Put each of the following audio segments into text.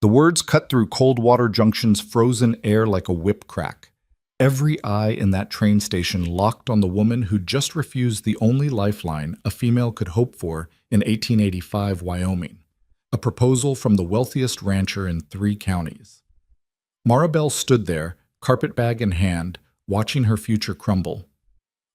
The words cut through Coldwater Junction's frozen air like a whip crack. Every eye in that train station locked on the woman who just refused the only lifeline a female could hope for in 1885 Wyoming, a proposal from the wealthiest rancher in 3 counties. Maribel stood there, carpetbag in hand, watching her future crumble.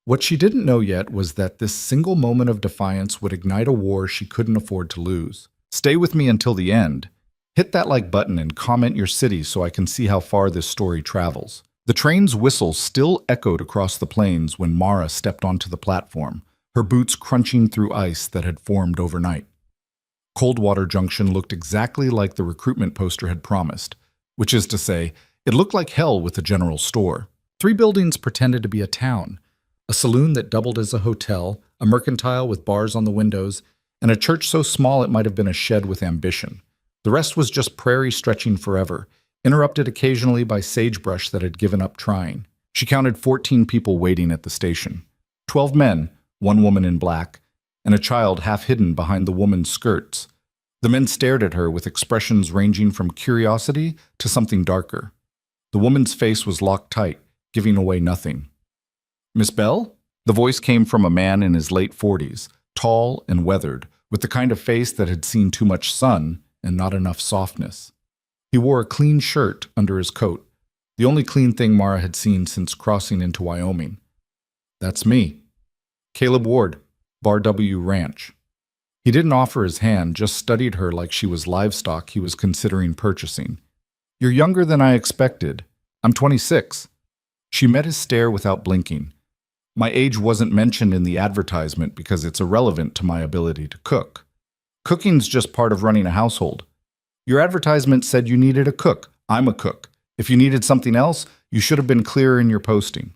What she didn't know yet was that this single moment of defiance would ignite a war she couldn't afford to lose. Stay with me until the end. Hit that like button and comment your city so I can see how far this story travels. The train's whistle still echoed across the plains when Mara stepped onto the platform, her boots crunching through ice that had formed overnight. Coldwater Junction looked exactly like the recruitment poster had promised, which is to say, it looked like hell with a general store. 3 buildings pretended to be a town, a saloon that doubled as a hotel, a mercantile with bars on the windows, and a church so small it might have been a shed with ambition. The rest was just prairie stretching forever, interrupted occasionally by sagebrush that had given up trying. She counted 14 people waiting at the station. 12 men, 1 woman in black, and a child half hidden behind the woman's skirts. The men stared at her with expressions ranging from curiosity to something darker. The woman's face was locked tight, giving away nothing. "Miss Bell?" The voice came from a man in his late 40s, tall and weathered, with the kind of face that had seen too much sun and not enough softness. He wore a clean shirt under his coat, the only clean thing Mara had seen since crossing into Wyoming. "That's me. Caleb Ward, Bar W Ranch." He didn't offer his hand, just studied her like she was livestock he was considering purchasing. "You're younger than I expected. I'm 26. She met his stare without blinking. My age wasn't mentioned in the advertisement because it's irrelevant to my ability to cook. Cooking's just part of running a household. Your advertisement said you needed a cook. I'm a cook. If you needed something else, you should have been clearer in your posting."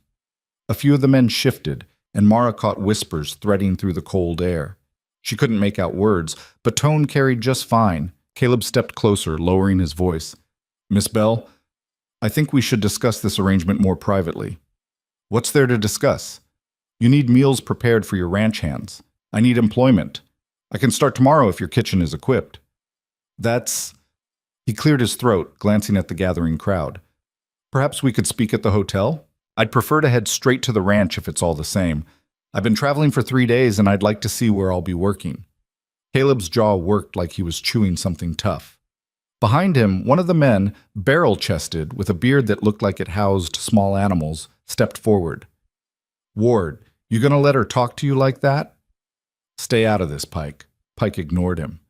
A few of the men shifted, and Mara caught whispers threading through the cold air. She couldn't make out words, but tone carried just fine. Caleb stepped closer, lowering his voice. "Miss Bell, I think we should discuss this arrangement more privately." "What's there to discuss?" "You need meals prepared for your ranch hands. I need employment. I can start tomorrow if your kitchen is equipped." "That's—" He cleared his throat, glancing at the gathering crowd. "Perhaps we could speak at the hotel? I'd prefer to head straight to the ranch if it's all the same. I've been traveling for 3 days and I'd like to see where I'll be working." Caleb's jaw worked like he was chewing something tough. Behind him, one of the men, barrel-chested, with a beard that looked like it housed small animals, stepped forward. "Ward, you gonna let her talk to you like that?" "Stay out of this, Pike." Pike ignored him.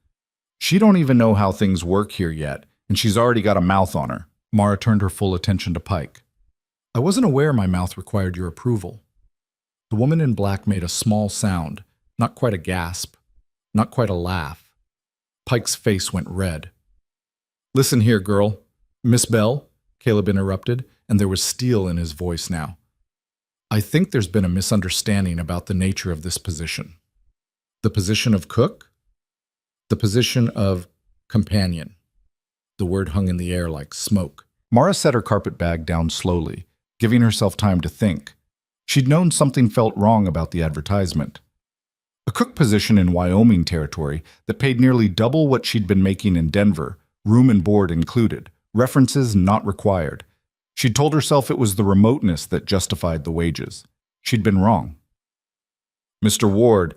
"She don't even know how things work here yet, and she's already got a mouth on her." Mara turned her full attention to Pike. "I wasn't aware my mouth required your approval." The woman in black made a small sound, not quite a gasp, not quite a laugh. Pike's face went red. "Listen here, girl. Miss Bell," Caleb interrupted, and there was steel in his voice now. "I think there's been a misunderstanding about the nature of this position." "The position of cook?" "The position of companion." The word hung in the air like smoke. Mara set her carpetbag down slowly, giving herself time to think. She'd known something felt wrong about the advertisement. A cook position in Wyoming territory that paid nearly double what she'd been making in Denver, room and board included, references not required. She'd told herself it was the remoteness that justified the wages. She'd been wrong. "Mr. Ward,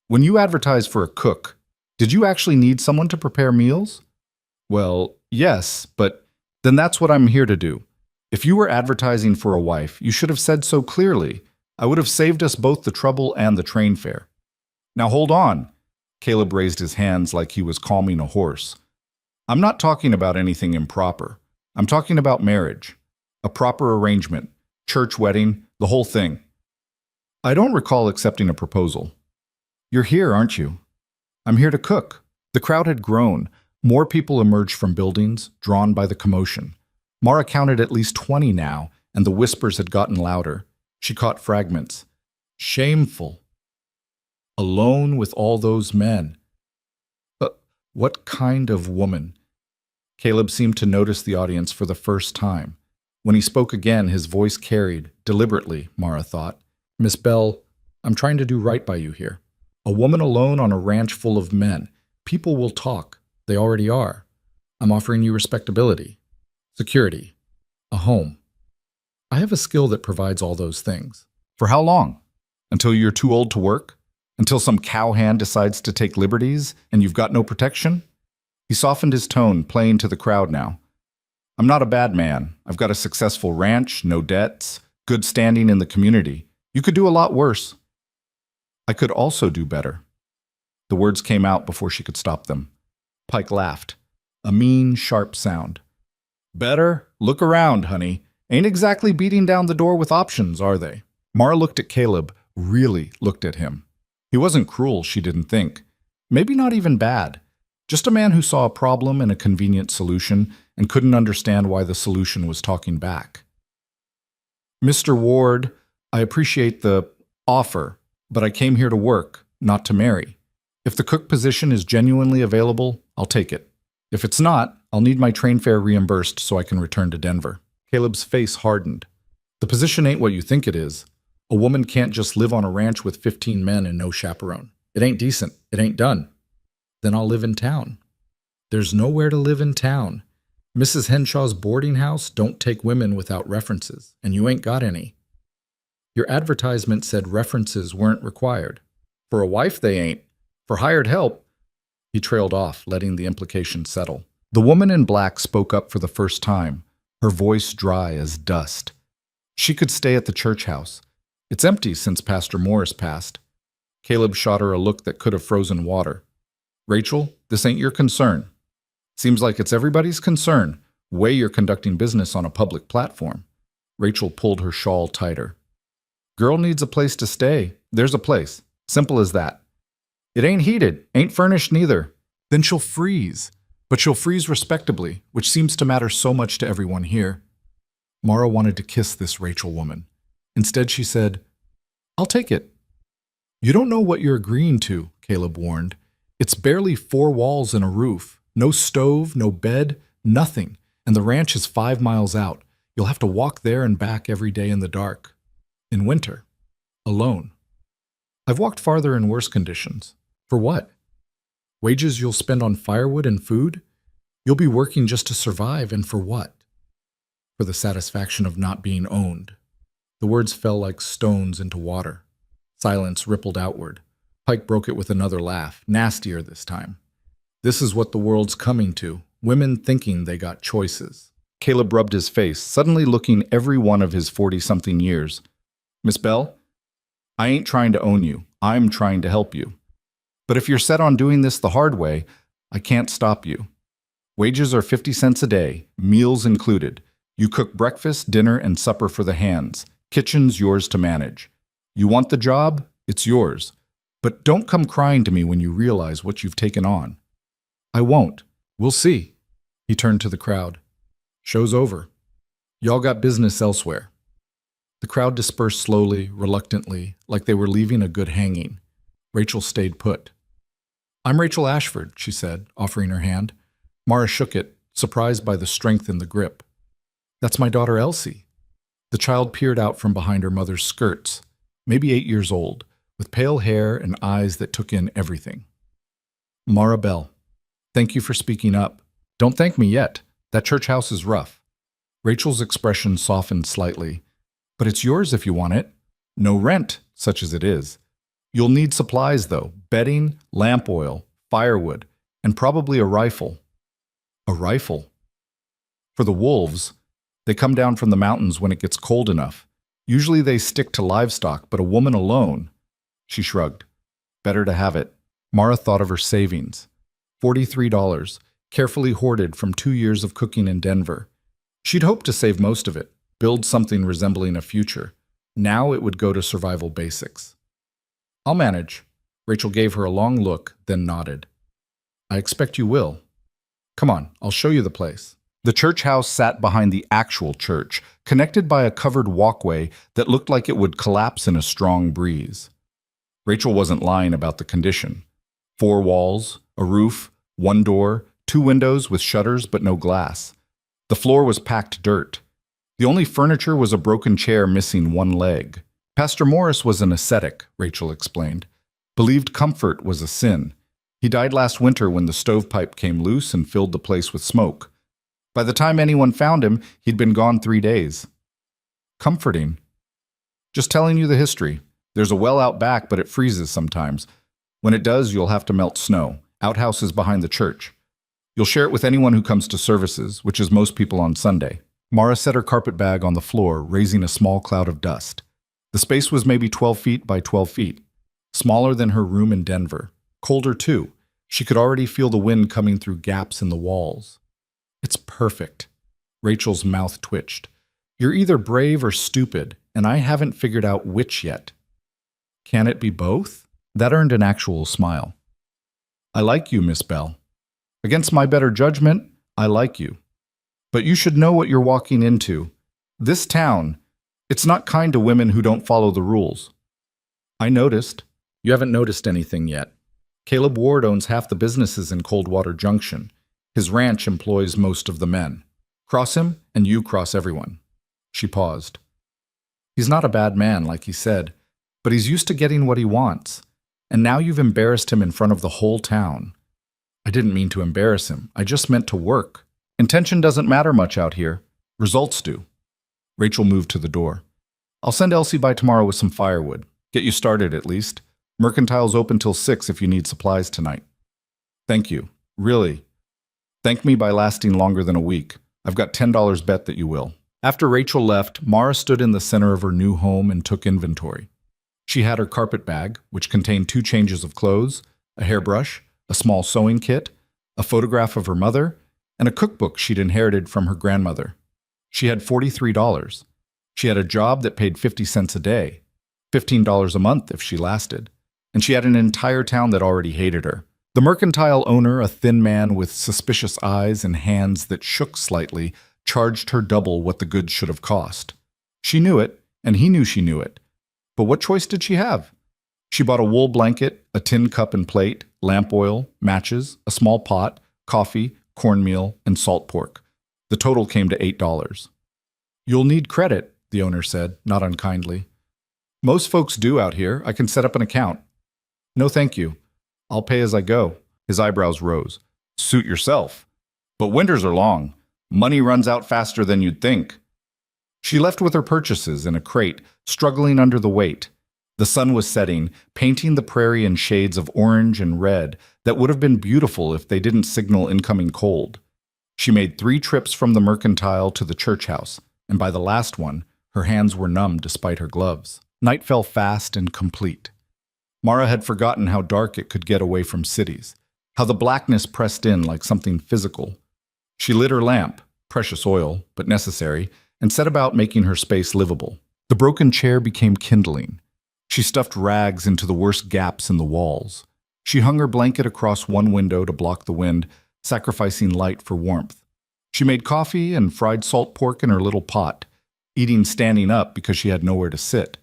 when you advertised for a cook, did you actually need someone to prepare meals?" "Well, yes, but then that's what I'm here to do. If you were advertising for a wife, you should have said so clearly. I would have saved us both the trouble and the train fare." "Now hold on." Caleb raised his hands like he was calming a horse. "I'm not talking about anything improper. I'm talking about marriage. A proper arrangement, church wedding, the whole thing. I don't recall accepting a proposal." "You're here, aren't you?" "I'm here to cook." The crowd had grown. More people emerged from buildings, drawn by the commotion. Mara counted at least 20 now, and the whispers had gotten louder. She caught fragments. "Shameful. Alone with all those men. What kind of woman?" Caleb seemed to notice the audience for the first time. When he spoke again, his voice carried, deliberately, Mara thought. "Miss Bell, I'm trying to do right by you here. A woman alone on a ranch full of men. People will talk. They already are. I'm offering you respectability, security, a home. I have a skill that provides all those things. For how long? Until you're too old to work? Until some cowhand decides to take liberties and you've got no protection? He softened his tone, playing to the crowd now. I'm not a bad man. I've got a successful ranch, no debts, good standing in the community. You could do a lot worse. I could also do better. The words came out before she could stop them. Pike laughed. A mean, sharp sound. Better? Look around, honey. Ain't exactly beating down the door with options, are they? Mara looked at Caleb, really looked at him. He wasn't cruel, she didn't think. Maybe not even bad. Just a man who saw a problem and a convenient solution and couldn't understand why the solution was talking back. Mr. Ward, I appreciate the offer, but I came here to work, not to marry. If the cook position is genuinely available, I'll take it. If it's not, I'll need my train fare reimbursed so I can return to Denver. Caleb's face hardened. The position ain't what you think it is. A woman can't just live on a ranch with 15 men and no chaperone. It ain't decent. It ain't done. Then I'll live in town. There's nowhere to live in town. Mrs. Henshaw's boarding house don't take women without references, and you ain't got any. Your advertisement said references weren't required. For a wife, they ain't. For hired help, he trailed off, letting the implication settle. The woman in black spoke up for the first time, her voice dry as dust. She could stay at the church house. It's empty since Pastor Morris passed. Caleb shot her a look that could have frozen water. Rachel, this ain't your concern. Seems like it's everybody's concern, way you're conducting business on a public platform. Rachel pulled her shawl tighter. Girl needs a place to stay. There's a place. Simple as that. It ain't heated, ain't furnished neither. Then she'll freeze. But she'll freeze respectably, which seems to matter so much to everyone here. Mara wanted to kiss this Rachel woman. Instead, she said, I'll take it. You don't know what you're agreeing to, Caleb warned. It's barely 4 walls and a roof. No stove, no bed, nothing. And the ranch is 5 miles out. You'll have to walk there and back every day in the dark. In winter. Alone. I've walked farther in worse conditions. For what? Wages you'll spend on firewood and food? You'll be working just to survive, and for what? For the satisfaction of not being owned. The words fell like stones into water. Silence rippled outward. Pike broke it with another laugh, nastier this time. This is what the world's coming to, women thinking they got choices. Caleb rubbed his face, suddenly looking every one of his 40-something years. Miss Bell, I ain't trying to own you. I'm trying to help you. But if you're set on doing this the hard way, I can't stop you. Wages are 50 cents a day, meals included. You cook breakfast, dinner, and supper for the hands. Kitchen's yours to manage. You want the job? It's yours. But don't come crying to me when you realize what you've taken on. I won't. We'll see. He turned to the crowd. Show's over. Y'all got business elsewhere. The crowd dispersed slowly, reluctantly, like they were leaving a good hanging. Rachel stayed put. I'm Rachel Ashford, she said, offering her hand. Mara shook it, surprised by the strength in the grip. That's my daughter Elsie. The child peered out from behind her mother's skirts, maybe 8 years old, with pale hair and eyes that took in everything. Mara Bell, thank you for speaking up. Don't thank me yet. That church house is rough. Rachel's expression softened slightly. But it's yours if you want it. No rent, such as it is. You'll need supplies, though. Bedding, lamp oil, firewood, and probably a rifle. A rifle? For the wolves, they come down from the mountains when it gets cold enough. Usually they stick to livestock, but a woman alone. She shrugged. Better to have it. Mara thought of her savings. $43, carefully hoarded from 2 years of cooking in Denver. She'd hoped to save most of it, build something resembling a future. Now it would go to survival basics. I'll manage. Rachel gave her a long look, then nodded. I expect you will. Come on, I'll show you the place. The church house sat behind the actual church, connected by a covered walkway that looked like it would collapse in a strong breeze. Rachel wasn't lying about the condition. 4 walls, a roof, 1 door, 2 windows with shutters but no glass. The floor was packed dirt. The only furniture was a broken chair missing 1 leg. Pastor Morris was an ascetic, Rachel explained. Believed comfort was a sin. He died last winter when the stovepipe came loose and filled the place with smoke. By the time anyone found him, he'd been gone 3 days. Comforting. Just telling you the history. There's a well out back, but it freezes sometimes. When it does, you'll have to melt snow. Outhouse is behind the church. You'll share it with anyone who comes to services, which is most people on Sunday. Mara set her carpet bag on the floor, raising a small cloud of dust. The space was maybe 12 feet by 12 feet, smaller than her room in Denver. Colder, too. She could already feel the wind coming through gaps in the walls. It's perfect. Rachel's mouth twitched. You're either brave or stupid, and I haven't figured out which yet. Can it be both? That earned an actual smile. I like you, Miss Bell. Against my better judgment, I like you. But you should know what you're walking into. This town, it's not kind to women who don't follow the rules. I noticed. You haven't noticed anything yet. Caleb Ward owns half the businesses in Coldwater Junction. His ranch employs most of the men. Cross him, and you cross everyone. She paused. He's not a bad man, like he said, but he's used to getting what he wants. And now you've embarrassed him in front of the whole town. I didn't mean to embarrass him. I just meant to work. Intention doesn't matter much out here. Results do. Rachel moved to the door. I'll send Elsie by tomorrow with some firewood. Get you started, at least. Mercantile's open till 6 if you need supplies tonight. Thank you. Really. Thank me by lasting longer than a week. I've got $10 bet that you will. After Rachel left, Mara stood in the center of her new home and took inventory. She had her carpet bag, which contained 2 changes of clothes, a hairbrush, a small sewing kit, a photograph of her mother, and a cookbook she'd inherited from her grandmother. She had $43. She had a job that paid 50 cents a day, $15 a month if she lasted, and she had an entire town that already hated her. The mercantile owner, a thin man with suspicious eyes and hands that shook slightly, charged her double what the goods should have cost. She knew it, and he knew she knew it. But what choice did she have? She bought a wool blanket, a tin cup and plate, lamp oil, matches, a small pot, coffee, cornmeal, and salt pork. The total came to $8. You'll need credit, the owner said, not unkindly. Most folks do out here. I can set up an account. No, thank you. I'll pay as I go. His eyebrows rose. Suit yourself. But winters are long. Money runs out faster than you'd think. She left with her purchases in a crate, struggling under the weight. The sun was setting, painting the prairie in shades of orange and red that would have been beautiful if they didn't signal incoming cold. She made 3 trips from the mercantile to the church house, and by the last one, her hands were numb despite her gloves. Night fell fast and complete. Mara had forgotten how dark it could get away from cities, how the blackness pressed in like something physical. She lit her lamp, precious oil, but necessary, and set about making her space livable. The broken chair became kindling. She stuffed rags into the worst gaps in the walls. She hung her blanket across one window to block the wind, sacrificing light for warmth. She made coffee and fried salt pork in her little pot, eating standing up because she had nowhere to sit.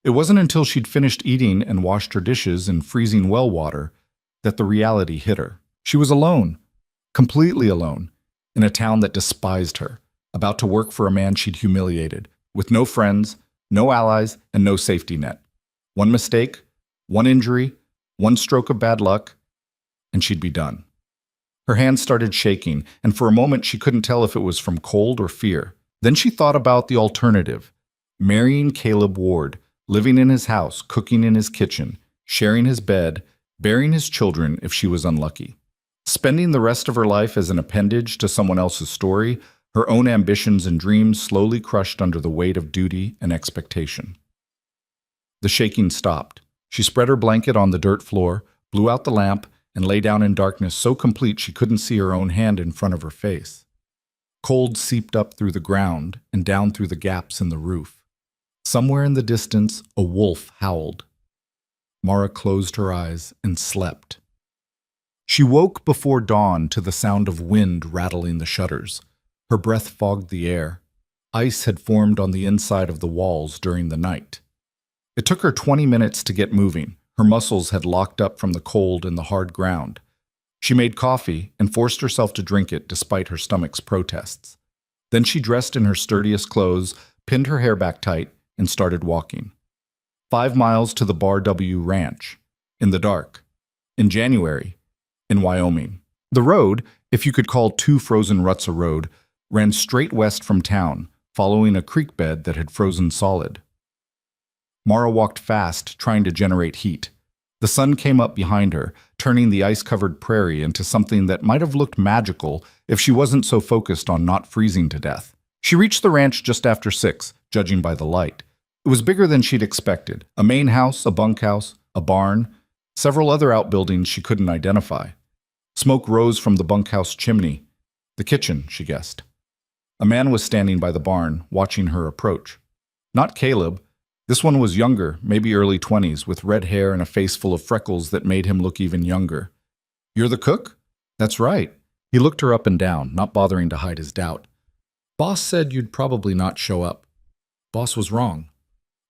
It wasn't until she'd finished eating and washed her dishes in freezing well water that the reality hit her. She was alone, completely alone, in a town that despised her, about to work for a man she'd humiliated, with no friends, no allies, and no safety net. One mistake, one injury, one stroke of bad luck, and she'd be done. Her hands started shaking, and for a moment she couldn't tell if it was from cold or fear. Then she thought about the alternative: marrying Caleb Ward, living in his house, cooking in his kitchen, sharing his bed, bearing his children if she was unlucky. Spending the rest of her life as an appendage to someone else's story, her own ambitions and dreams slowly crushed under the weight of duty and expectation. The shaking stopped. She spread her blanket on the dirt floor, blew out the lamp, and lay down in darkness so complete she couldn't see her own hand in front of her face. Cold seeped up through the ground and down through the gaps in the roof. Somewhere in the distance, a wolf howled. Mara closed her eyes and slept. She woke before dawn to the sound of wind rattling the shutters. Her breath fogged the air. Ice had formed on the inside of the walls during the night. It took her 20 minutes to get moving. Her muscles had locked up from the cold and the hard ground. She made coffee and forced herself to drink it despite her stomach's protests. Then she dressed in her sturdiest clothes, pinned her hair back tight, and started walking. 5 miles to the Bar W Ranch. In the dark. In January, in Wyoming. The road, if you could call two frozen ruts a road, ran straight west from town, following a creek bed that had frozen solid. Mara walked fast, trying to generate heat. The sun came up behind her, turning the ice-covered prairie into something that might have looked magical if she wasn't so focused on not freezing to death. She reached the ranch just after 6, judging by the light. It was bigger than she'd expected. A main house, a bunkhouse, a barn, several other outbuildings she couldn't identify. Smoke rose from the bunkhouse chimney. The kitchen, she guessed. A man was standing by the barn, watching her approach. Not Caleb. This one was younger, maybe early 20s, with red hair and a face full of freckles that made him look even younger. "You're the cook?" "That's right." He looked her up and down, not bothering to hide his doubt. "Boss said you'd probably not show up." Boss was wrong.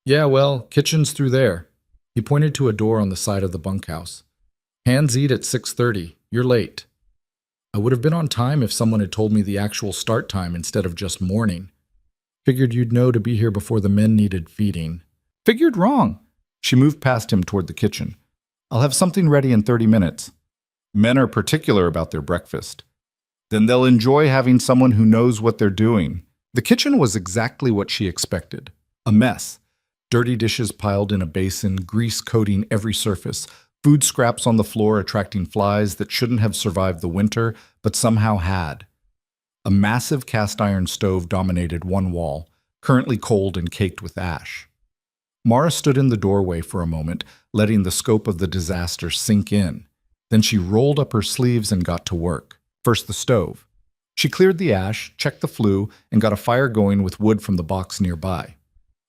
"Yeah, well, kitchen's through there." He pointed to a door on the side of the bunkhouse. "Hands eat at 6:30. You're late." I would have been on time if someone had told me the actual start time instead of just morning. Figured you'd know to be here before the men needed feeding. Figured wrong. She moved past him toward the kitchen. "I'll have something ready in 30 minutes. Men are particular about their breakfast. Then they'll enjoy having someone who knows what they're doing." The kitchen was exactly what she expected. A mess. Dirty dishes piled in a basin, grease coating every surface, food scraps on the floor attracting flies that shouldn't have survived the winter, but somehow had. A massive cast-iron stove dominated one wall, currently cold and caked with ash. Mara stood in the doorway for a moment, letting the scope of the disaster sink in. Then she rolled up her sleeves and got to work. First the stove. She cleared the ash, checked the flue, and got a fire going with wood from the box nearby.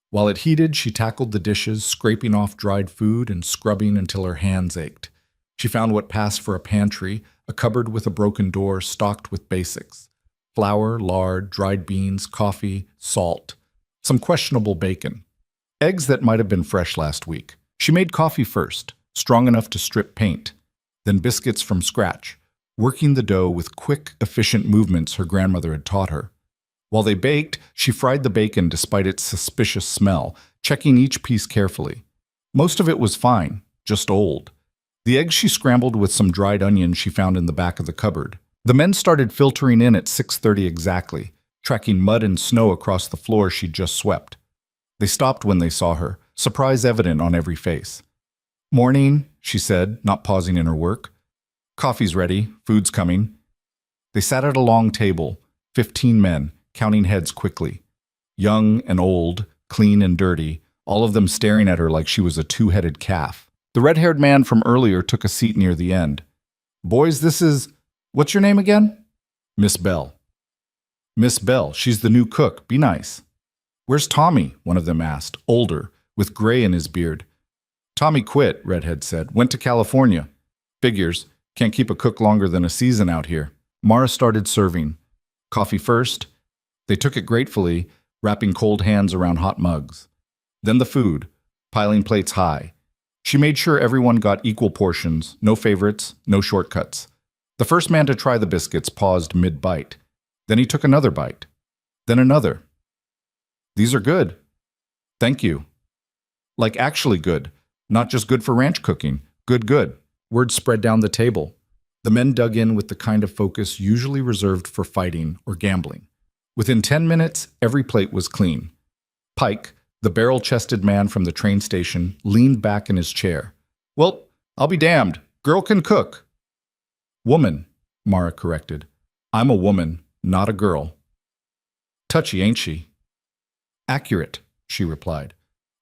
While it heated, she tackled the dishes, scraping off dried food and scrubbing until her hands ached. She found what passed for a pantry, a cupboard with a broken door stocked with basics. Flour, lard, dried beans, coffee, salt. Some questionable bacon. Eggs that might have been fresh last week. She made coffee first, strong enough to strip paint. Then biscuits from scratch, working the dough with quick, efficient movements her grandmother had taught her. While they baked, she fried the bacon despite its suspicious smell, checking each piece carefully. Most of it was fine, just old. The eggs she scrambled with some dried onions she found in the back of the cupboard. The men started filtering in at 6:30 exactly, tracking mud and snow across the floor she'd just swept. They stopped when they saw her, surprise evident on every face. "Morning," she said, not pausing in her work. "Coffee's ready, food's coming." They sat at a long table, 15 men, counting heads quickly. Young and old, clean and dirty, all of them staring at her like she was a two-headed calf. The red-haired man from earlier took a seat near the end. "Boys, this is... What's your name again?" "Miss Bell." "Miss Bell, she's the new cook. Be nice." "Where's Tommy?" one of them asked, older, with gray in his beard. "Tommy quit," Redhead said. "Went to California. Figures. Can't keep a cook longer than a season out here." Mara started serving. Coffee first. They took it gratefully, wrapping cold hands around hot mugs. Then the food, piling plates high. She made sure everyone got equal portions, no favorites, no shortcuts. The first man to try the biscuits paused mid-bite. Then he took another bite. Then another. "These are good." "Thank you." Like actually good, not just good for ranch cooking. Good. Word spread down the table. The men dug in with the kind of focus usually reserved for fighting or gambling. Within 10 minutes, every plate was clean. Pike, the barrel-chested man from the train station, leaned back in his chair. "Well, I'll be damned. Girl can cook." "Woman," Mara corrected. "I'm a woman, not a girl." "Touchy, ain't she?" "Accurate," she replied.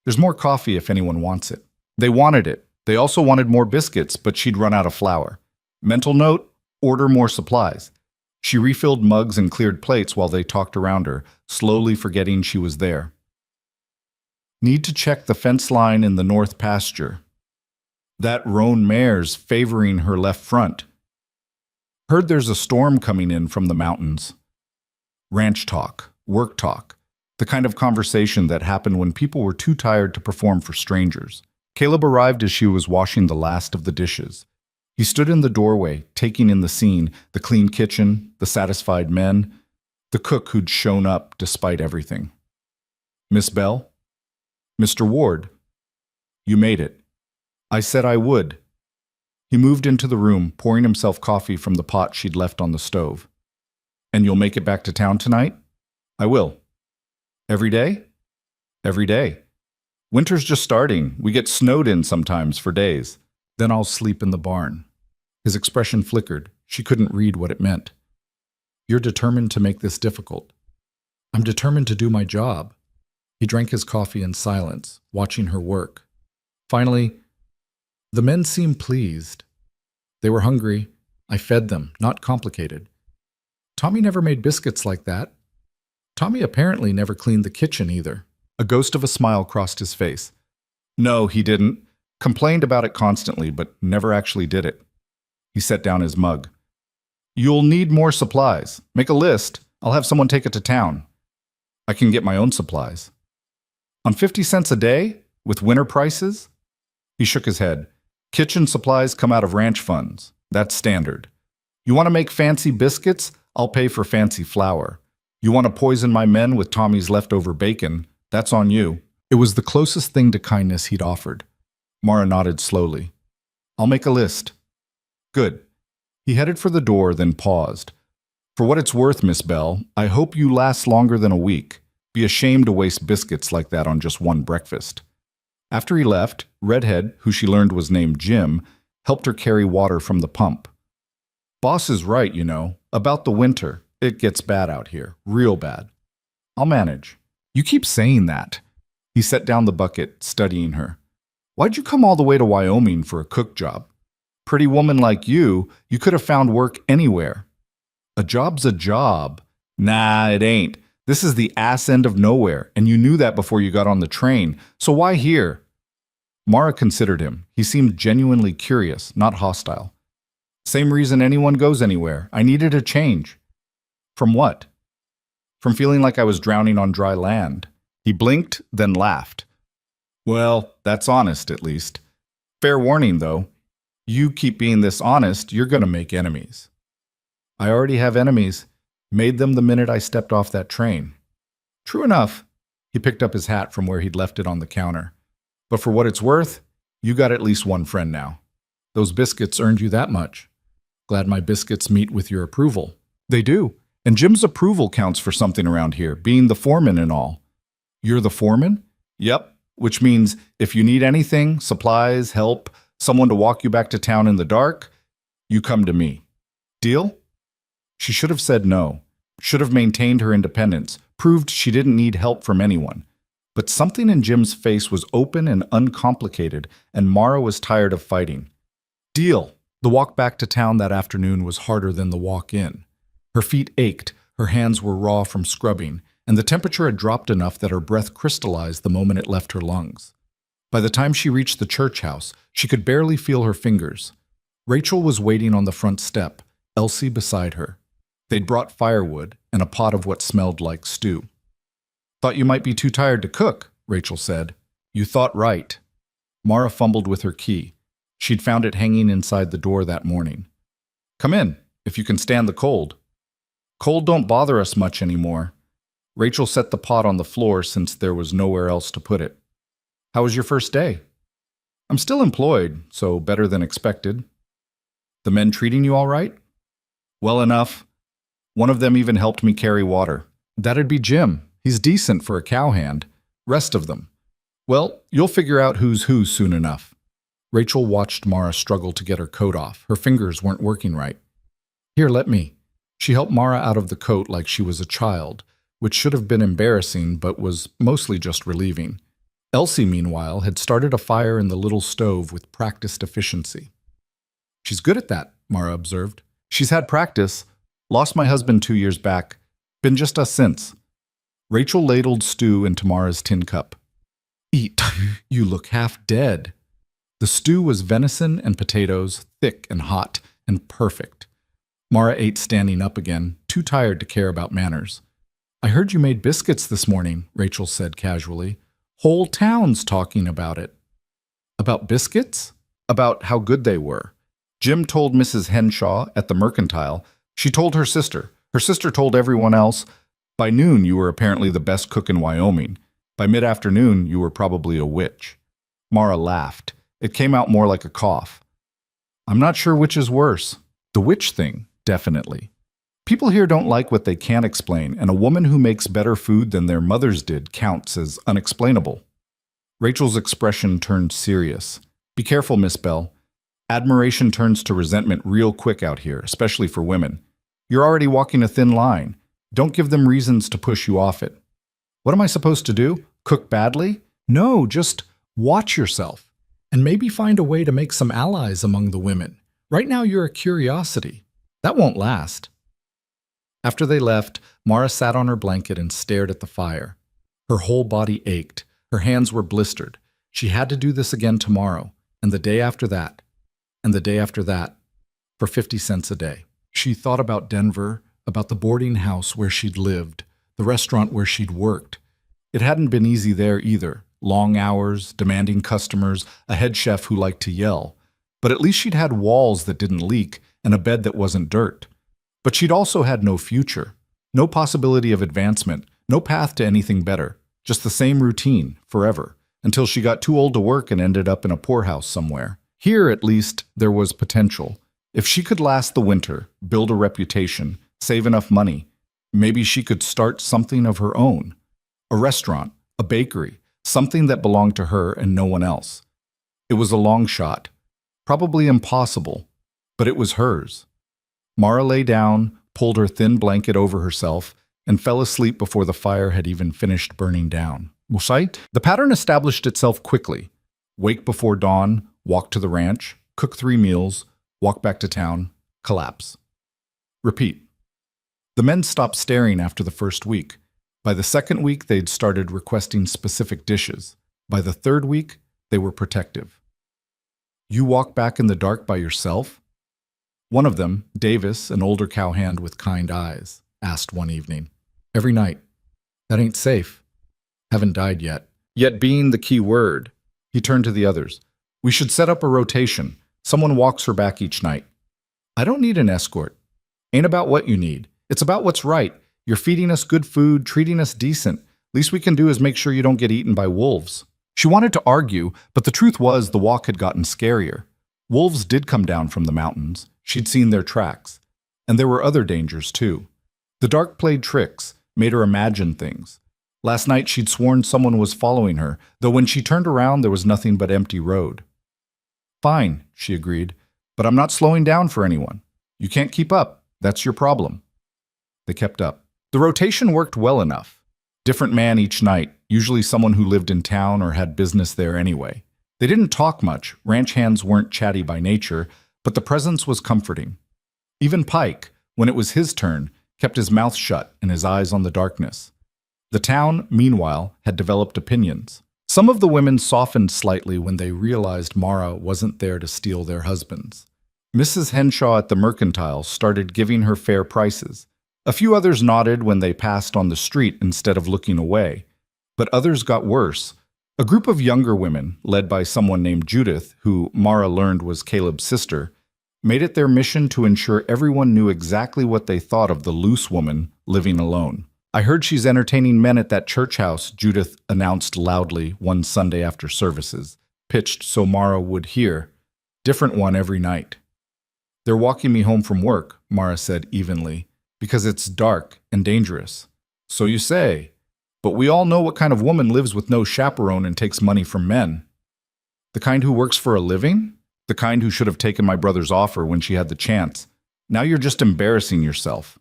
"There's more coffee if anyone wants it." They wanted it. They also wanted more biscuits, but she'd run out of flour. Mental note, order more supplies. She refilled mugs and cleared plates while they talked around her, slowly forgetting she was there. "Need to check the fence line in the north pasture. That roan mare's favoring her left front. Heard there's a storm coming in from the mountains." Ranch talk, work talk, the kind of conversation that happened when people were too tired to perform for strangers. Caleb arrived as she was washing the last of the dishes. He stood in the doorway, taking in the scene, the clean kitchen, the satisfied men, the cook who'd shown up despite everything. "Miss Bell?" "Mr. Ward." "You made it." "I said I would." He moved into the room, pouring himself coffee from the pot she'd left on the stove. And you'll make it back to town tonight? I will. Every day? Every day. Winter's just starting. We get snowed in sometimes for days. Then I'll sleep in the barn. His expression flickered. She couldn't read what it meant. You're determined to make this difficult. I'm determined to do my job. He drank his coffee in silence, watching her work. Finally, the men seemed pleased. They were hungry. I fed them, not complicated. Tommy never made biscuits like that. Tommy apparently never cleaned the kitchen either. A ghost of a smile crossed his face. No, he didn't. Complained about it constantly, but never actually did it. He set down his mug. You'll need more supplies. Make a list. I'll have someone take it to town. I can get my own supplies. On 50 cents a day? With winter prices? He shook his head. Kitchen supplies come out of ranch funds. That's standard. You want to make fancy biscuits? I'll pay for fancy flour. You want to poison my men with Tommy's leftover bacon? That's on you. It was the closest thing to kindness he'd offered. Mara nodded slowly. I'll make a list. Good. He headed for the door, then paused. For what it's worth, Miss Bell, I hope you last longer than a week. Be ashamed to waste biscuits like that on just one breakfast. After he left, Redhead, who she learned was named Jim, helped her carry water from the pump. Boss is right, you know, about the winter. It gets bad out here, real bad. I'll manage. You keep saying that. He set down the bucket, studying her. Why'd you come all the way to Wyoming for a cook job? Pretty woman like you could have found work anywhere. A job's a job. Nah, it ain't. This is the ass end of nowhere, and you knew that before you got on the train, so why here? Mara considered him. He seemed genuinely curious, not hostile. Same reason anyone goes anywhere. I needed a change. From what? From feeling like I was drowning on dry land. He blinked, then laughed. Well, that's honest, at least. Fair warning, though. You keep being this honest, you're going to make enemies. I already have enemies. Made them the minute I stepped off that train. True enough. He picked up his hat from where he'd left it on the counter. But for what it's worth, you got at least one friend now. Those biscuits earned you that much. Glad my biscuits meet with your approval. They do. And Jim's approval counts for something around here, being the foreman and all. You're the foreman? Yep. Which means if you need anything, supplies, help, someone to walk you back to town in the dark, you come to me. Deal? She should have said no, should have maintained her independence, proved she didn't need help from anyone. But something in Jim's face was open and uncomplicated, and Mara was tired of fighting. Deal. The walk back to town that afternoon was harder than the walk in. Her feet ached, her hands were raw from scrubbing, and the temperature had dropped enough that her breath crystallized the moment it left her lungs. By the time she reached the church house, she could barely feel her fingers. Rachel was waiting on the front step, Elsie beside her. They'd brought firewood and a pot of what smelled like stew. Thought you might be too tired to cook, Rachel said. You thought right. Mara fumbled with her key. She'd found it hanging inside the door that morning. Come in, if you can stand the cold. Cold don't bother us much anymore. Rachel set the pot on the floor since there was nowhere else to put it. How was your first day? I'm still employed, so better than expected. The men treating you all right? Well enough. One of them even helped me carry water. That'd be Jim. He's decent for a cowhand. Rest of them. Well, you'll figure out who's who soon enough. Rachel watched Mara struggle to get her coat off. Her fingers weren't working right. Here, let me. She helped Mara out of the coat like she was a child, which should have been embarrassing but was mostly just relieving. Elsie, meanwhile, had started a fire in the little stove with practiced efficiency. She's good at that, Mara observed. She's had practice. Lost my husband 2 years back. Been just us since. Rachel ladled stew into Mara's tin cup. Eat. You look half dead. The stew was venison and potatoes, thick and hot, and perfect. Mara ate standing up again, too tired to care about manners. I heard you made biscuits this morning, Rachel said casually. Whole town's talking about it. About biscuits? About how good they were. Jim told Mrs. Henshaw at the Mercantile. She told her sister. Her sister told everyone else. By noon, you were apparently the best cook in Wyoming. By mid-afternoon, you were probably a witch. Mara laughed. It came out more like a cough. I'm not sure which is worse. The witch thing, definitely. People here don't like what they can't explain, and a woman who makes better food than their mothers did counts as unexplainable. Rachel's expression turned serious. Be careful, Miss Bell. Admiration turns to resentment real quick out here, especially for women. You're already walking a thin line. Don't give them reasons to push you off it. What am I supposed to do? Cook badly? No, just watch yourself. And maybe find a way to make some allies among the women. Right now you're a curiosity. That won't last. After they left, Mara sat on her blanket and stared at the fire. Her whole body ached. Her hands were blistered. She had to do this again tomorrow, and the day after that, and the day after that, for 50 cents a day. She thought about Denver, about the boarding house where she'd lived, the restaurant where she'd worked. It hadn't been easy there either. Long hours, demanding customers, a head chef who liked to yell. But at least she'd had walls that didn't leak and a bed that wasn't dirt. But she'd also had no future, no possibility of advancement, no path to anything better, just the same routine, forever, until she got too old to work and ended up in a poorhouse somewhere. Here, at least, there was potential. If she could last the winter, build a reputation, save enough money, maybe she could start something of her own. A restaurant, a bakery, something that belonged to her and no one else. It was a long shot, probably impossible, but it was hers. Mara lay down, pulled her thin blanket over herself, and fell asleep before the fire had even finished burning down. Musait? The pattern established itself quickly. Wake before dawn, walk to the ranch, cook 3 meals, walk back to town, collapse. Repeat. The men stopped staring after the first week. By the second week, they'd started requesting specific dishes. By the third week, they were protective. You walk back in the dark by yourself? One of them, Davis, an older cowhand with kind eyes, asked one evening. Every night. That ain't safe. Haven't died yet. Yet being the key word. He turned to the others. We should set up a rotation. Someone walks her back each night. I don't need an escort. Ain't about what you need. It's about what's right. You're feeding us good food, treating us decent. Least we can do is make sure you don't get eaten by wolves. She wanted to argue, but the truth was the walk had gotten scarier. Wolves did come down from the mountains. She'd seen their tracks. And there were other dangers, too. The dark played tricks, made her imagine things. Last night she'd sworn someone was following her, though when she turned around there was nothing but empty road. Fine, she agreed, but I'm not slowing down for anyone. You can't keep up. That's your problem. They kept up. The rotation worked well enough. Different man each night, usually someone who lived in town or had business there anyway. They didn't talk much. Ranch hands weren't chatty by nature, but the presence was comforting. Even Pike, when it was his turn, kept his mouth shut and his eyes on the darkness. The town, meanwhile, had developed opinions. Some of the women softened slightly when they realized Mara wasn't there to steal their husbands. Mrs. Henshaw at the Mercantile started giving her fair prices. A few others nodded when they passed on the street instead of looking away. But others got worse. A group of younger women, led by someone named Judith, who Mara learned was Caleb's sister, made it their mission to ensure everyone knew exactly what they thought of the loose woman living alone. I heard she's entertaining men at that church house, Judith announced loudly one Sunday after services, pitched so Mara would hear. Different one every night. They're walking me home from work, Mara said evenly, because it's dark and dangerous. So you say. But we all know what kind of woman lives with no chaperone and takes money from men. The kind who works for a living? The kind who should have taken my brother's offer when she had the chance. Now you're just embarrassing yourself.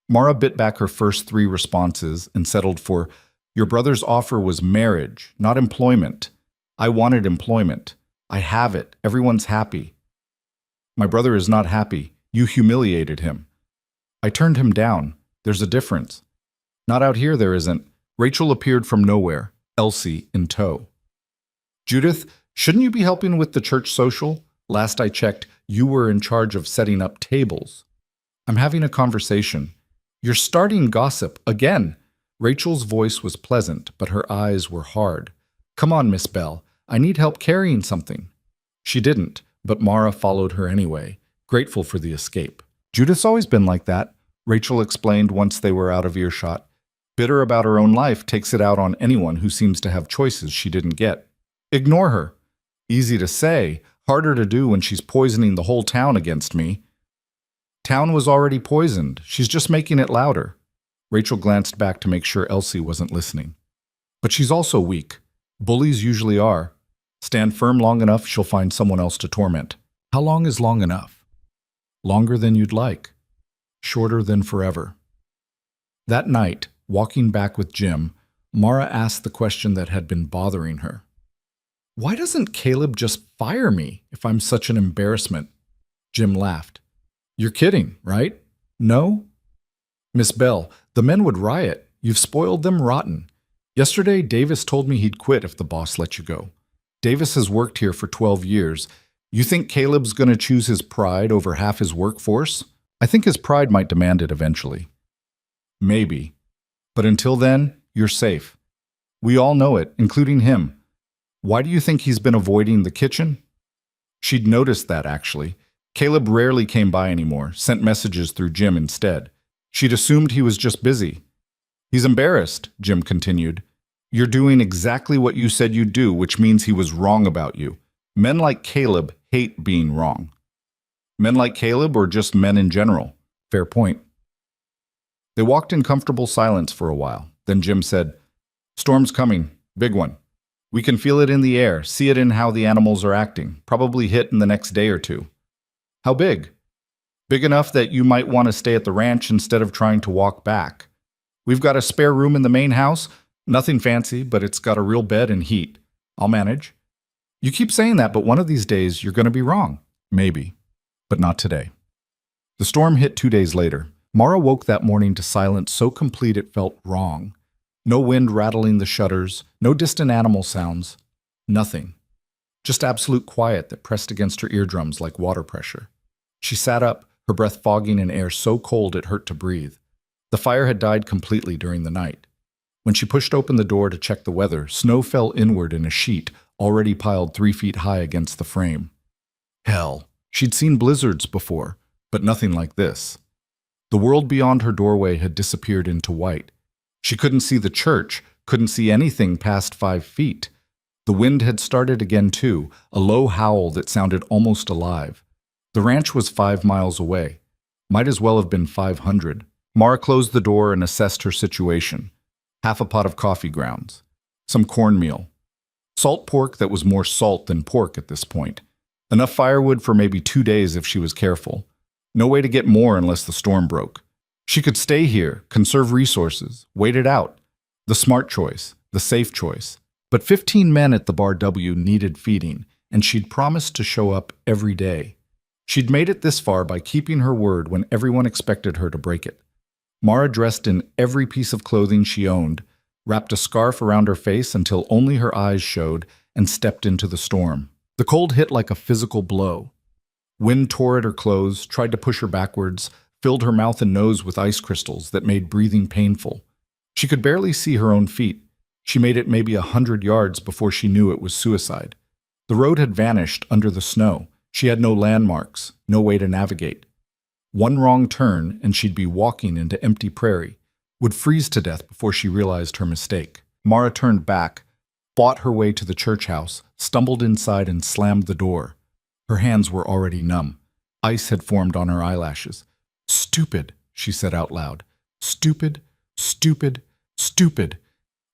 Mara bit back her first 3 responses and settled for, your brother's offer was marriage, not employment. I wanted employment. I have it. Everyone's happy. My brother is not happy. You humiliated him. I turned him down. There's a difference. Not out here, there isn't. Rachel appeared from nowhere, Elsie in tow. Judith, shouldn't you be helping with the church social? Last I checked, you were in charge of setting up tables. I'm having a conversation. You're starting gossip again. Rachel's voice was pleasant, but her eyes were hard. Come on, Miss Bell. I need help carrying something. She didn't, but Mara followed her anyway, grateful for the escape. Judith's always been like that, Rachel explained once they were out of earshot. Bitter about her own life, takes it out on anyone who seems to have choices she didn't get. Ignore her. Easy to say, Harder to do when she's poisoning the whole town against me. Town was already poisoned. She's just making it louder. Rachel glanced back to make sure Elsie wasn't listening. But she's also weak. Bullies usually are. Stand firm long enough, she'll find someone else to torment. How long is long enough? Longer than you'd like. Shorter than forever. That night, walking back with Jim, Mara asked the question that had been bothering her. Why doesn't Caleb just fire me if I'm such an embarrassment? Jim laughed. You're kidding, right? No? Miss Bell, the men would riot. You've spoiled them rotten. Yesterday, Davis told me he'd quit if the boss let you go. Davis has worked here for 12 years. You think Caleb's going to choose his pride over half his workforce? I think his pride might demand it eventually. Maybe. But until then, you're safe. We all know it, including him. Why do you think he's been avoiding the kitchen? She'd noticed that, actually. Caleb rarely came by anymore, sent messages through Jim instead. She'd assumed he was just busy. He's embarrassed, Jim continued. You're doing exactly what you said you'd do, which means he was wrong about you. Men like Caleb hate being wrong. Men like Caleb or just men in general? Fair point. They walked in comfortable silence for a while. Then Jim said, Storm's coming. Big one. We can feel it in the air, see it in how the animals are acting. Probably hit in the next day or two. How big? Big enough that you might want to stay at the ranch instead of trying to walk back. We've got a spare room in the main house. Nothing fancy, but it's got a real bed and heat. I'll manage. You keep saying that, but one of these days you're going to be wrong. Maybe. But not today. The storm hit 2 days later. Mara woke that morning to silence so complete it felt wrong. No wind rattling the shutters, no distant animal sounds. Nothing. Just absolute quiet that pressed against her eardrums like water pressure. She sat up, her breath fogging in air so cold it hurt to breathe. The fire had died completely during the night. When she pushed open the door to check the weather, snow fell inward in a sheet already piled 3 feet high against the frame. Hell, she'd seen blizzards before, but nothing like this. The world beyond her doorway had disappeared into white. She couldn't see the church, couldn't see anything past 5 feet. The wind had started again too, a low howl that sounded almost alive. The ranch was 5 miles away. Might as well have been 500. Mara closed the door and assessed her situation. Half a pot of coffee grounds. Some cornmeal. Salt pork that was more salt than pork at this point. Enough firewood for maybe 2 days if she was careful. No way to get more unless the storm broke. She could stay here, conserve resources, wait it out. The smart choice, the safe choice. But 15 men at the Bar W needed feeding, and she'd promised to show up every day. She'd made it this far by keeping her word when everyone expected her to break it. Mara dressed in every piece of clothing she owned, wrapped a scarf around her face until only her eyes showed, and stepped into the storm. The cold hit like a physical blow. Wind tore at her clothes, tried to push her backwards, filled her mouth and nose with ice crystals that made breathing painful. She could barely see her own feet. She made it maybe 100 yards before she knew it was suicide. The road had vanished under the snow. She had no landmarks, no way to navigate. One wrong turn and she'd be walking into empty prairie, would freeze to death before she realized her mistake. Mara turned back, fought her way to the church house, stumbled inside and slammed the door. Her hands were already numb. Ice had formed on her eyelashes. Stupid, she said out loud. Stupid, stupid, stupid.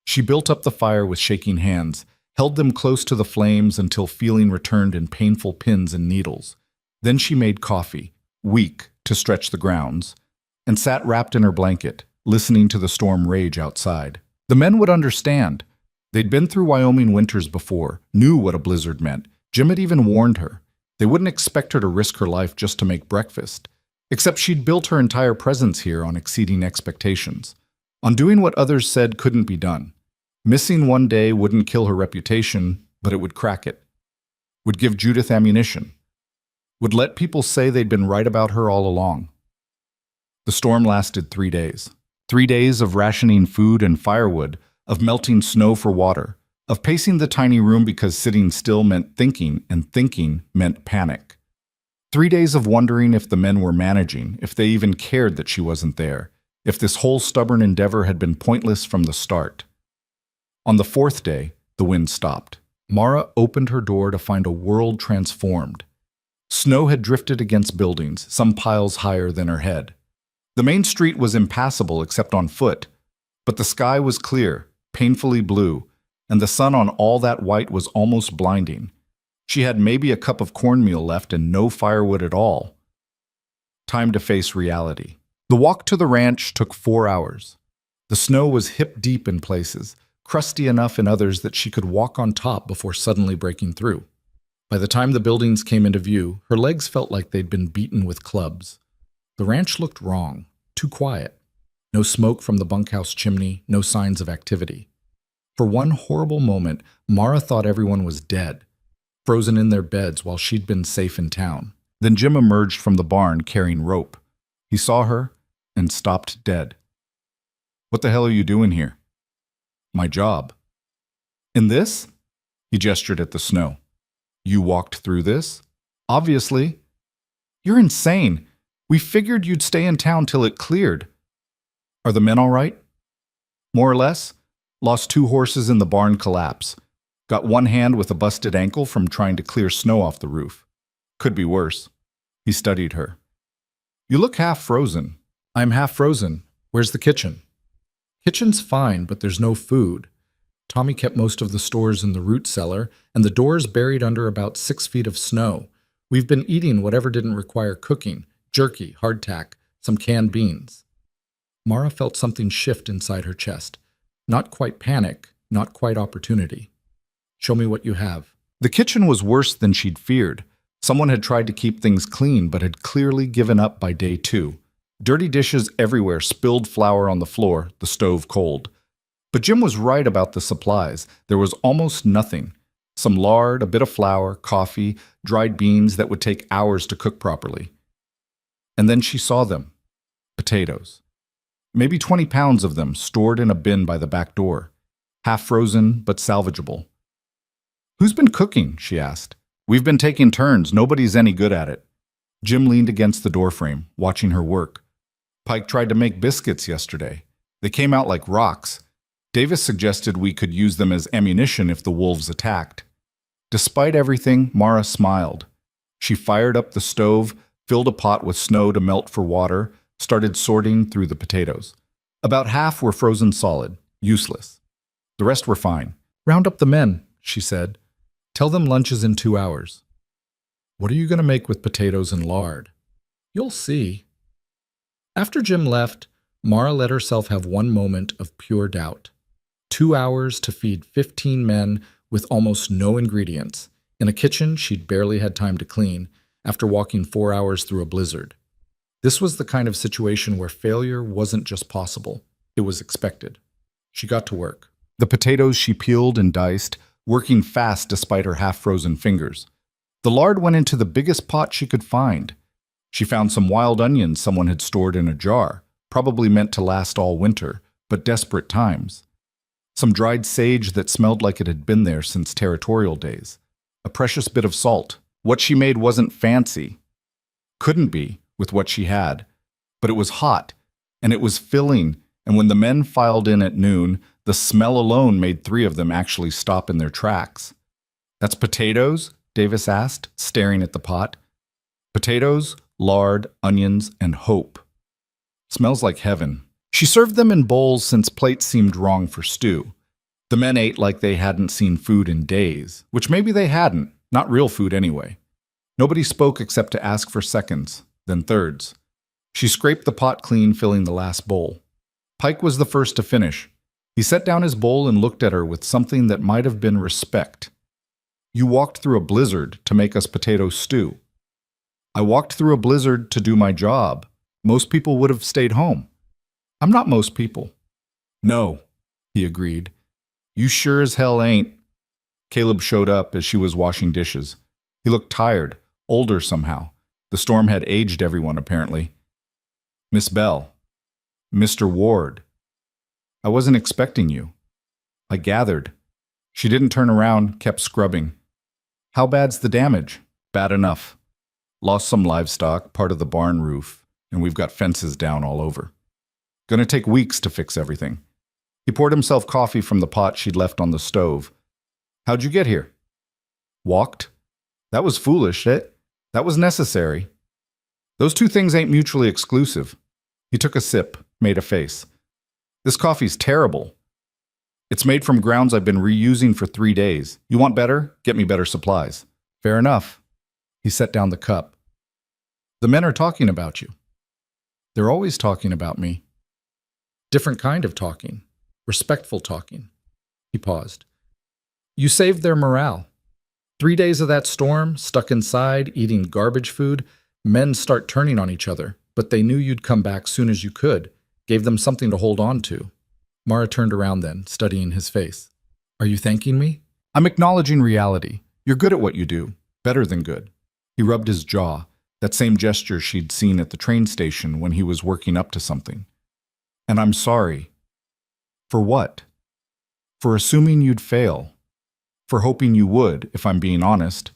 She built up the fire with shaking hands, held them close to the flames until feeling returned in painful pins and needles. Then she made coffee, weak to stretch the grounds, and sat wrapped in her blanket, listening to the storm rage outside. The men would understand. They'd been through Wyoming winters before, knew what a blizzard meant. Jim had even warned her. They wouldn't expect her to risk her life just to make breakfast. Except she'd built her entire presence here on exceeding expectations, on doing what others said couldn't be done. Missing one day wouldn't kill her reputation, but it would crack it. Would give Judith ammunition. Would let people say they'd been right about her all along. The storm lasted 3 days. 3 days of rationing food and firewood, of melting snow for water, of pacing the tiny room because sitting still meant thinking and thinking meant panic. 3 days of wondering if the men were managing, if they even cared that she wasn't there, if this whole stubborn endeavor had been pointless from the start. On the 4th day, the wind stopped. Mara opened her door to find a world transformed. Snow had drifted against buildings, some piles higher than her head. The main street was impassable except on foot, but the sky was clear, painfully blue, and the sun on all that white was almost blinding. She had maybe a cup of cornmeal left and no firewood at all. Time to face reality. The walk to the ranch took 4 hours. The snow was hip-deep in places, crusty enough in others that she could walk on top before suddenly breaking through. By the time the buildings came into view, her legs felt like they'd been beaten with clubs. The ranch looked wrong, too quiet. No smoke from the bunkhouse chimney, no signs of activity. For one horrible moment, Mara thought everyone was dead, frozen in their beds while she'd been safe in town. Then Jim emerged from the barn carrying rope. He saw her and stopped dead. "What the hell are you doing here?" "My job." "In this?" He gestured at the snow. "You walked through this?" "Obviously." "You're insane. We figured you'd stay in town till it cleared." "Are the men all right?" "More or less. Lost 2 horses in the barn collapse. Got one hand with a busted ankle from trying to clear snow off the roof. Could be worse." He studied her. "You look half frozen." "I'm half frozen. Where's the kitchen?" "Kitchen's fine, but there's no food. Tommy kept most of the stores in the root cellar, and the door's buried under about 6 feet of snow. We've been eating whatever didn't require cooking, jerky, hardtack, some canned beans." Mara felt something shift inside her chest. Not quite panic, not quite opportunity. "Show me what you have." The kitchen was worse than she'd feared. Someone had tried to keep things clean, but had clearly given up by day 2. Dirty dishes everywhere, spilled flour on the floor, the stove cold. But Jim was right about the supplies. There was almost nothing. Some lard, a bit of flour, coffee, dried beans that would take hours to cook properly. And then she saw them. Potatoes. Maybe 20 pounds of them stored in a bin by the back door. Half frozen, but salvageable. "Who's been cooking?" she asked. "We've been taking turns. Nobody's any good at it." Jim leaned against the doorframe, watching her work. "Pike tried to make biscuits yesterday. They came out like rocks. Davis suggested we could use them as ammunition if the wolves attacked." Despite everything, Mara smiled. She fired up the stove, filled a pot with snow to melt for water, started sorting through the potatoes. About half were frozen solid, useless. The rest were fine. "Round up the men," she said. "Tell them lunch is in 2 hours." "What are you going to make with potatoes and lard?" "You'll see." After Jim left, Mara let herself have one moment of pure doubt. 2 hours to feed 15 men with almost no ingredients, in a kitchen she'd barely had time to clean, after walking 4 hours through a blizzard. This was the kind of situation where failure wasn't just possible, it was expected. She got to work. The potatoes she peeled and diced, working fast despite her half-frozen fingers. The lard went into the biggest pot she could find. She found some wild onions someone had stored in a jar, probably meant to last all winter, but desperate times. Some dried sage that smelled like it had been there since territorial days. A precious bit of salt. What she made wasn't fancy. Couldn't be, with what she had. But it was hot, and it was filling, and when the men filed in at noon, the smell alone made 3 of them actually stop in their tracks. "That's potatoes?" Davis asked, staring at the pot. "Potatoes, lard, onions, and hope. Smells like heaven." She served them in bowls since plates seemed wrong for stew. The men ate like they hadn't seen food in days, which maybe they hadn't, not real food anyway. Nobody spoke except to ask for seconds, then thirds. She scraped the pot clean, filling the last bowl. Pike was the first to finish. He set down his bowl and looked at her with something that might have been respect. "You walked through a blizzard to make us potato stew." "I walked through a blizzard to do my job. Most people would have stayed home." "I'm not most people." "No," he agreed. "You sure as hell ain't." Caleb showed up as she was washing dishes. He looked tired, older somehow. The storm had aged everyone, apparently. "Miss Bell." "Mr. Ward." "I wasn't expecting you." "I gathered." She didn't turn around, kept scrubbing. "How bad's the damage?" "Bad enough. Lost some livestock, part of the barn roof, and we've got fences down all over. Gonna take weeks to fix everything." He poured himself coffee from the pot she'd left on the stove. "How'd you get here?" Walked? That was foolish. That was necessary. Those two things ain't mutually exclusive. He took a sip, made a face. This coffee's terrible. It's made from grounds I've been reusing for 3 days. You want better? Get me better supplies. Fair enough. He set down the cup. The men are talking about you. They're always talking about me. Different kind of talking. Respectful talking. He paused. You saved their morale. 3 days of that storm, stuck inside, eating garbage food, men start turning on each other, but they knew you'd come back soon as you could, gave them something to hold on to. Mara turned around then, studying his face. Are you thanking me? I'm acknowledging reality. You're good at what you do. Better than good. He rubbed his jaw, that same gesture she'd seen at the train station when he was working up to something. And I'm sorry. For what? For assuming you'd fail. For hoping you would, if I'm being honest.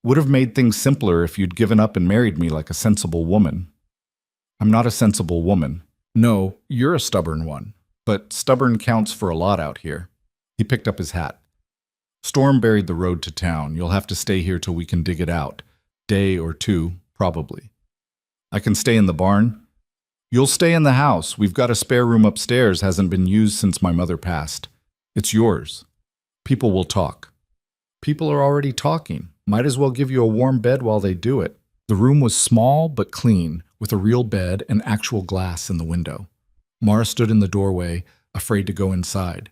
Would have made things simpler if you'd given up and married me like a sensible woman. I'm not a sensible woman. No, you're a stubborn one. But stubborn counts for a lot out here. He picked up his hat. Storm buried the road to town. You'll have to stay here till we can dig it out. Day or two, probably. I can stay in the barn. You'll stay in the house. We've got a spare room upstairs, hasn't been used since my mother passed. It's yours. People will talk. People are already talking. Might as well give you a warm bed while they do it. The room was small but clean, with a real bed and actual glass in the window. Mara stood in the doorway, afraid to go inside.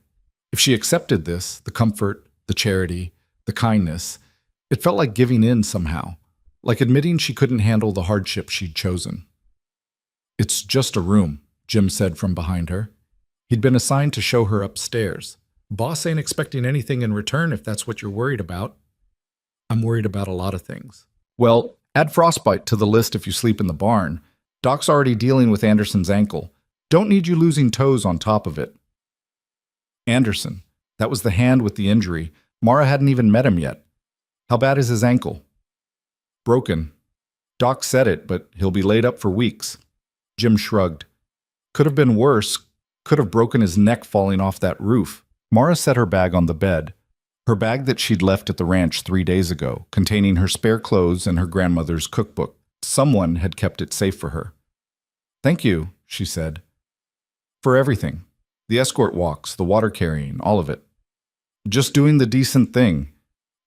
If she accepted this, the comfort, the charity, the kindness, it felt like giving in somehow, like admitting she couldn't handle the hardship she'd chosen. It's just a room, Jim said from behind her. He'd been assigned to show her upstairs. Boss ain't expecting anything in return if that's what you're worried about. I'm worried about a lot of things. Well, add frostbite to the list if you sleep in the barn. Doc's already dealing with Anderson's ankle. Don't need you losing toes on top of it. Anderson. That was the hand with the injury. Mara hadn't even met him yet. How bad is his ankle? Broken. Doc said it, but he'll be laid up for weeks. Jim shrugged. Could have been worse. Could have broken his neck falling off that roof. Mara set her bag on the bed. Her bag that she'd left at the ranch 3 days ago, containing her spare clothes and her grandmother's cookbook. Someone had kept it safe for her. Thank you, she said. For everything. The escort walks, the water carrying, all of it. Just doing the decent thing.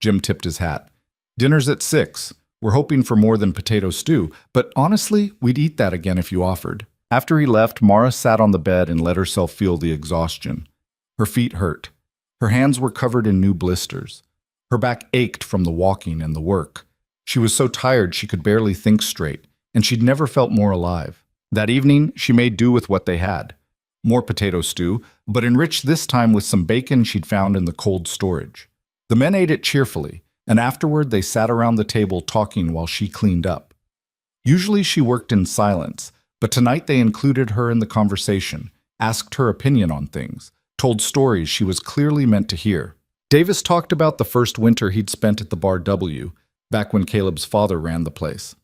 Jim tipped his hat. Dinner's at 6. We're hoping for more than potato stew, but honestly, we'd eat that again if you offered. After he left, Mara sat on the bed and let herself feel the exhaustion. Her feet hurt. Her hands were covered in new blisters. Her back ached from the walking and the work. She was so tired she could barely think straight, and she'd never felt more alive. That evening, she made do with what they had. More potato stew, but enriched this time with some bacon she'd found in the cold storage. The men ate it cheerfully, and afterward they sat around the table talking while she cleaned up. Usually she worked in silence, but tonight they included her in the conversation, asked her opinion on things, told stories she was clearly meant to hear. Davis talked about the first winter he'd spent at the Bar W, back when Caleb's father ran the place.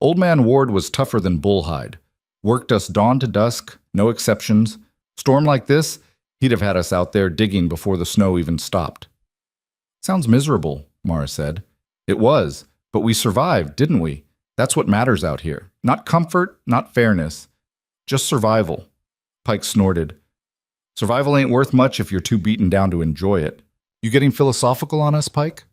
Old Man Ward was tougher than bullhide. Worked us dawn to dusk, no exceptions. Storm like this, he'd have had us out there digging before the snow even stopped. Sounds miserable, Mara said. It was, but we survived, didn't we? That's what matters out here. Not comfort, not fairness. Just survival. Pike snorted. Survival ain't worth much if you're too beaten down to enjoy it. You getting philosophical on us, Pike?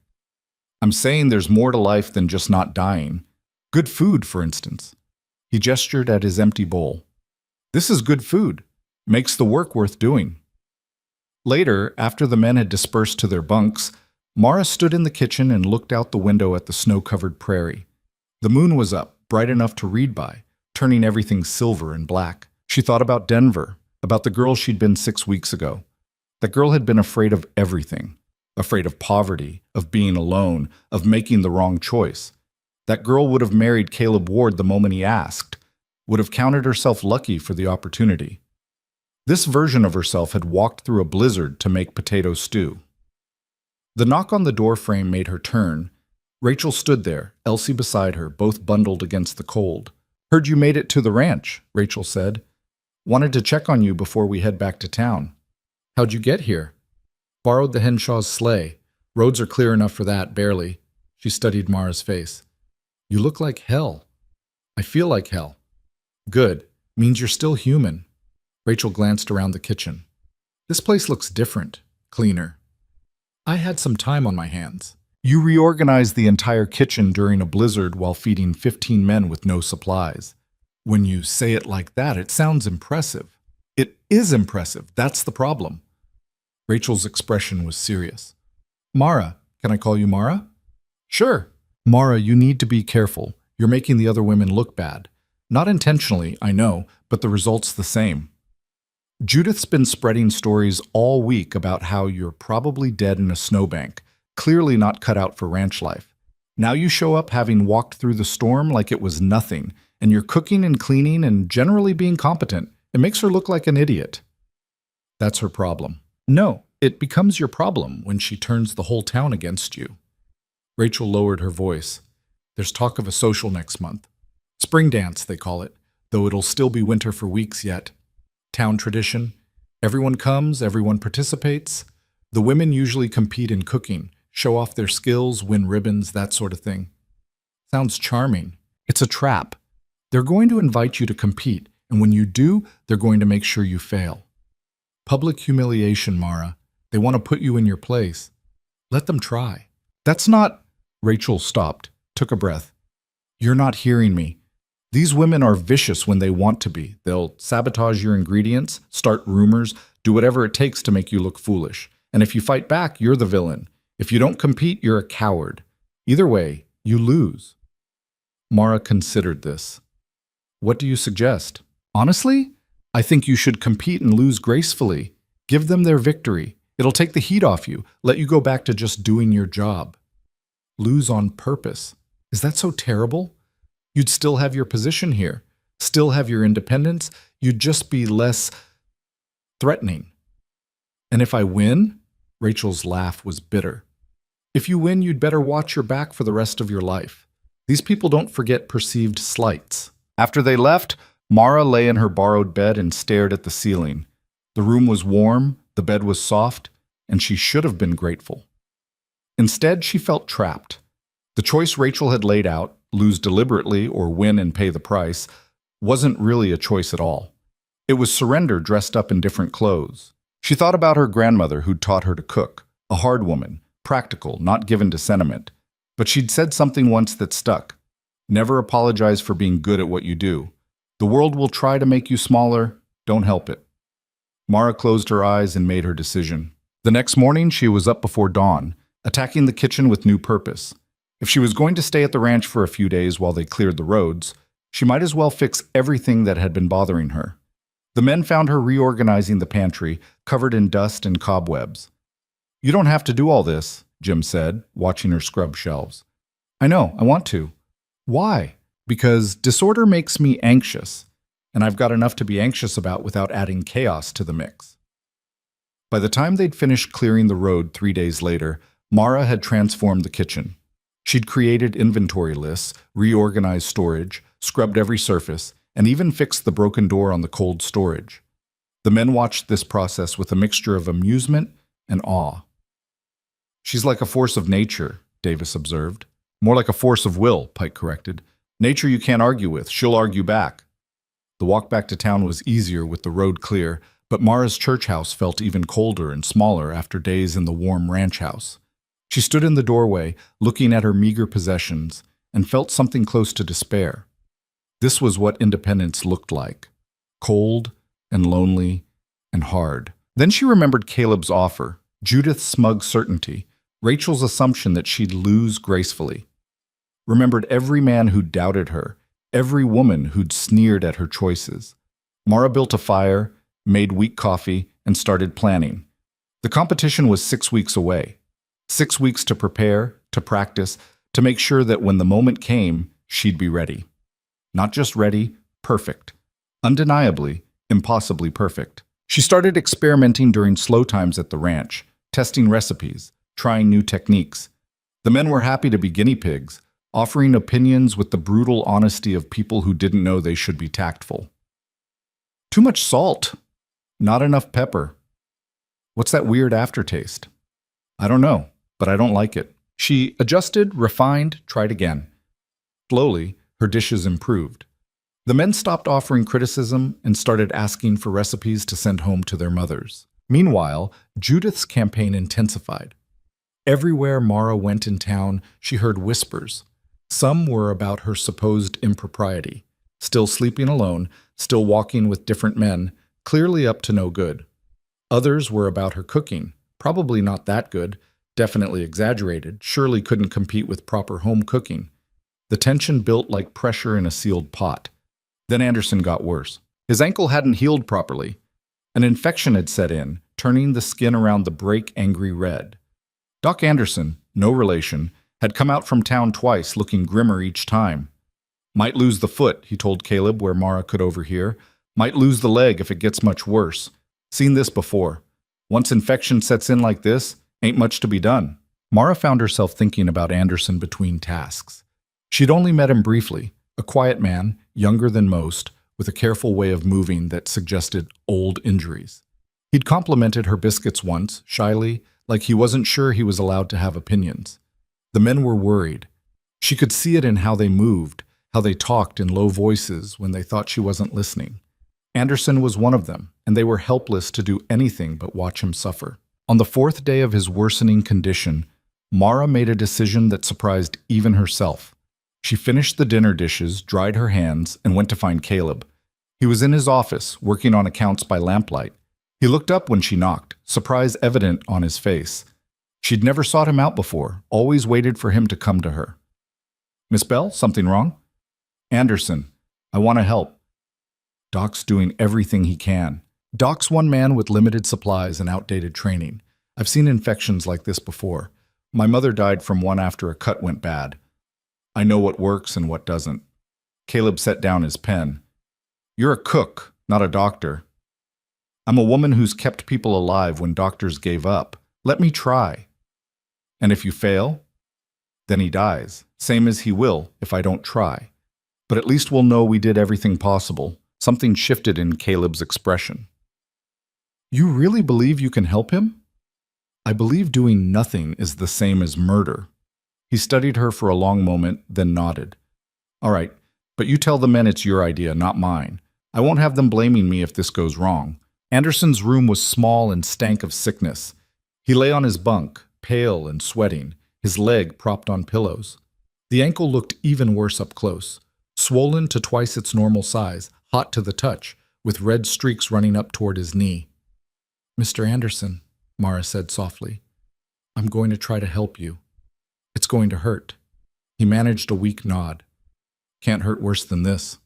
I'm saying there's more to life than just not dying. Good food, for instance. He gestured at his empty bowl. This is good food. Makes the work worth doing. Later, after the men had dispersed to their bunks, Mara stood in the kitchen and looked out the window at the snow-covered prairie. The moon was up, bright enough to read by, turning everything silver and black. She thought about Denver, about the girl she'd been 6 weeks ago. That girl had been afraid of everything. Afraid of poverty, of being alone, of making the wrong choice. That girl would have married Caleb Ward the moment he asked, would have counted herself lucky for the opportunity. This version of herself had walked through a blizzard to make potato stew. The knock on the door frame made her turn. Rachel stood there, Elsie beside her, both bundled against the cold. Heard you made it to the ranch, Rachel said. Wanted to check on you before we head back to town. How'd you get here? Borrowed the Henshaw's sleigh. Roads are clear enough for that, barely. She studied Mara's face. You look like hell. I feel like hell. Good. Means you're still human. Rachel glanced around the kitchen. This place looks different, cleaner. I had some time on my hands. You reorganized the entire kitchen during a blizzard while feeding 15 men with no supplies. When you say it like that, it sounds impressive. It is impressive. That's the problem. Rachel's expression was serious. Mara, can I call you Mara? Sure. Mara, you need to be careful. You're making the other women look bad. Not intentionally, I know, but the result's the same. Judith's been spreading stories all week about how you're probably dead in a snowbank, clearly not cut out for ranch life. Now you show up having walked through the storm like it was nothing, and you're cooking and cleaning and generally being competent. It makes her look like an idiot. That's her problem. No, it becomes your problem when she turns the whole town against you. Rachel lowered her voice. There's talk of a social next month. Spring dance, they call it, though it'll still be winter for weeks yet. Town tradition. Everyone comes, everyone participates. The women usually compete in cooking, show off their skills, win ribbons, that sort of thing. Sounds charming. It's a trap. They're going to invite you to compete, and when you do, they're going to make sure you fail. Public humiliation, Mara. They want to put you in your place. Let them try. That's not... Rachel stopped, took a breath. You're not hearing me. These women are vicious when they want to be. They'll sabotage your ingredients, start rumors, do whatever it takes to make you look foolish. And if you fight back, you're the villain. If you don't compete, you're a coward. Either way, you lose. Mara considered this. What do you suggest? Honestly, I think you should compete and lose gracefully. Give them their victory. It'll take the heat off you, let you go back to just doing your job. Lose on purpose. Is that so terrible? You'd still have your position here, still have your independence. You'd just be less threatening. And if I win? Rachel's laugh was bitter. If you win, you'd better watch your back for the rest of your life. These people don't forget perceived slights. After they left, Mara lay in her borrowed bed and stared at the ceiling. The room was warm, the bed was soft, and she should have been grateful. Instead, she felt trapped. The choice Rachel had laid out, lose deliberately or win and pay the price, wasn't really a choice at all. It was surrender dressed up in different clothes. She thought about her grandmother who'd taught her to cook, a hard woman, practical, not given to sentiment. But she'd said something once that stuck. Never apologize for being good at what you do. The world will try to make you smaller, don't help it. Mara closed her eyes and made her decision. The next morning, she was up before dawn, attacking the kitchen with new purpose. If she was going to stay at the ranch for a few days while they cleared the roads, she might as well fix everything that had been bothering her. The men found her reorganizing the pantry, covered in dust and cobwebs. You don't have to do all this, Jim said, watching her scrub shelves. I know, I want to. Why? Because disorder makes me anxious, and I've got enough to be anxious about without adding chaos to the mix. By the time they'd finished clearing the road 3 days later, Mara had transformed the kitchen. She'd created inventory lists, reorganized storage, scrubbed every surface, and even fixed the broken door on the cold storage. The men watched this process with a mixture of amusement and awe. She's like a force of nature, Davis observed. More like a force of will, Pike corrected. Nature you can't argue with, she'll argue back. The walk back to town was easier with the road clear, but Mara's church house felt even colder and smaller after days in the warm ranch house. She stood in the doorway, looking at her meager possessions, and felt something close to despair. This was what independence looked like. Cold and lonely and hard. Then she remembered Caleb's offer, Judith's smug certainty, Rachel's assumption that she'd lose gracefully. Remembered every man who'd doubted her, every woman who'd sneered at her choices. Mara built a fire, made weak coffee, and started planning. The competition was 6 weeks away. 6 weeks to prepare, to practice, to make sure that when the moment came, she'd be ready. Not just ready, perfect. Undeniably, impossibly perfect. She started experimenting during slow times at the ranch, testing recipes, trying new techniques. The men were happy to be guinea pigs, offering opinions with the brutal honesty of people who didn't know they should be tactful. Too much salt. Not enough pepper. What's that weird aftertaste? I don't know. but I don't like it. She adjusted, refined, tried again. Slowly, her dishes improved. The men stopped offering criticism and started asking for recipes to send home to their mothers. Meanwhile, Judith's campaign intensified. Everywhere Mara went in town, she heard whispers. Some were about her supposed impropriety, still sleeping alone, still walking with different men, clearly up to no good. Others were about her cooking, probably not that good, definitely exaggerated, surely couldn't compete with proper home cooking. The tension built like pressure in a sealed pot. Then Anderson got worse. His ankle hadn't healed properly. An infection had set in, turning the skin around the break angry red. Doc Anderson, no relation, had come out from town twice, looking grimmer each time. Might lose the foot, he told Caleb where Mara could overhear. Might lose the leg if it gets much worse. Seen this before. Once infection sets in like this, ain't much to be done. Mara found herself thinking about Anderson between tasks. She'd only met him briefly, a quiet man, younger than most, with a careful way of moving that suggested old injuries. He'd complimented her biscuits once, shyly, like he wasn't sure he was allowed to have opinions. The men were worried. She could see it in how they moved, how they talked in low voices when they thought she wasn't listening. Anderson was one of them, and they were helpless to do anything but watch him suffer. On the fourth day of his worsening condition, Mara made a decision that surprised even herself. She finished the dinner dishes, dried her hands, and went to find Caleb. He was in his office, working on accounts by lamplight. He looked up when she knocked, surprise evident on his face. She'd never sought him out before, always waited for him to come to her. "Miss Bell, something wrong?" "Anderson, I want to help." Doc's doing everything he can. Doc's one man with limited supplies and outdated training. I've seen infections like this before. My mother died from one after a cut went bad. I know what works and what doesn't. Caleb set down his pen. "You're a cook, not a doctor. I'm a woman who's kept people alive when doctors gave up. Let me try. And if you fail, then he dies, same as he will if I don't try. But at least we'll know we did everything possible." Something shifted in Caleb's expression. "You really believe you can help him?" "I believe doing nothing is the same as murder." He studied her for a long moment, then nodded. "All right, but you tell the men it's your idea, not mine. I won't have them blaming me if this goes wrong." Anderson's room was small and stank of sickness. He lay on his bunk, pale and sweating, his leg propped on pillows. The ankle looked even worse up close, swollen to twice its normal size, hot to the touch, with red streaks running up toward his knee. "Mr. Anderson," Mara said softly, "I'm going to try to help you. It's going to hurt." He managed a weak nod. "Can't hurt worse than this."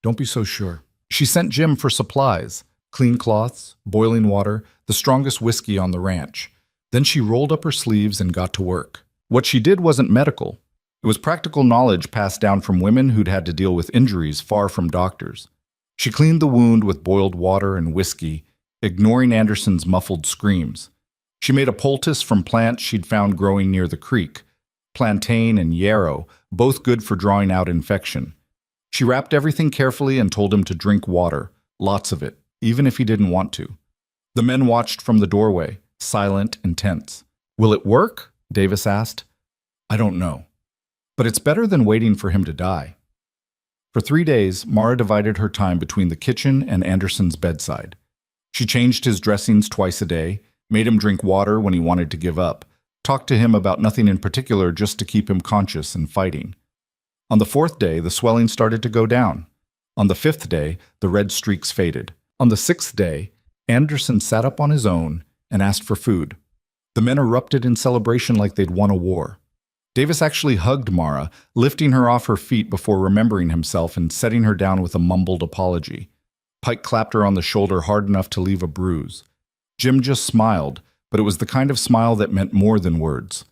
"Don't be so sure." She sent Jim for supplies, clean cloths, boiling water, the strongest whiskey on the ranch. Then she rolled up her sleeves and got to work. What she did wasn't medical. It was practical knowledge passed down from women who'd had to deal with injuries far from doctors. She cleaned the wound with boiled water and whiskey, ignoring Anderson's muffled screams. She made a poultice from plants she'd found growing near the creek, plantain and yarrow, both good for drawing out infection. She wrapped everything carefully and told him to drink water, lots of it, even if he didn't want to. The men watched from the doorway, silent and tense. "Will it work?" Davis asked. "I don't know. But it's better than waiting for him to die." For 3 days, Mara divided her time between the kitchen and Anderson's bedside. She changed his dressings twice a day, made him drink water when he wanted to give up, talked to him about nothing in particular just to keep him conscious and fighting. On the 4th day, the swelling started to go down. On the 5th day, the red streaks faded. On the 6th day, Anderson sat up on his own and asked for food. The men erupted in celebration like they'd won a war. Davis actually hugged Mara, lifting her off her feet before remembering himself and setting her down with a mumbled apology. Pike clapped her on the shoulder hard enough to leave a bruise. Jim just smiled, but it was the kind of smile that meant more than words.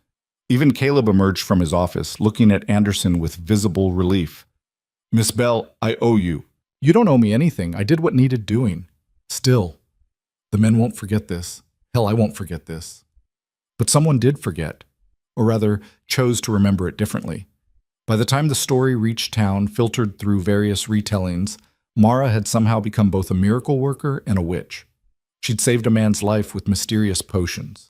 Even Caleb emerged from his office, looking at Anderson with visible relief. "Miss Bell, I owe you." "You don't owe me anything. I did what needed doing." "Still, the men won't forget this. Hell, I won't forget this." But someone did forget. Or rather, chose to remember it differently. By the time the story reached town, filtered through various retellings, Mara had somehow become both a miracle worker and a witch. She'd saved a man's life with mysterious potions.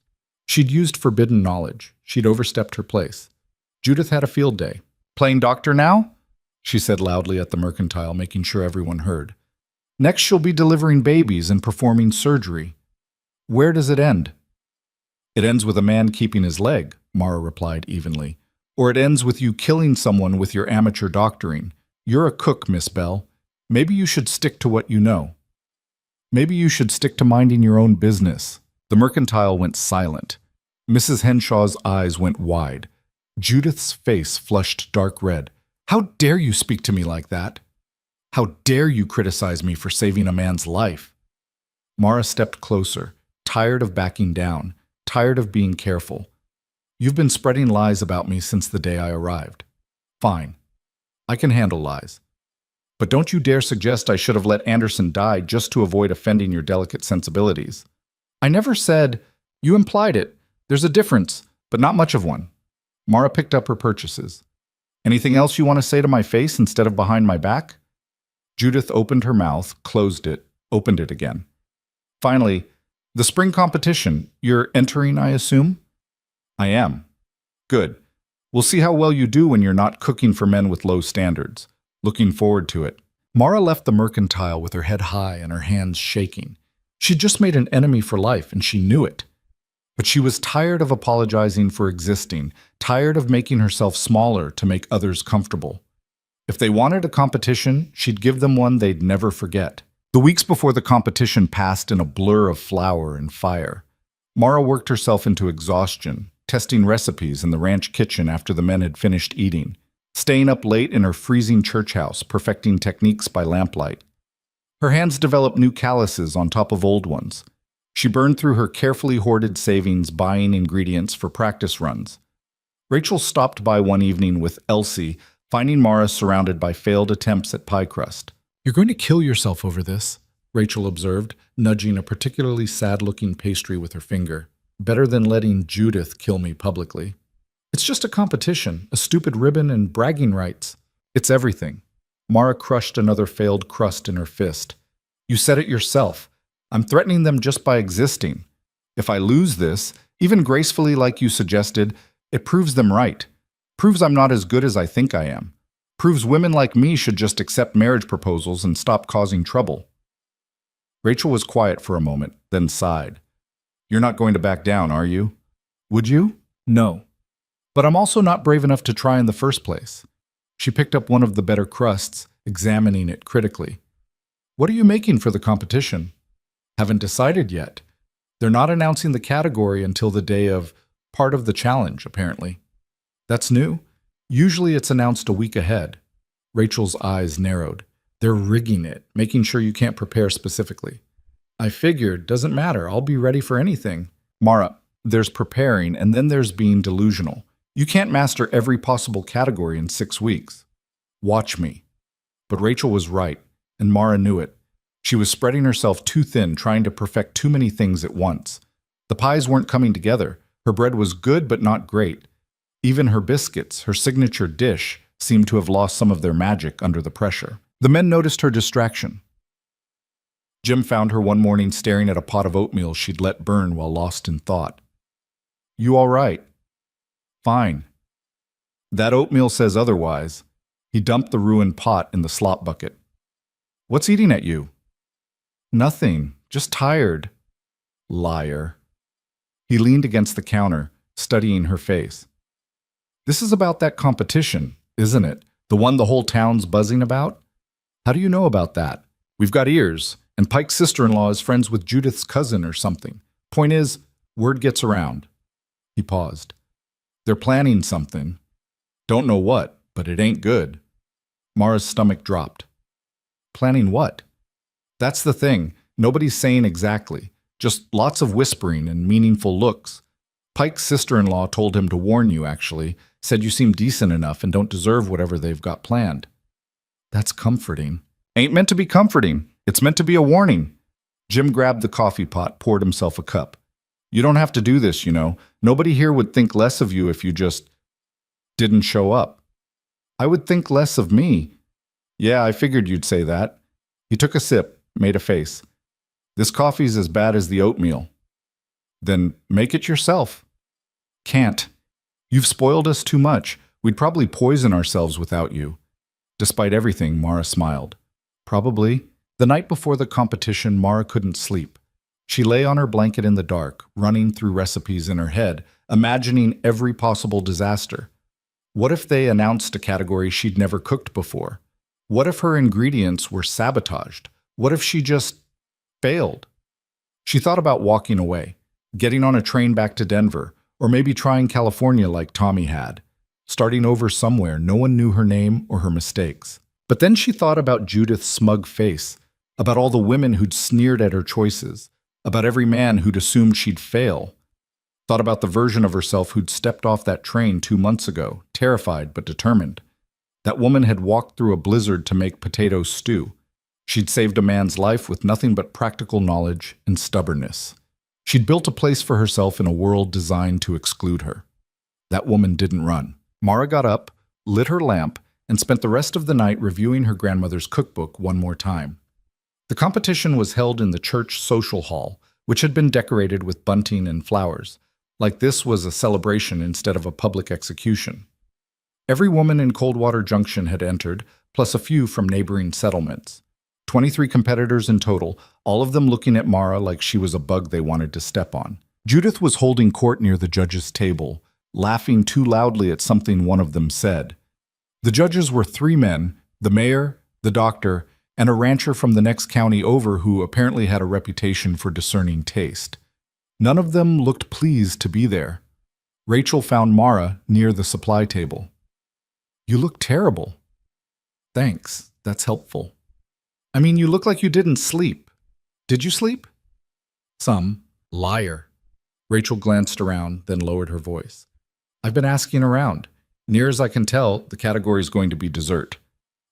She'd used forbidden knowledge. She'd overstepped her place. Judith had a field day. "Playing doctor now?" she said loudly at the mercantile, making sure everyone heard. "Next she'll be delivering babies and performing surgery. Where does it end?" "It ends with a man keeping his leg," Mara replied evenly. "Or it ends with you killing someone with your amateur doctoring. You're a cook, Miss Bell. Maybe you should stick to what you know. Maybe you should stick to minding your own business." The mercantile went silent. Mrs. Henshaw's eyes went wide. Judith's face flushed dark red. "How dare you speak to me like that? How dare you criticize me for saving a man's life?" Mara stepped closer, tired of backing down, tired of being careful. "You've been spreading lies about me since the day I arrived. Fine. I can handle lies. But don't you dare suggest I should have let Anderson die just to avoid offending your delicate sensibilities. I never said—" "You implied it. There's a difference, but not much of one." Mara picked up her purchases. "Anything else you want to say to my face instead of behind my back?" Judith opened her mouth, closed it, opened it again. Finally, "The spring competition. You're entering, I assume?" "I am." "Good. We'll see how well you do when you're not cooking for men with low standards. Looking forward to it." Mara left the mercantile with her head high and her hands shaking. She'd just made an enemy for life, and she knew it. But she was tired of apologizing for existing, tired of making herself smaller to make others comfortable. If they wanted a competition, she'd give them one they'd never forget. The weeks before the competition passed in a blur of flour and fire. Mara worked herself into exhaustion, testing recipes in the ranch kitchen after the men had finished eating, staying up late in her freezing church house, perfecting techniques by lamplight. Her hands developed new calluses on top of old ones. She burned through her carefully hoarded savings buying ingredients for practice runs. Rachel stopped by one evening with Elsie, finding Mara surrounded by failed attempts at pie crust. "You're going to kill yourself over this," Rachel observed, nudging a particularly sad-looking pastry with her finger. "Better than letting Judith kill me publicly." "It's just a competition, a stupid ribbon and bragging rights." "It's everything." Mara crushed another failed crust in her fist. "You said it yourself. I'm threatening them just by existing. If I lose this, even gracefully like you suggested, it proves them right. Proves I'm not as good as I think I am. Proves women like me should just accept marriage proposals and stop causing trouble." Rachel was quiet for a moment, then sighed. "You're not going to back down, are you?" "Would you?" "No. But I'm also not brave enough to try in the first place." She picked up one of the better crusts, examining it critically. "What are you making for the competition?" "Haven't decided yet. They're not announcing the category until the day of part of the challenge, apparently." "That's new. Usually it's announced a week ahead." Rachel's eyes narrowed. "They're rigging it, making sure you can't prepare specifically." "I figured. Doesn't matter. I'll be ready for anything." "Mara, there's preparing, and then there's being delusional. You can't master every possible category in 6 weeks. Watch me." But Rachel was right, and Mara knew it. She was spreading herself too thin, trying to perfect too many things at once. The pies weren't coming together. Her bread was good but not great. Even her biscuits, her signature dish, seemed to have lost some of their magic under the pressure. The men noticed her distraction. Jim found her one morning staring at a pot of oatmeal she'd let burn while lost in thought. "You all right?" "Fine." "That oatmeal says otherwise." He dumped the ruined pot in the slop bucket. "What's eating at you?" "Nothing. Just tired." Liar. He leaned against the counter, studying her face. "This is about that competition, isn't it? The one the whole town's buzzing about? How do you know about that? We've got ears, and Pike's sister-in-law is friends with Judith's cousin or something. Point is, word gets around." He paused. "They're planning something. Don't know what, but it ain't good." Mara's stomach dropped. "Planning what?" "That's the thing. Nobody's saying exactly. Just lots of whispering and meaningful looks. Pike's sister-in-law told him to warn you, actually. Said you seem decent enough and don't deserve whatever they've got planned." "That's comforting." "Ain't meant to be comforting. It's meant to be a warning." Jim grabbed the coffee pot, poured himself a cup. "You don't have to do this, you know. Nobody here would think less of you if you just didn't show up." "I would think less of me." "Yeah, I figured you'd say that." He took a sip, made a face. "This coffee's as bad as the oatmeal." Then make it yourself. Can't. You've spoiled us too much. We'd probably poison ourselves without you. Despite everything, Mara smiled. Probably. The night before the competition, Mara couldn't sleep. She lay on her blanket in the dark, running through recipes in her head, imagining every possible disaster. What if they announced a category she'd never cooked before? What if her ingredients were sabotaged? What if she just failed? She thought about walking away, getting on a train back to Denver, or maybe trying California like Tommy had, starting over somewhere no one knew her name or her mistakes. But then she thought about Judith's smug face, about all the women who'd sneered at her choices, about every man who'd assumed she'd fail. Thought about the version of herself who'd stepped off that train 2 months ago, terrified but determined. That woman had walked through a blizzard to make potato stew. She'd saved a man's life with nothing but practical knowledge and stubbornness. She'd built a place for herself in a world designed to exclude her. That woman didn't run. Mara got up, lit her lamp, and spent the rest of the night reviewing her grandmother's cookbook one more time. The competition was held in the church social hall, which had been decorated with bunting and flowers, like this was a celebration instead of a public execution. Every woman in Coldwater Junction had entered, plus a few from neighboring settlements. 23 competitors in total, all of them looking at Mara like she was a bug they wanted to step on. Judith was holding court near the judges' table, laughing too loudly at something one of them said. The judges were 3 men, the mayor, the doctor, and a rancher from the next county over who apparently had a reputation for discerning taste. None of them looked pleased to be there. Rachel found Mara near the supply table. "You look terrible." "Thanks, that's helpful." "I mean, you look like you didn't sleep. Did you sleep?" "Some." "Liar." Rachel glanced around, then lowered her voice. "I've been asking around. Near as I can tell, the category's going to be dessert.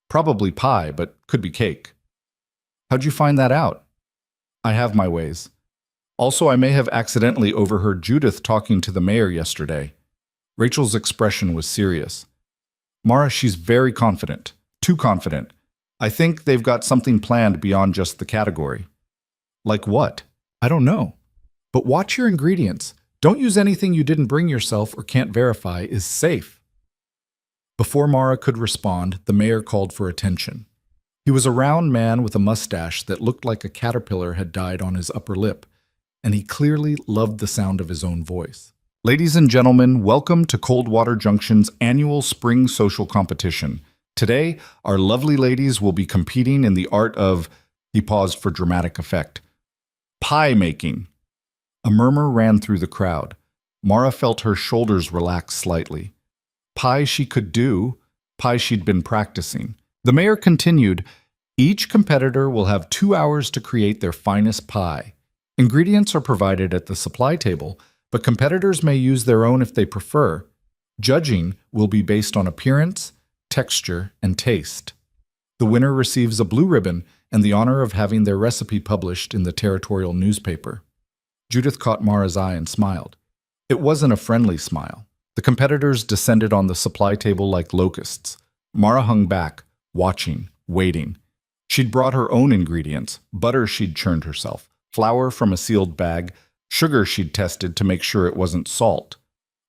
Probably pie, but could be cake." "How'd you find that out?" "I have my ways. Also, I may have accidentally overheard Judith talking to the mayor yesterday." Rachel's expression was serious. "Mara, she's very confident. Too confident. I think they've got something planned beyond just the category." "Like what?" "I don't know. But watch your ingredients. Don't use anything you didn't bring yourself or can't verify is safe." Before Mara could respond, the mayor called for attention. He was a round man with a mustache that looked like a caterpillar had died on his upper lip, and he clearly loved the sound of his own voice. "Ladies and gentlemen, welcome to Coldwater Junction's annual spring social competition. Today, our lovely ladies will be competing in the art of," he paused for dramatic effect, "pie making." A murmur ran through the crowd. Mara felt her shoulders relax slightly. Pie she could do, pie she'd been practicing. The mayor continued, "Each competitor will have 2 hours to create their finest pie. Ingredients are provided at the supply table, but competitors may use their own if they prefer. Judging will be based on appearance, texture, and taste. The winner receives a blue ribbon and the honor of having their recipe published in the territorial newspaper." Judith caught Mara's eye and smiled. It wasn't a friendly smile. The competitors descended on the supply table like locusts. Mara hung back, watching, waiting. She'd brought her own ingredients, butter she'd churned herself, flour from a sealed bag, sugar she'd tested to make sure it wasn't salt.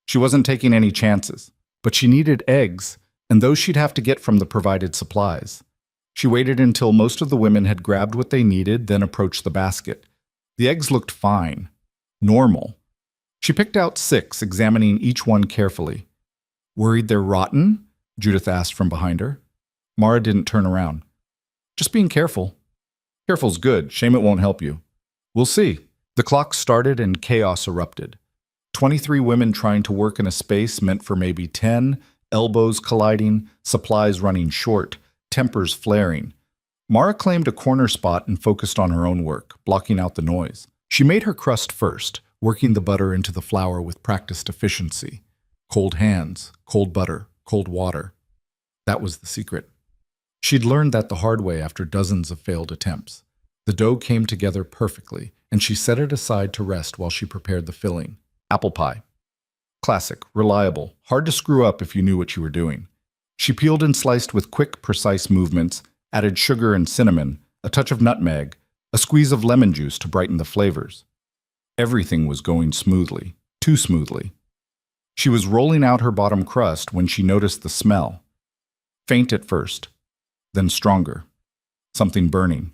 She wasn't taking any chances, but she needed eggs, and those she'd have to get from the provided supplies. She waited until most of the women had grabbed what they needed, then approached the basket. The eggs looked fine, normal. She picked out 6, examining each one carefully. "Worried they're rotten?" Judith asked from behind her. Mara didn't turn around. "Just being careful." "Careful's good. Shame it won't help you." "We'll see." The clock started and chaos erupted. 23 women trying to work in a space meant for maybe 10, elbows colliding, supplies running short, tempers flaring. Mara claimed a corner spot and focused on her own work, blocking out the noise. She made her crust first, working the butter into the flour with practiced efficiency. Cold hands, cold butter, cold water. That was the secret. She'd learned that the hard way after dozens of failed attempts. The dough came together perfectly, and she set it aside to rest while she prepared the filling. Apple pie. Classic, reliable, hard to screw up if you knew what you were doing. She peeled and sliced with quick, precise movements, added sugar and cinnamon, a touch of nutmeg, a squeeze of lemon juice to brighten the flavors. Everything was going smoothly, too smoothly. She was rolling out her bottom crust when she noticed the smell. Faint at first, then stronger. Something burning.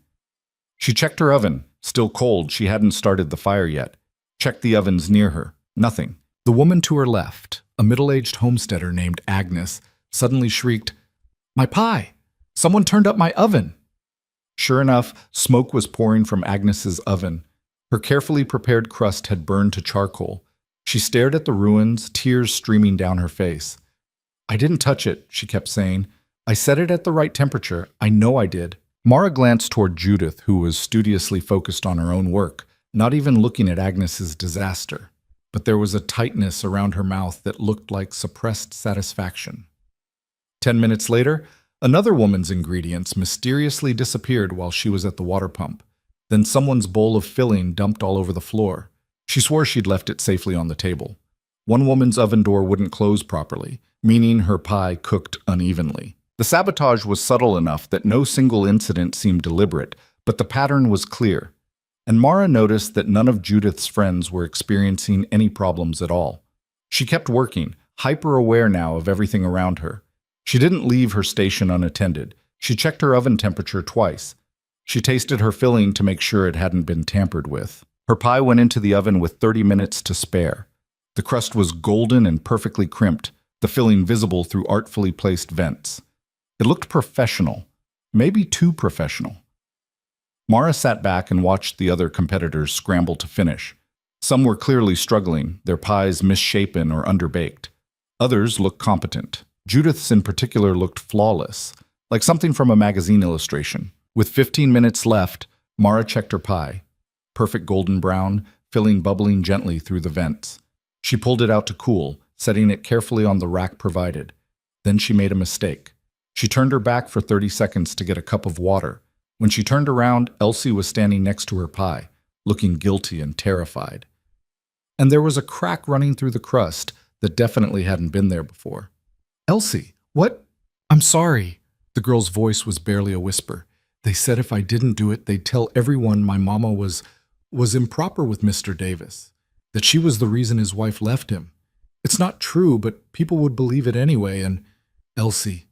She checked her oven, still cold, she hadn't started the fire yet. Checked the ovens near her. Nothing. The woman to her left, a middle-aged homesteader named Agnes, suddenly shrieked, "My pie! Someone turned up my oven!" Sure enough, smoke was pouring from Agnes's oven. Her carefully prepared crust had burned to charcoal. She stared at the ruins, tears streaming down her face. "I didn't touch it," she kept saying. "I set it at the right temperature. I know I did." Mara glanced toward Judith, who was studiously focused on her own work, not even looking at Agnes's disaster. But there was a tightness around her mouth that looked like suppressed satisfaction. 10 minutes later, another woman's ingredients mysteriously disappeared while she was at the water pump. Then someone's bowl of filling dumped all over the floor. She swore she'd left it safely on the table. One woman's oven door wouldn't close properly, meaning her pie cooked unevenly. The sabotage was subtle enough that no single incident seemed deliberate, but the pattern was clear. And Mara noticed that none of Judith's friends were experiencing any problems at all. She kept working, hyper-aware now of everything around her. She didn't leave her station unattended. She checked her oven temperature twice. She tasted her filling to make sure it hadn't been tampered with. Her pie went into the oven with 30 minutes to spare. The crust was golden and perfectly crimped, the filling visible through artfully placed vents. It looked professional, maybe too professional. Mara sat back and watched the other competitors scramble to finish. Some were clearly struggling, their pies misshapen or underbaked. Others looked competent. Judith's in particular looked flawless, like something from a magazine illustration. With 15 minutes left, Mara checked her pie. Perfect golden brown, filling bubbling gently through the vents. She pulled it out to cool, setting it carefully on the rack provided. Then she made a mistake. She turned her back for 30 seconds to get a cup of water. When she turned around, Elsie was standing next to her pie, looking guilty and terrified. And there was a crack running through the crust that definitely hadn't been there before. "Elsie, what?" "I'm sorry." The girl's voice was barely a whisper. "They said if I didn't do it, they'd tell everyone my mama was improper with Mr. Davis, that she was the reason his wife left him. It's not true, but people would believe it anyway, and—" "Elsie."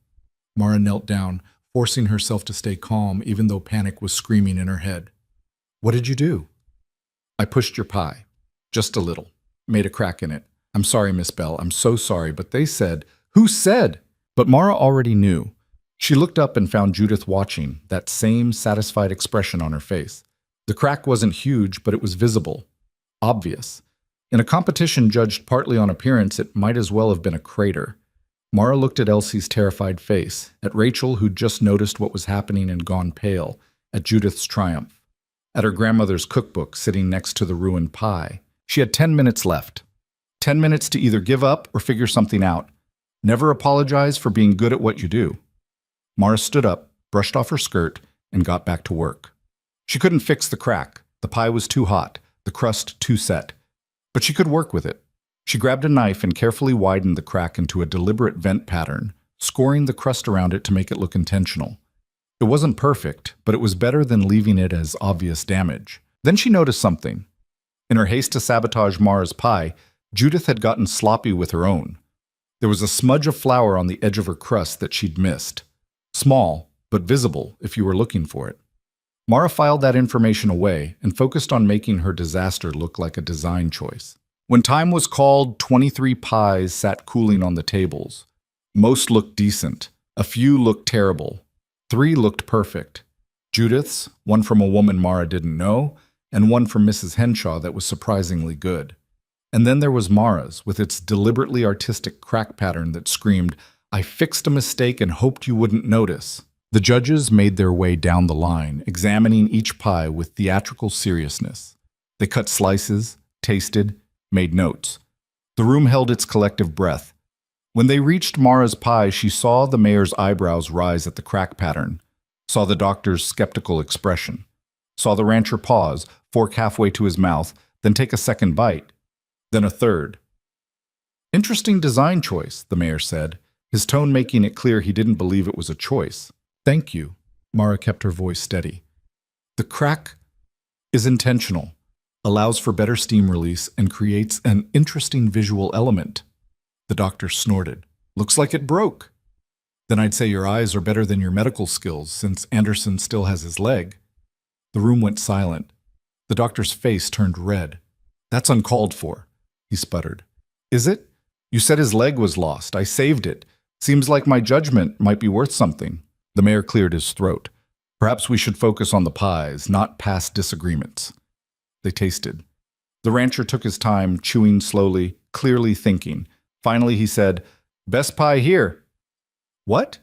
Mara knelt down, forcing herself to stay calm even though panic was screaming in her head. "What did you do?" "I pushed your pie. Just a little. Made a crack in it. I'm sorry, Miss Bell. I'm so sorry, but they said—" "Who said?" But Mara already knew. She looked up and found Judith watching, that same satisfied expression on her face. The crack wasn't huge, but it was visible. Obvious. In a competition judged partly on appearance, it might as well have been a crater. Mara looked at Elsie's terrified face, at Rachel, who'd just noticed what was happening and gone pale, at Judith's triumph, at her grandmother's cookbook sitting next to the ruined pie. She had 10 minutes left. 10 minutes to either give up or figure something out. Never apologize for being good at what you do. Mara stood up, brushed off her skirt, and got back to work. She couldn't fix the crack. The pie was too hot, the crust too set. But she could work with it. She grabbed a knife and carefully widened the crack into a deliberate vent pattern, scoring the crust around it to make it look intentional. It wasn't perfect, but it was better than leaving it as obvious damage. Then she noticed something. In her haste to sabotage Mara's pie, Judith had gotten sloppy with her own. There was a smudge of flour on the edge of her crust that she'd missed. Small, but visible if you were looking for it. Mara filed that information away and focused on making her disaster look like a design choice. When time was called, 23 pies sat cooling on the tables. Most looked decent. A few looked terrible. 3 looked perfect. Judith's, one from a woman Mara didn't know, and one from Mrs. Henshaw that was surprisingly good. And then there was Mara's, with its deliberately artistic crack pattern that screamed, "I fixed a mistake and hoped you wouldn't notice." The judges made their way down the line, examining each pie with theatrical seriousness. They cut slices, tasted, made notes. The room held its collective breath. When they reached Mara's pie, she saw the mayor's eyebrows rise at the crack pattern, saw the doctor's skeptical expression, saw the rancher pause, fork halfway to his mouth, then take a second bite, then a third. "Interesting design choice," the mayor said, his tone making it clear he didn't believe it was a choice. "Thank you." Mara kept her voice steady. "The crack is intentional. allows for better steam release, and creates an interesting visual element. The doctor snorted. Looks like it broke. Then I'd say your eyes are better than your medical skills, since Anderson still has his leg. The room went silent. The doctor's face turned red. That's uncalled for, he sputtered. Is it? You said his leg was lost. I saved it. Seems like my judgment might be worth something. The mayor cleared his throat. Perhaps we should focus on the pies, not past disagreements. They tasted. The rancher took his time, chewing slowly, clearly thinking. Finally he said, Best pie here. What?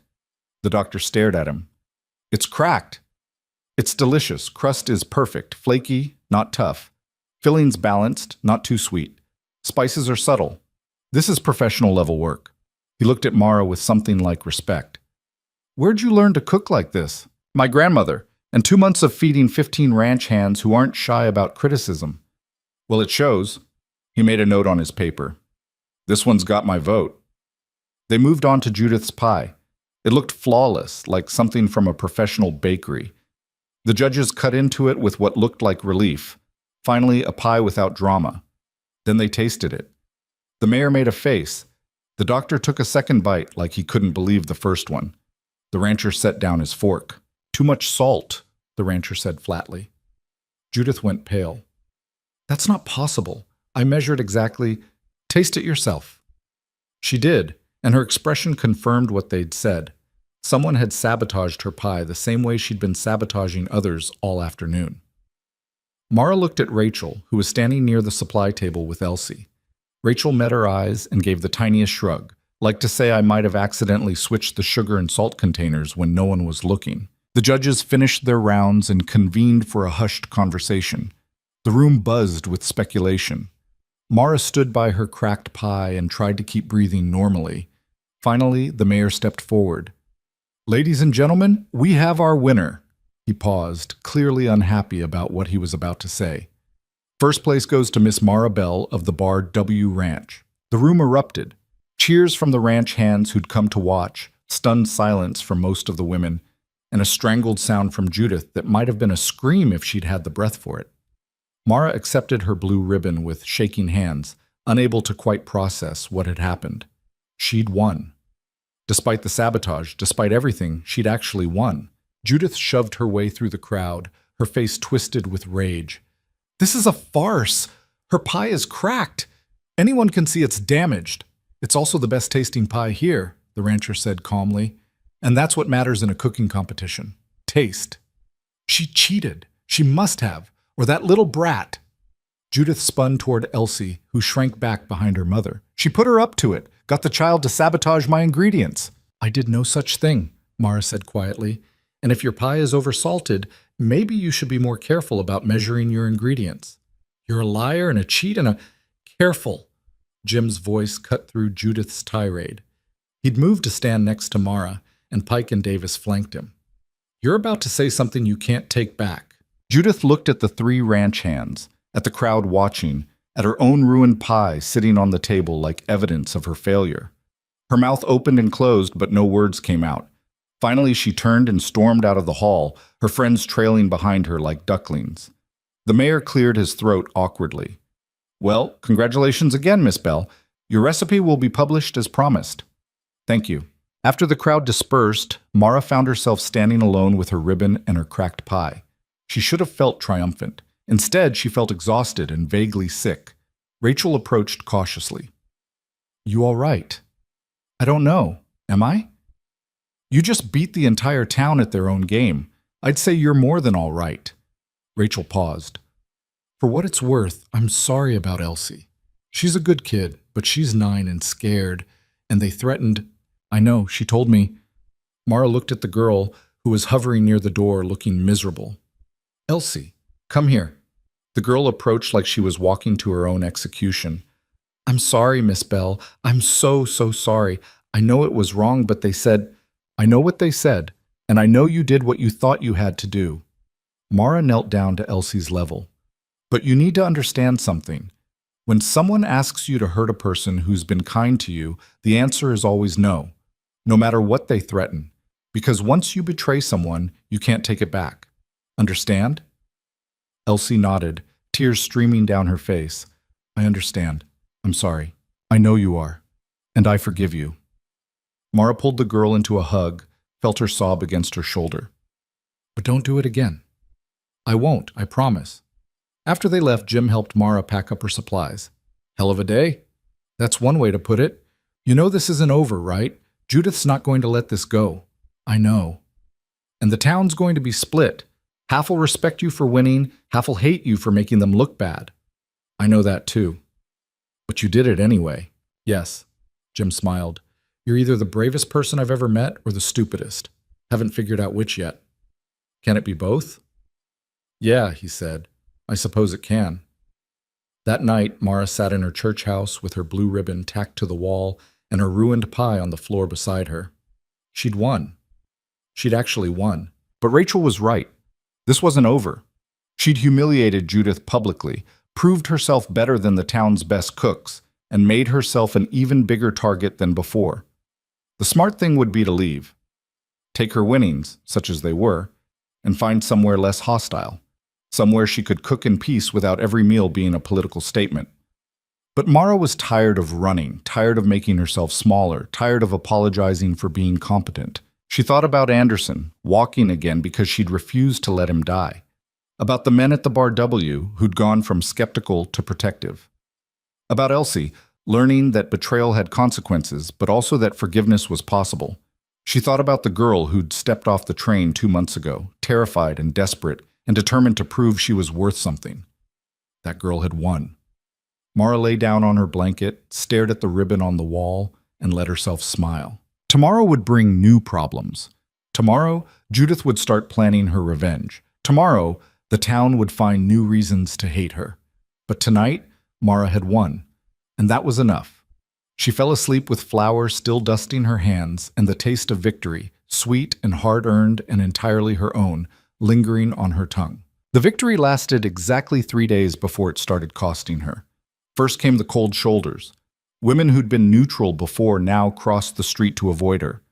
The doctor stared at him. It's cracked. It's delicious. Crust is perfect, flaky, not tough. Filling's balanced, not too sweet. Spices are subtle. This is professional level work. He looked at Mara with something like respect. Where'd you learn to cook like this? My grandmother, and 2 months of feeding 15 ranch hands who aren't shy about criticism. Well, it shows. He made a note on his paper. This one's got my vote. They moved on to Judith's pie. It looked flawless, like something from a professional bakery. The judges cut into it with what looked like relief. Finally, a pie without drama. Then they tasted it. The mayor made a face. The doctor took a second bite like he couldn't believe the first one. The rancher set down his fork. Too much salt, the rancher said flatly. Judith went pale. That's not possible. I measured exactly. Taste it yourself. She did, and her expression confirmed what they'd said. Someone had sabotaged her pie the same way she'd been sabotaging others all afternoon. Mara looked at Rachel, who was standing near the supply table with Elsie. Rachel met her eyes and gave the tiniest shrug, like to say I might have accidentally switched the sugar and salt containers when no one was looking. The judges finished their rounds and convened for a hushed conversation. The room buzzed with speculation. Mara stood by her cracked pie and tried to keep breathing normally. Finally, the mayor stepped forward. Ladies and gentlemen, we have our winner. He paused, clearly unhappy about what he was about to say. First place goes to Miss Mara Bell of the Bar W Ranch. The room erupted. Cheers from the ranch hands who'd come to watch, stunned silence from most of the women, and a strangled sound from Judith that might have been a scream if she'd had the breath for it. Mara accepted her blue ribbon with shaking hands, unable to quite process what had happened. She'd won. Despite the sabotage, despite everything, she'd actually won. Judith shoved her way through the crowd, her face twisted with rage. This is a farce. Her pie is cracked. Anyone can see it's damaged. It's also the best tasting pie here, the rancher said calmly. And that's what matters in a cooking competition. Taste. She cheated. She must have. Or that little brat. Judith spun toward Elsie, who shrank back behind her mother. She put her up to it, got the child to sabotage my ingredients. I did no such thing, Mara said quietly. And if your pie is oversalted, maybe you should be more careful about measuring your ingredients. You're a liar and a cheat and a... Careful. Jim's voice cut through Judith's tirade. He'd moved to stand next to Mara, and Pike and Davis flanked him. You're about to say something you can't take back. Judith looked at the 3 ranch hands, at the crowd watching, at her own ruined pie sitting on the table like evidence of her failure. Her mouth opened and closed, but no words came out. Finally, she turned and stormed out of the hall, her friends trailing behind her like ducklings. The mayor cleared his throat awkwardly. Well, congratulations again, Miss Bell. Your recipe will be published as promised. Thank you. After the crowd dispersed, Mara found herself standing alone with her ribbon and her cracked pie. She should have felt triumphant. Instead, she felt exhausted and vaguely sick. Rachel approached cautiously. You all right? I don't know. Am I? You just beat the entire town at their own game. I'd say you're more than all right. Rachel paused. For what it's worth, I'm sorry about Elsie. She's a good kid, but she's 9 and scared, and they threatened... I know, she told me. Mara looked at the girl, who was hovering near the door, looking miserable. Elsie, come here. The girl approached like she was walking to her own execution. I'm sorry, Miss Bell. I'm so sorry. I know it was wrong, but they said... I know what they said, and I know you did what you thought you had to do. Mara knelt down to Elsie's level. But you need to understand something. When someone asks you to hurt a person who's been kind to you, the answer is always no, no matter what they threaten. Because once you betray someone, you can't take it back. Understand? Elsie nodded, tears streaming down her face. I understand. I'm sorry. I know you are. And I forgive you. Mara pulled the girl into a hug, felt her sob against her shoulder. But don't do it again. I won't, I promise. After they left, Jim helped Mara pack up her supplies. Hell of a day. That's one way to put it. You know this isn't over, right? Judith's not going to let this go. I know. And the town's going to be split. Half will respect you for winning, half will hate you for making them look bad. I know that too. But you did it anyway. Yes. Jim smiled. You're either the bravest person I've ever met or the stupidest. Haven't figured out which yet. Can it be both? Yeah, he said. I suppose it can. That night, Mara sat in her church house with her blue ribbon tacked to the wall and her ruined pie on the floor beside her. She'd won. She'd actually won. But Rachel was right. This wasn't over. She'd humiliated Judith publicly, proved herself better than the town's best cooks, and made herself an even bigger target than before. The smart thing would be to leave. Take her winnings, such as they were, and find somewhere less hostile. Somewhere she could cook in peace without every meal being a political statement. But Mara was tired of running, tired of making herself smaller, tired of apologizing for being competent. She thought about Anderson, walking again because she'd refused to let him die. About the men at the Bar W who'd gone from skeptical to protective. About Elsie, learning that betrayal had consequences, but also that forgiveness was possible. She thought about the girl who'd stepped off the train 2 months ago, terrified and desperate, and determined to prove she was worth something. That girl had won. Mara lay down on her blanket, stared at the ribbon on the wall, and let herself smile. Tomorrow would bring new problems. Tomorrow, Judith would start planning her revenge. Tomorrow, the town would find new reasons to hate her. But tonight, Mara had won, and that was enough. She fell asleep with flour still dusting her hands and the taste of victory, sweet and hard-earned and entirely her own, lingering on her tongue. The victory lasted exactly 3 days before it started costing her. First came the cold shoulders. Women who'd been neutral before now crossed the street to avoid her.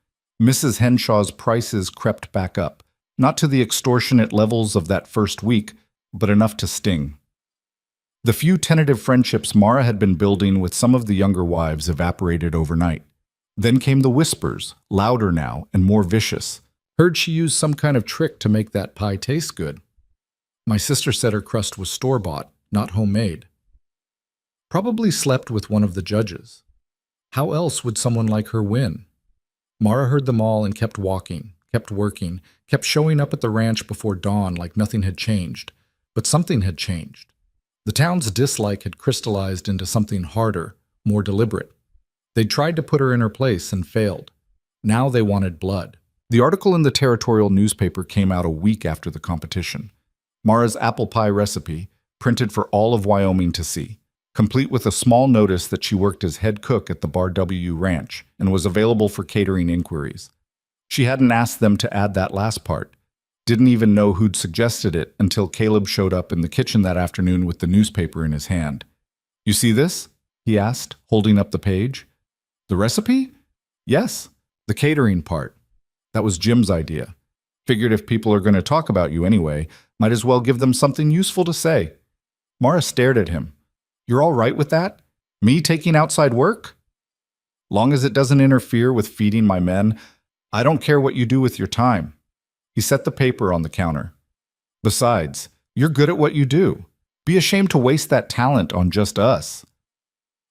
Mrs. Henshaw's prices crept back up, not to the extortionate levels of that first week, but enough to sting. The few tentative friendships Mara had been building with some of the younger wives evaporated overnight. Then came the whispers, louder now and more vicious. Heard she used some kind of trick to make that pie taste good. My sister said her crust was store-bought, not homemade. Probably slept with one of the judges. How else would someone like her win? Mara heard them all and kept walking, kept working, kept showing up at the ranch before dawn like nothing had changed. But something had changed. The town's dislike had crystallized into something harder, more deliberate. They'd tried to put her in her place and failed. Now they wanted blood. The article in the territorial newspaper came out a week after the competition. Mara's apple pie recipe, printed for all of Wyoming to see, complete with a small notice that she worked as head cook at the Bar W ranch and was available for catering inquiries. She hadn't asked them to add that last part. Didn't even know who'd suggested it until Caleb showed up in the kitchen that afternoon with the newspaper in his hand. You see this? He asked, holding up the page. The recipe? Yes, the catering part. That was Jim's idea. Figured if people are going to talk about you anyway, might as well give them something useful to say. Mara stared at him. You're all right with that? Me taking outside work? Long as it doesn't interfere with feeding my men, I don't care what you do with your time. He set the paper on the counter. Besides, you're good at what you do. Be ashamed to waste that talent on just us.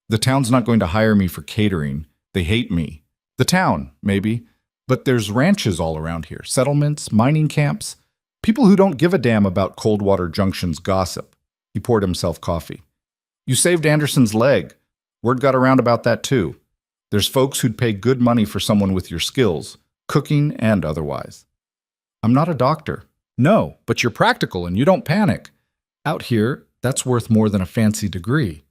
The town's not going to hire me for catering. They hate me. The town, maybe. But there's ranches all around here, settlements, mining camps, people who don't give a damn about Coldwater Junction's gossip. He poured himself coffee. You saved Anderson's leg. Word got around about that too. There's folks who'd pay good money for someone with your skills, cooking and otherwise. I'm not a doctor. No, but you're practical and you don't panic. Out here, that's worth more than a fancy degree.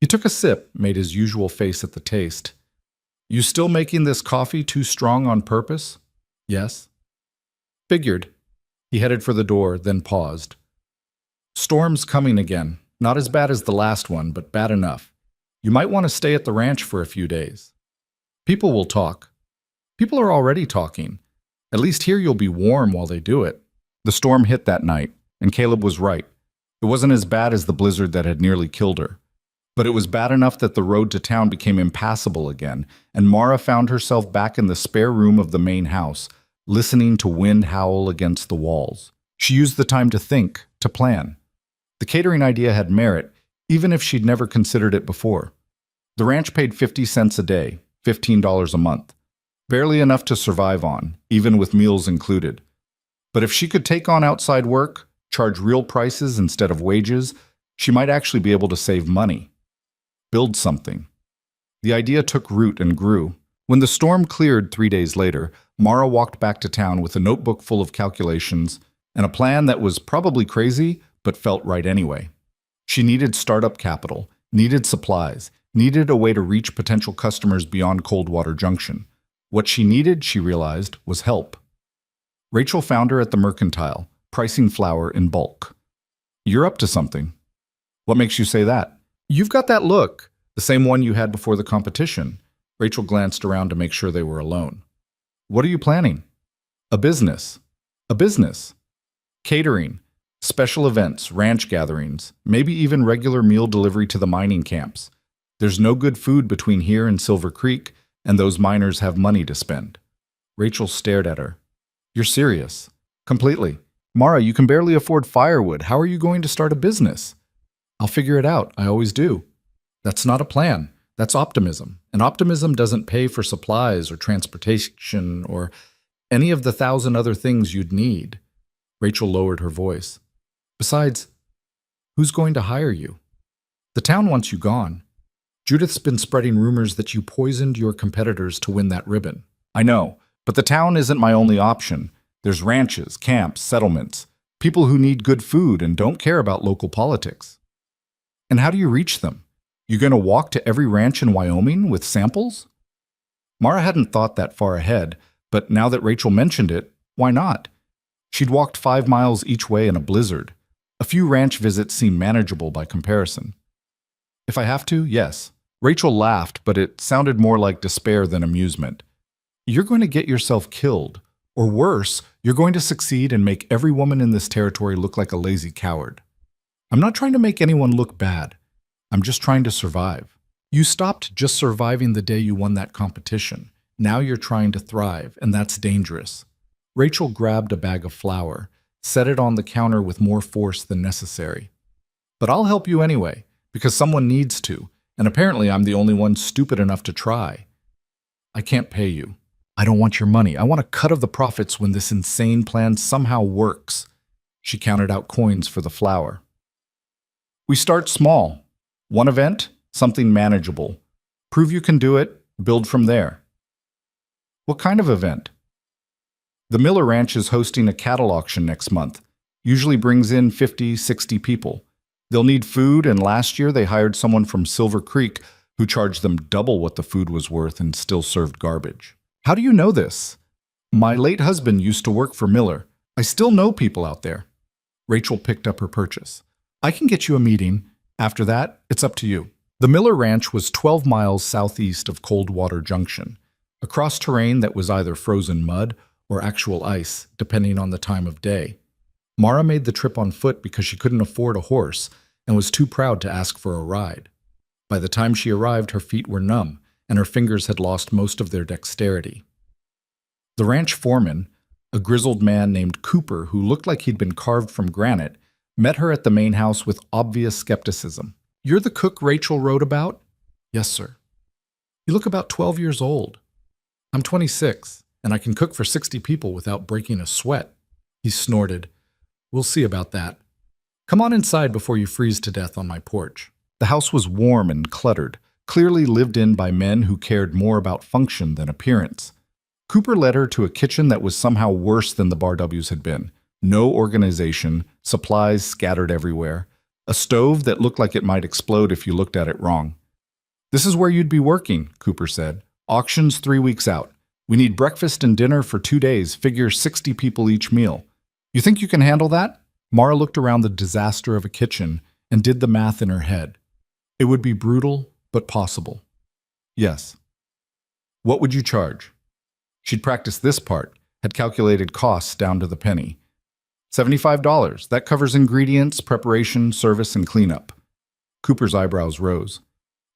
He took a sip, made his usual face at the taste. You still making this coffee too strong on purpose? Yes. Figured. He headed for the door, then paused. Storm's coming again. Not as bad as the last one, but bad enough. You might want to stay at the ranch for a few days. People will talk. People are already talking. At least here you'll be warm while they do it. The storm hit that night, and Caleb was right. It wasn't as bad as the blizzard that had nearly killed her. But it was bad enough that the road to town became impassable again, and Mara found herself back in the spare room of the main house, listening to wind howl against the walls. She used the time to think, to plan. The catering idea had merit, even if she'd never considered it before. The ranch paid 50 cents a day, $15 a month. Barely enough to survive on, even with meals included. But if she could take on outside work, charge real prices instead of wages, she might actually be able to save money. Build something. The idea took root and grew. When the storm cleared 3 days later, Mara walked back to town with a notebook full of calculations and a plan that was probably crazy, but felt right anyway. She needed startup capital, needed supplies, needed a way to reach potential customers beyond Coldwater Junction. What she needed, she realized, was help. Rachel found her at the Mercantile, pricing flour in bulk. "You're up to something." "What makes you say that?" "You've got that look, the same one you had before the competition." Rachel glanced around to make sure they were alone. "What are you planning?" "A business." "A business?" "Catering, special events, ranch gatherings, maybe even regular meal delivery to the mining camps. There's no good food between here and Silver Creek, and those miners have money to spend." Rachel stared at her. "You're serious?" "Completely." "Mara, you can barely afford firewood. How are you going to start a business?" "I'll figure it out. I always do." "That's not a plan. That's optimism. And optimism doesn't pay for supplies or transportation or any of the 1,000 other things you'd need." Rachel lowered her voice. "Besides, who's going to hire you? The town wants you gone. Judith's been spreading rumors that you poisoned your competitors to win that ribbon." "I know, but the town isn't my only option. There's ranches, camps, settlements, people who need good food and don't care about local politics." "And how do you reach them? You going to walk to every ranch in Wyoming with samples?" Mara hadn't thought that far ahead, but now that Rachel mentioned it, why not? She'd walked 5 miles each way in a blizzard. A few ranch visits seemed manageable by comparison. "If I have to, yes." Rachel laughed, but it sounded more like despair than amusement. "You're going to get yourself killed. Or worse, you're going to succeed and make every woman in this territory look like a lazy coward. I'm not trying to make anyone look bad. I'm just trying to survive. You stopped just surviving the day you won that competition. Now you're trying to thrive, and that's dangerous." Rachel grabbed a bag of flour, set it on the counter with more force than necessary. "But I'll help you anyway, because someone needs to, and apparently I'm the only one stupid enough to try." "I can't pay you." "I don't want your money. I want a cut of the profits when this insane plan somehow works." She counted out coins for the flour. "We start small. One event, something manageable. Prove you can do it, build from there." "What kind of event?" "The Miller Ranch is hosting a cattle auction next month. Usually brings in 50, 60 people. They'll need food, and last year they hired someone from Silver Creek who charged them double what the food was worth and still served garbage." "How do you know this?" "My late husband used to work for Miller. I still know people out there." Rachel picked up her purchase. "I can get you a meeting. After that, it's up to you." The Miller Ranch was 12 miles southeast of Coldwater Junction, across terrain that was either frozen mud or actual ice, depending on the time of day. Mara made the trip on foot because she couldn't afford a horse and was too proud to ask for a ride. By the time she arrived, her feet were numb, and her fingers had lost most of their dexterity. The ranch foreman, a grizzled man named Cooper who looked like he'd been carved from granite, met her at the main house with obvious skepticism. "You're the cook Rachel wrote about?" "Yes, sir." "You look about 12 years old." "I'm 26, and I can cook for 60 people without breaking a sweat." He snorted. "We'll see about that. Come on inside before you freeze to death on my porch." The house was warm and cluttered, clearly lived in by men who cared more about function than appearance. Cooper led her to a kitchen that was somehow worse than the Bar W's had been. No organization, supplies scattered everywhere, a stove that looked like it might explode if you looked at it wrong. "This is where you'd be working," Cooper said. "Auctions 3 weeks out. We need breakfast and dinner for 2 days, figure 60 people each meal. You think you can handle that?" Mara looked around the disaster of a kitchen and did the math in her head. It would be brutal, but possible. "Yes." "What would you charge?" She'd practiced this part, had calculated costs down to the penny. $75. That covers ingredients, preparation, service, and cleanup. Cooper's eyebrows rose.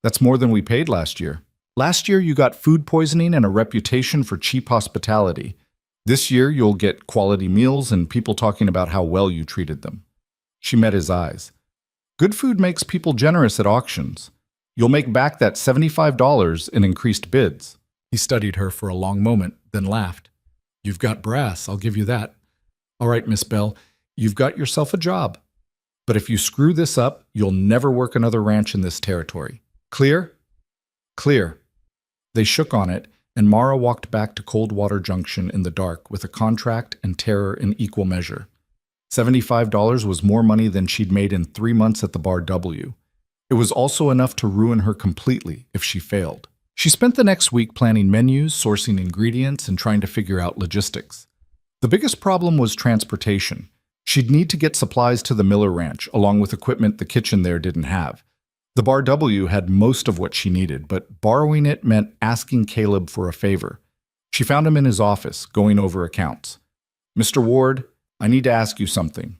That's more than we paid last year. Last year, you got food poisoning and a reputation for cheap hospitality. This year, you'll get quality meals and people talking about how well you treated them. She met his eyes. Good food makes people generous at auctions. You'll make back that $75 in increased bids. He studied her for a long moment, then laughed. You've got brass, I'll give you that. All right, Miss Bell, you've got yourself a job. But if you screw this up, you'll never work another ranch in this territory. Clear? Clear. They shook on it, and Mara walked back to Coldwater Junction in the dark with a contract and terror in equal measure. $75 was more money than she'd made in 3 months at the Bar W. It was also enough to ruin her completely if she failed. She spent the next week planning menus, sourcing ingredients, and trying to figure out logistics. The biggest problem was transportation. She'd need to get supplies to the Miller Ranch, along with equipment the kitchen there didn't have. The Bar W had most of what she needed, but borrowing it meant asking Caleb for a favor. She found him in his office, going over accounts. Mr. Ward, I need to ask you something.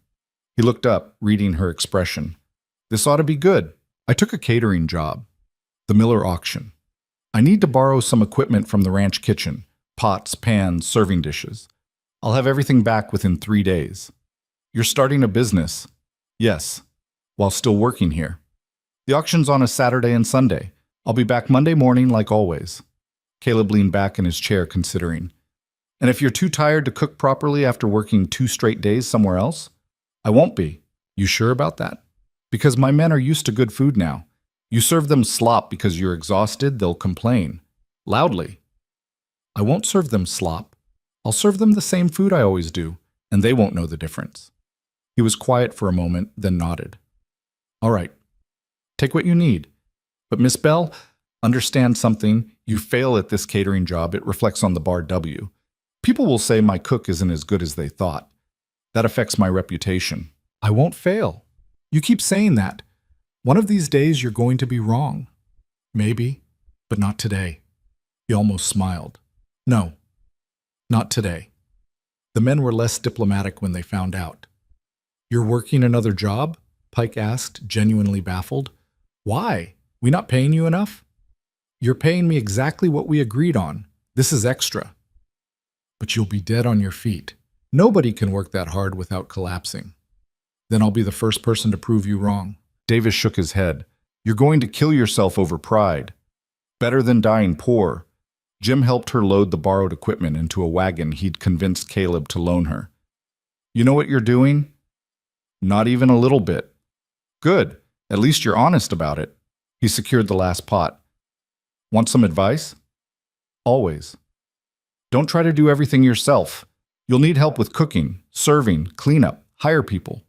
He looked up, reading her expression. This ought to be good. I took a catering job. The Miller auction. I need to borrow some equipment from the ranch kitchen. Pots, pans, serving dishes. I'll have everything back within 3 days. You're starting a business. Yes, while still working here. The auction's on a Saturday and Sunday. I'll be back Monday morning like always. Caleb leaned back in his chair, considering. And if you're too tired to cook properly after working 2 straight days somewhere else? I won't be. You sure about that? Because my men are used to good food now. You serve them slop because you're exhausted, they'll complain. Loudly. I won't serve them slop. I'll serve them the same food I always do, and they won't know the difference. He was quiet for a moment, then nodded. All right. Take what you need. But Miss Bell, understand something. You fail at this catering job, it reflects on the Bar W. People will say my cook isn't as good as they thought. That affects my reputation. I won't fail. You keep saying that. One of these days you're going to be wrong. Maybe, but not today. He almost smiled. No, not today. The men were less diplomatic when they found out. You're working another job? Pike asked, genuinely baffled. Why? We not paying you enough? You're paying me exactly what we agreed on. This is extra. But you'll be dead on your feet. Nobody can work that hard without collapsing. Then I'll be the first person to prove you wrong. Davis shook his head. You're going to kill yourself over pride. Better than dying poor. Jim helped her load the borrowed equipment into a wagon he'd convinced Caleb to loan her. You know what you're doing? Not even a little bit. Good. At least you're honest about it. He secured the last pot. Want some advice? Always. Don't try to do everything yourself. You'll need help with cooking, serving, cleanup, hire people.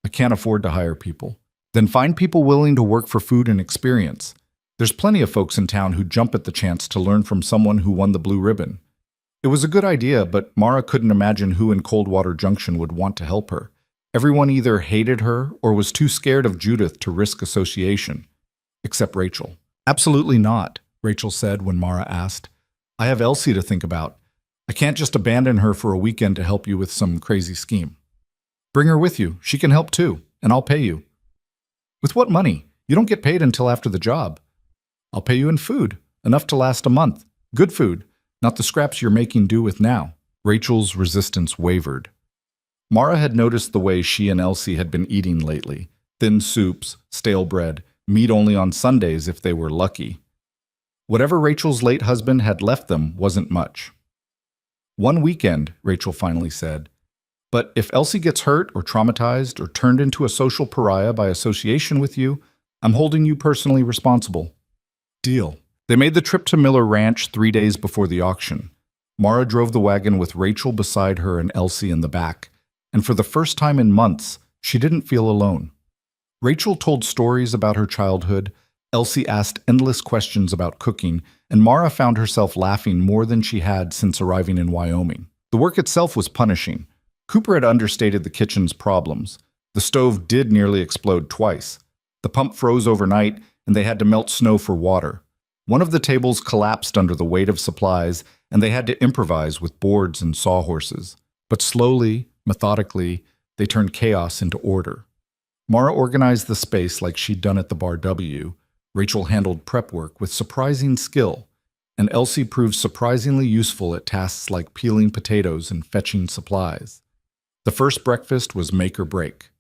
I can't afford to hire people. Then find people willing to work for food and experience. There's plenty of folks in town who jump at the chance to learn from someone who won the blue ribbon. It was a good idea, but Mara couldn't imagine who in Coldwater Junction would want to help her. Everyone either hated her or was too scared of Judith to risk association. Except Rachel. Absolutely not, Rachel said when Mara asked. I have Elsie to think about. I can't just abandon her for a weekend to help you with some crazy scheme. Bring her with you. She can help too, and I'll pay you. With what money? You don't get paid until after the job. I'll pay you in food, enough to last a month. Good food, not the scraps you're making do with now. Rachel's resistance wavered. Mara had noticed the way she and Elsie had been eating lately. Thin soups, stale bread, meat only on Sundays if they were lucky. Whatever Rachel's late husband had left them wasn't much. One weekend, Rachel finally said. But if Elsie gets hurt or traumatized or turned into a social pariah by association with you, I'm holding you personally responsible. Deal. They made the trip to Miller Ranch 3 days before the auction. Mara drove the wagon with Rachel beside her and Elsie in the back, and for the first time in months, she didn't feel alone. Rachel told stories about her childhood, Elsie asked endless questions about cooking, and Mara found herself laughing more than she had since arriving in Wyoming. The work itself was punishing. Cooper had understated the kitchen's problems. The stove did nearly explode twice. The pump froze overnight, and they had to melt snow for water. One of the tables collapsed under the weight of supplies, and they had to improvise with boards and sawhorses. But slowly, Methodically, they turned chaos into order. Mara organized the space like she'd done at the Bar W. Rachel handled prep work with surprising skill, and Elsie proved surprisingly useful at tasks like peeling potatoes and fetching supplies. The first breakfast was make or break.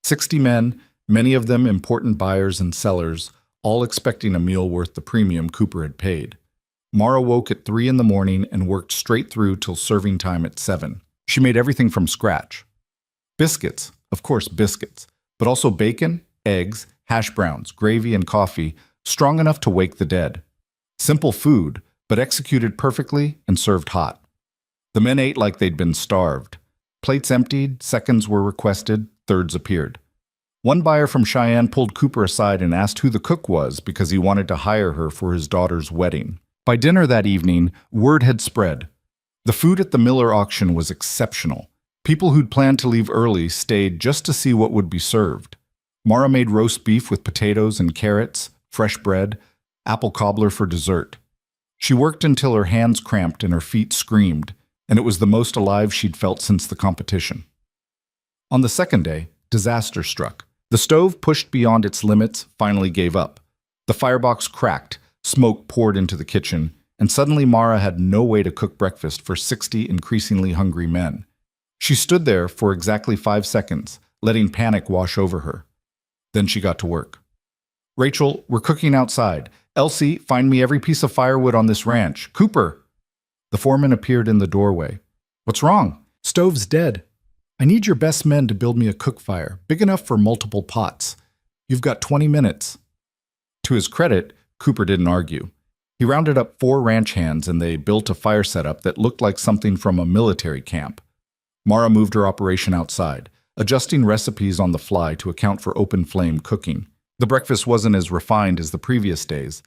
60 men, many of them important buyers and sellers, all expecting a meal worth the premium Cooper had paid. Mara woke at 3 in the morning and worked straight through till serving time at 7. She made everything from scratch. Biscuits, of course biscuits, but also bacon, eggs, hash browns, gravy, and coffee, strong enough to wake the dead. Simple food, but executed perfectly and served hot. The men ate like they'd been starved. Plates emptied, seconds were requested, thirds appeared. One buyer from Cheyenne pulled Cooper aside and asked who the cook was because he wanted to hire her for his daughter's wedding. By dinner that evening, word had spread. The food at the Miller auction was exceptional. People who'd planned to leave early stayed just to see what would be served. Mara made roast beef with potatoes and carrots, fresh bread, apple cobbler for dessert. She worked until her hands cramped and her feet screamed, and it was the most alive she'd felt since the competition. On the second day, disaster struck. The stove, pushed beyond its limits, finally gave up. The firebox cracked, smoke poured into the kitchen, and suddenly Mara had no way to cook breakfast for 60 increasingly hungry men. She stood there for exactly 5 seconds, letting panic wash over her. Then she got to work. "Rachel, we're cooking outside. Elsie, find me every piece of firewood on this ranch. Cooper!" The foreman appeared in the doorway. "What's wrong?" "Stove's dead. I need your best men to build me a cook fire, big enough for multiple pots. You've got 20 minutes. To his credit, Cooper didn't argue. He rounded up 4 ranch hands and they built a fire setup that looked like something from a military camp. Mara moved her operation outside, adjusting recipes on the fly to account for open flame cooking. The breakfast wasn't as refined as the previous days,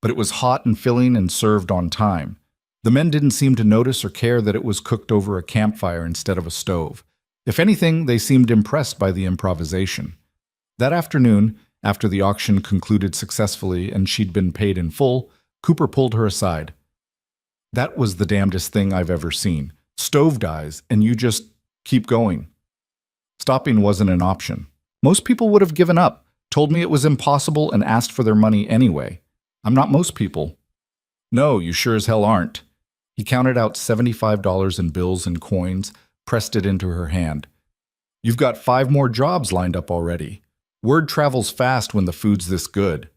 but it was hot and filling and served on time. The men didn't seem to notice or care that it was cooked over a campfire instead of a stove. If anything, they seemed impressed by the improvisation. That afternoon, after the auction concluded successfully and she'd been paid in full, Cooper pulled her aside. "That was the damnedest thing I've ever seen. Stove dies, and you just keep going." Stopping wasn't an option. Most people would have given up, told me it was impossible, and asked for their money anyway. I'm not most people. "No, you sure as hell aren't." He counted out $75 in bills and coins, pressed it into her hand. "You've got 5 more jobs lined up already. Word travels fast when the food's this good."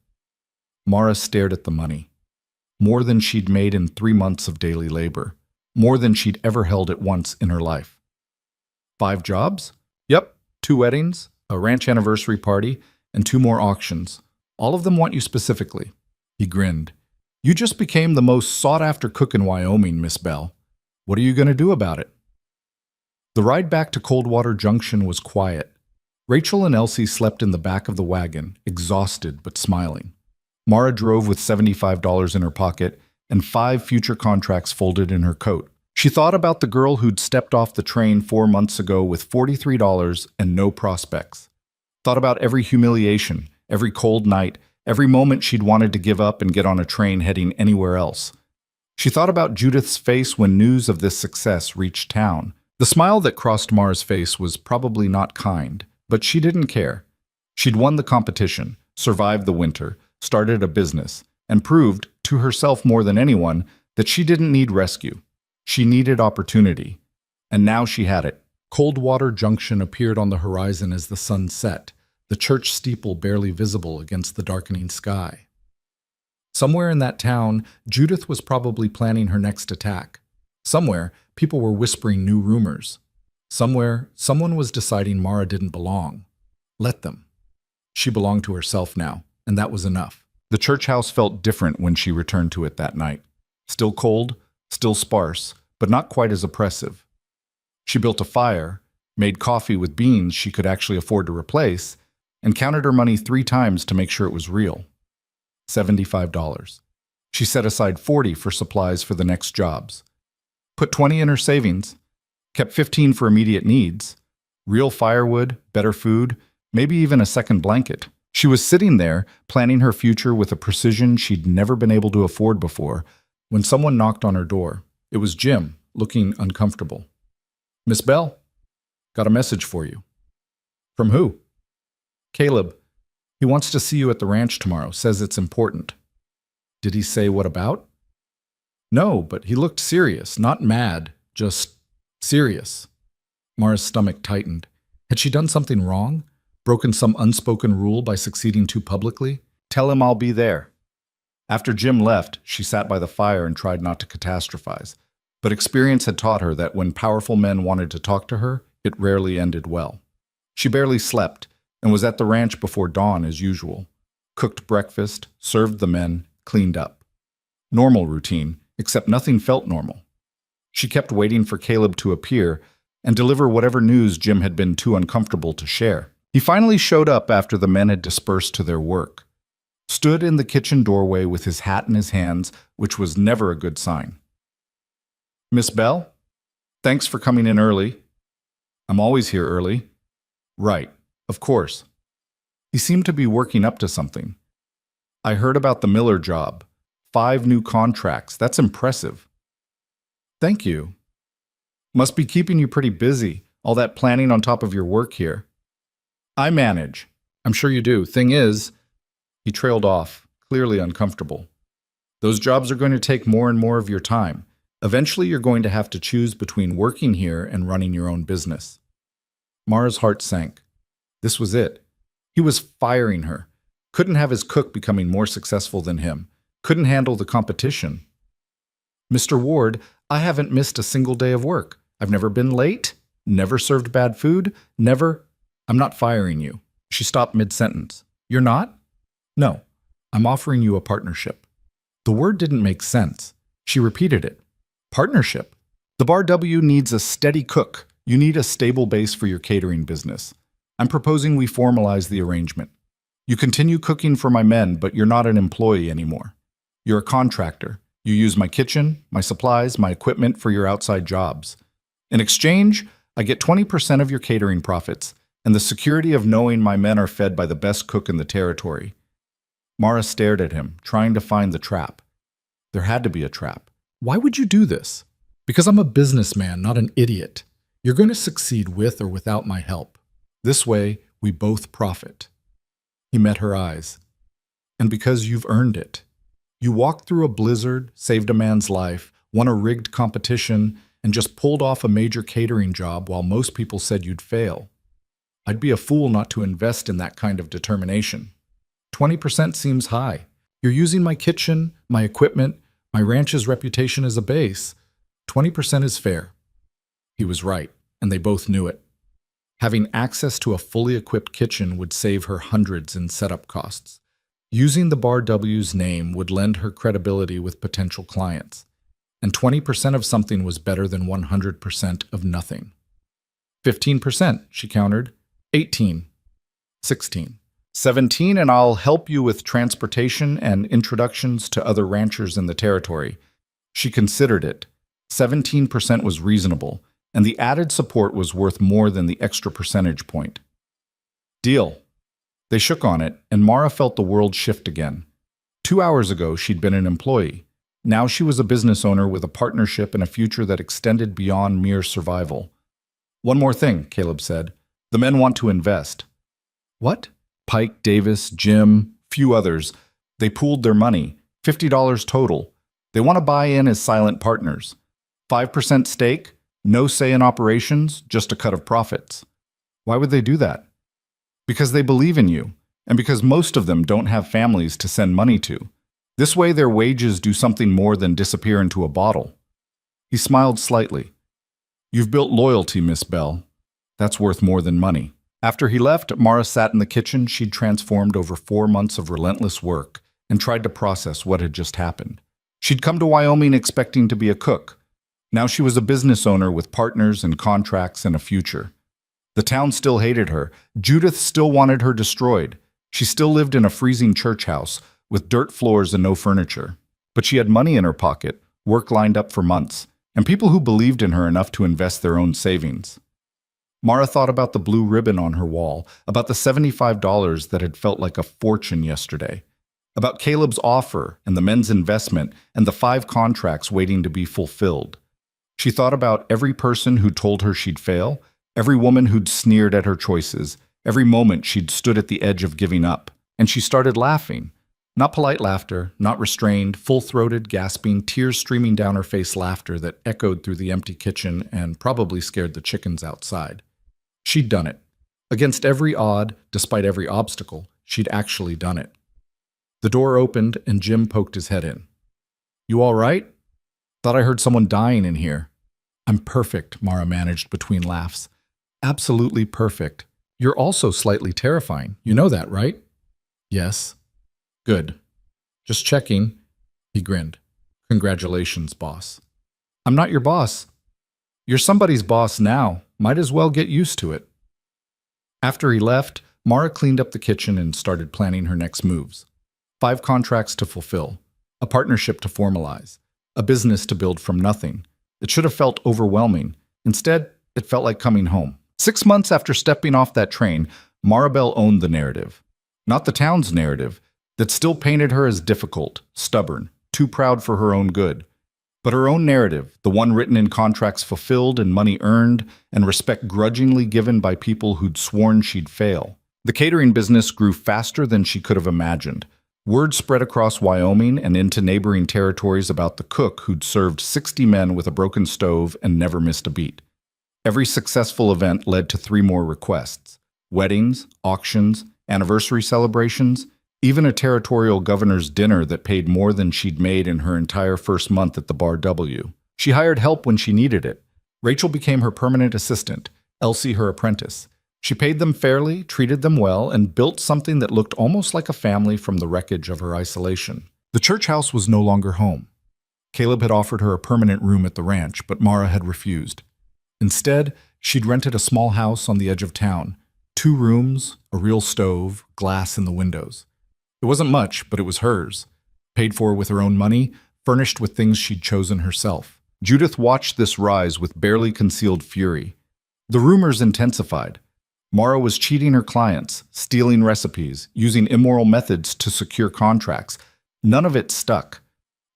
Mara stared at the money. More than she'd made in 3 months of daily labor. More than she'd ever held at once in her life. 5 jobs? Yep, 2 weddings, a ranch anniversary party, and 2 more auctions. All of them want you specifically. He grinned. "You just became the most sought-after cook in Wyoming, Miss Bell. What are you going to do about it?" The ride back to Coldwater Junction was quiet. Rachel and Elsie slept in the back of the wagon, exhausted but smiling. Mara drove with $75 in her pocket and 5 future contracts folded in her coat. She thought about the girl who'd stepped off the train 4 months ago with $43 and no prospects. Thought about every humiliation, every cold night, every moment she'd wanted to give up and get on a train heading anywhere else. She thought about Judith's face when news of this success reached town. The smile that crossed Mara's face was probably not kind, but she didn't care. She'd won the competition, survived the winter, started a business, and proved, to herself more than anyone, that she didn't need rescue. She needed opportunity. And now she had it. Coldwater Junction appeared on the horizon as the sun set, the church steeple barely visible against the darkening sky. Somewhere in that town, Judith was probably planning her next attack. Somewhere, people were whispering new rumors. Somewhere, someone was deciding Mara didn't belong. Let them. She belonged to herself now, and that was enough. The church house felt different when she returned to it that night. Still cold, still sparse, but not quite as oppressive. She built a fire, made coffee with beans she could actually afford to replace, and counted her money 3 times to make sure it was real. $75. She set aside $40 for supplies for the next jobs. Put $20 in her savings, kept $15 for immediate needs, real firewood, better food, maybe even a second blanket. She was sitting there, planning her future with a precision she'd never been able to afford before, when someone knocked on her door. It was Jim, looking uncomfortable. "Miss Bell?" Got a message for you. From who? Caleb. He wants to see you at the ranch tomorrow, says it's important. Did he say what about? No, but he looked serious, not mad, just serious. Mara's stomach tightened. Had she done something wrong? Broken some unspoken rule by succeeding too publicly? Tell him I'll be there. After Jim left, she sat by the fire and tried not to catastrophize. But experience had taught her that when powerful men wanted to talk to her, it rarely ended well. She barely slept and was at the ranch before dawn as usual. Cooked breakfast, served the men, cleaned up. Normal routine, except nothing felt normal. She kept waiting for Caleb to appear and deliver whatever news Jim had been too uncomfortable to share. He finally showed up after the men had dispersed to their work. Stood in the kitchen doorway with his hat in his hands, which was never a good sign. Miss Bell? Thanks for coming in early. I'm always here early. Right, of course. He seemed to be working up to something. I heard about the Miller job. 5 new contracts. That's impressive. Thank you. Must be keeping you pretty busy, all that planning on top of your work here. I manage. I'm sure you do. Thing is, he trailed off, clearly uncomfortable. Those jobs are going to take more and more of your time. Eventually, you're going to have to choose between working here and running your own business. Mara's heart sank. This was it. He was firing her. Couldn't have his cook becoming more successful than him. Couldn't handle the competition. Mr. Ward, I haven't missed a single day of work. I've never been late, never served bad food, never... I'm not firing you. She stopped mid-sentence. You're not? No. I'm offering you a partnership. The word didn't make sense. She repeated it. Partnership? The Bar W needs a steady cook. You need a stable base for your catering business. I'm proposing we formalize the arrangement. You continue cooking for my men, but you're not an employee anymore. You're a contractor. You use my kitchen, my supplies, my equipment for your outside jobs. In exchange, I get 20% of your catering profits and the security of knowing my men are fed by the best cook in the territory. Mara stared at him, trying to find the trap. There had to be a trap. Why would you do this? Because I'm a businessman, not an idiot. You're going to succeed with or without my help. This way, we both profit. He met her eyes. And because you've earned it. You walked through a blizzard, saved a man's life, won a rigged competition, and just pulled off a major catering job while most people said you'd fail. I'd be a fool not to invest in that kind of determination. 20% seems high. You're using my kitchen, my equipment, my ranch's reputation as a base. 20% is fair. He was right, and they both knew it. Having access to a fully equipped kitchen would save her hundreds in setup costs. Using the Bar W's name would lend her credibility with potential clients. And 20% of something was better than 100% of nothing. 15%, she countered. 18. 16. 17, and I'll help you with transportation and introductions to other ranchers in the territory. She considered it. 17% was reasonable, and the added support was worth more than the extra percentage point. Deal. They shook on it, and Mara felt the world shift again. 2 hours ago, she'd been an employee. Now she was a business owner with a partnership and a future that extended beyond mere survival. One more thing, Caleb said. The men want to invest. What? Pike, Davis, Jim, few others. They pooled their money, $50 total. They want to buy in as silent partners. 5% stake, no say in operations, just a cut of profits. Why would they do that? Because they believe in you, and because most of them don't have families to send money to. This way their wages do something more than disappear into a bottle. He smiled slightly. You've built loyalty, Miss Bell. That's worth more than money. After he left, Mara sat in the kitchen she'd transformed over 4 months of relentless work and tried to process what had just happened. She'd come to Wyoming expecting to be a cook. Now she was a business owner with partners and contracts and a future. The town still hated her. Judith still wanted her destroyed. She still lived in a freezing church house with dirt floors and no furniture. But she had money in her pocket, work lined up for months, and people who believed in her enough to invest their own savings. Mara thought about the blue ribbon on her wall, about the $75 that had felt like a fortune yesterday, about Caleb's offer and the men's investment and the 5 contracts waiting to be fulfilled. She thought about every person who told her she'd fail, every woman who'd sneered at her choices, every moment she'd stood at the edge of giving up. And she started laughing. Not polite laughter, not restrained, full-throated, gasping, tears streaming down her face laughter that echoed through the empty kitchen and probably scared the chickens outside. She'd done it. Against every odd, despite every obstacle, she'd actually done it. The door opened and Jim poked his head in. "You all right? Thought I heard someone dying in here." "I'm perfect," Mara managed between laughs. "Absolutely perfect. You're also slightly terrifying. You know that, right?" "Yes." "Good. Just checking." He grinned. "Congratulations, boss." "I'm not your boss." "You're somebody's boss now. Might as well get used to it." After he left, Mara cleaned up the kitchen and started planning her next moves. 5 contracts to fulfill, a partnership to formalize, a business to build from nothing. It should have felt overwhelming. Instead, it felt like coming home. 6 months after stepping off that train, Maribel owned the narrative. Not the town's narrative, that still painted her as difficult, stubborn, too proud for her own good. But her own narrative, the one written in contracts fulfilled and money earned, and respect grudgingly given by people who'd sworn she'd fail. The catering business grew faster than she could have imagined. Word spread across Wyoming and into neighboring territories about the cook who'd served 60 men with a broken stove and never missed a beat. Every successful event led to 3 more requests: weddings, auctions, anniversary celebrations, even a territorial governor's dinner that paid more than she'd made in her entire first month at the Bar W. She hired help when she needed it. Rachel became her permanent assistant, Elsie her apprentice. She paid them fairly, treated them well, and built something that looked almost like a family from the wreckage of her isolation. The church house was no longer home. Caleb had offered her a permanent room at the ranch, but Mara had refused. Instead, she'd rented a small house on the edge of town. 2 rooms, a real stove, glass in the windows. It wasn't much, but it was hers. Paid for with her own money, furnished with things she'd chosen herself. Judith watched this rise with barely concealed fury. The rumors intensified. Mara was cheating her clients, stealing recipes, using immoral methods to secure contracts. None of it stuck.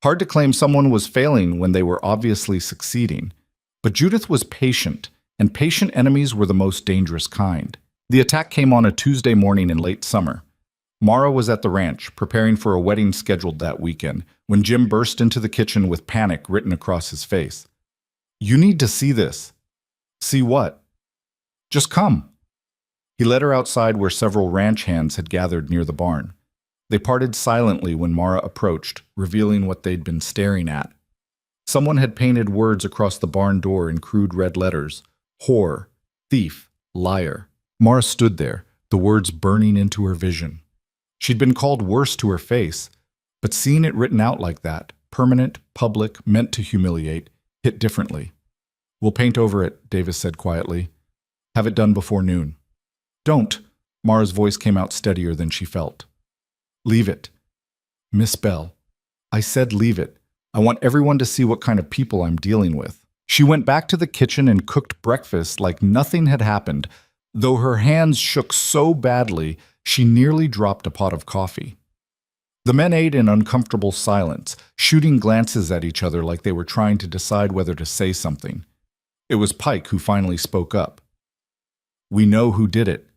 Hard to claim someone was failing when they were obviously succeeding. But Judith was patient, and patient enemies were the most dangerous kind. The attack came on a Tuesday morning in late summer. Mara was at the ranch, preparing for a wedding scheduled that weekend, when Jim burst into the kitchen with panic written across his face. "You need to see this." "See what?" "Just come." He led her outside where several ranch hands had gathered near the barn. They parted silently when Mara approached, revealing what they'd been staring at. Someone had painted words across the barn door in crude red letters: whore, thief, liar. Mara stood there, the words burning into her vision. She'd been called worse to her face, but seeing it written out like that, permanent, public, meant to humiliate, hit differently. "We'll paint over it," Davis said quietly. "Have it done before noon." "Don't." Mara's voice came out steadier than she felt. "Leave it." "Miss Bell, I said leave it. I want everyone to see what kind of people I'm dealing with." She went back to the kitchen and cooked breakfast like nothing had happened, though her hands shook so badly she nearly dropped a pot of coffee. The men ate in uncomfortable silence, shooting glances at each other like they were trying to decide whether to say something. It was Pike who finally spoke up. "We know who did it."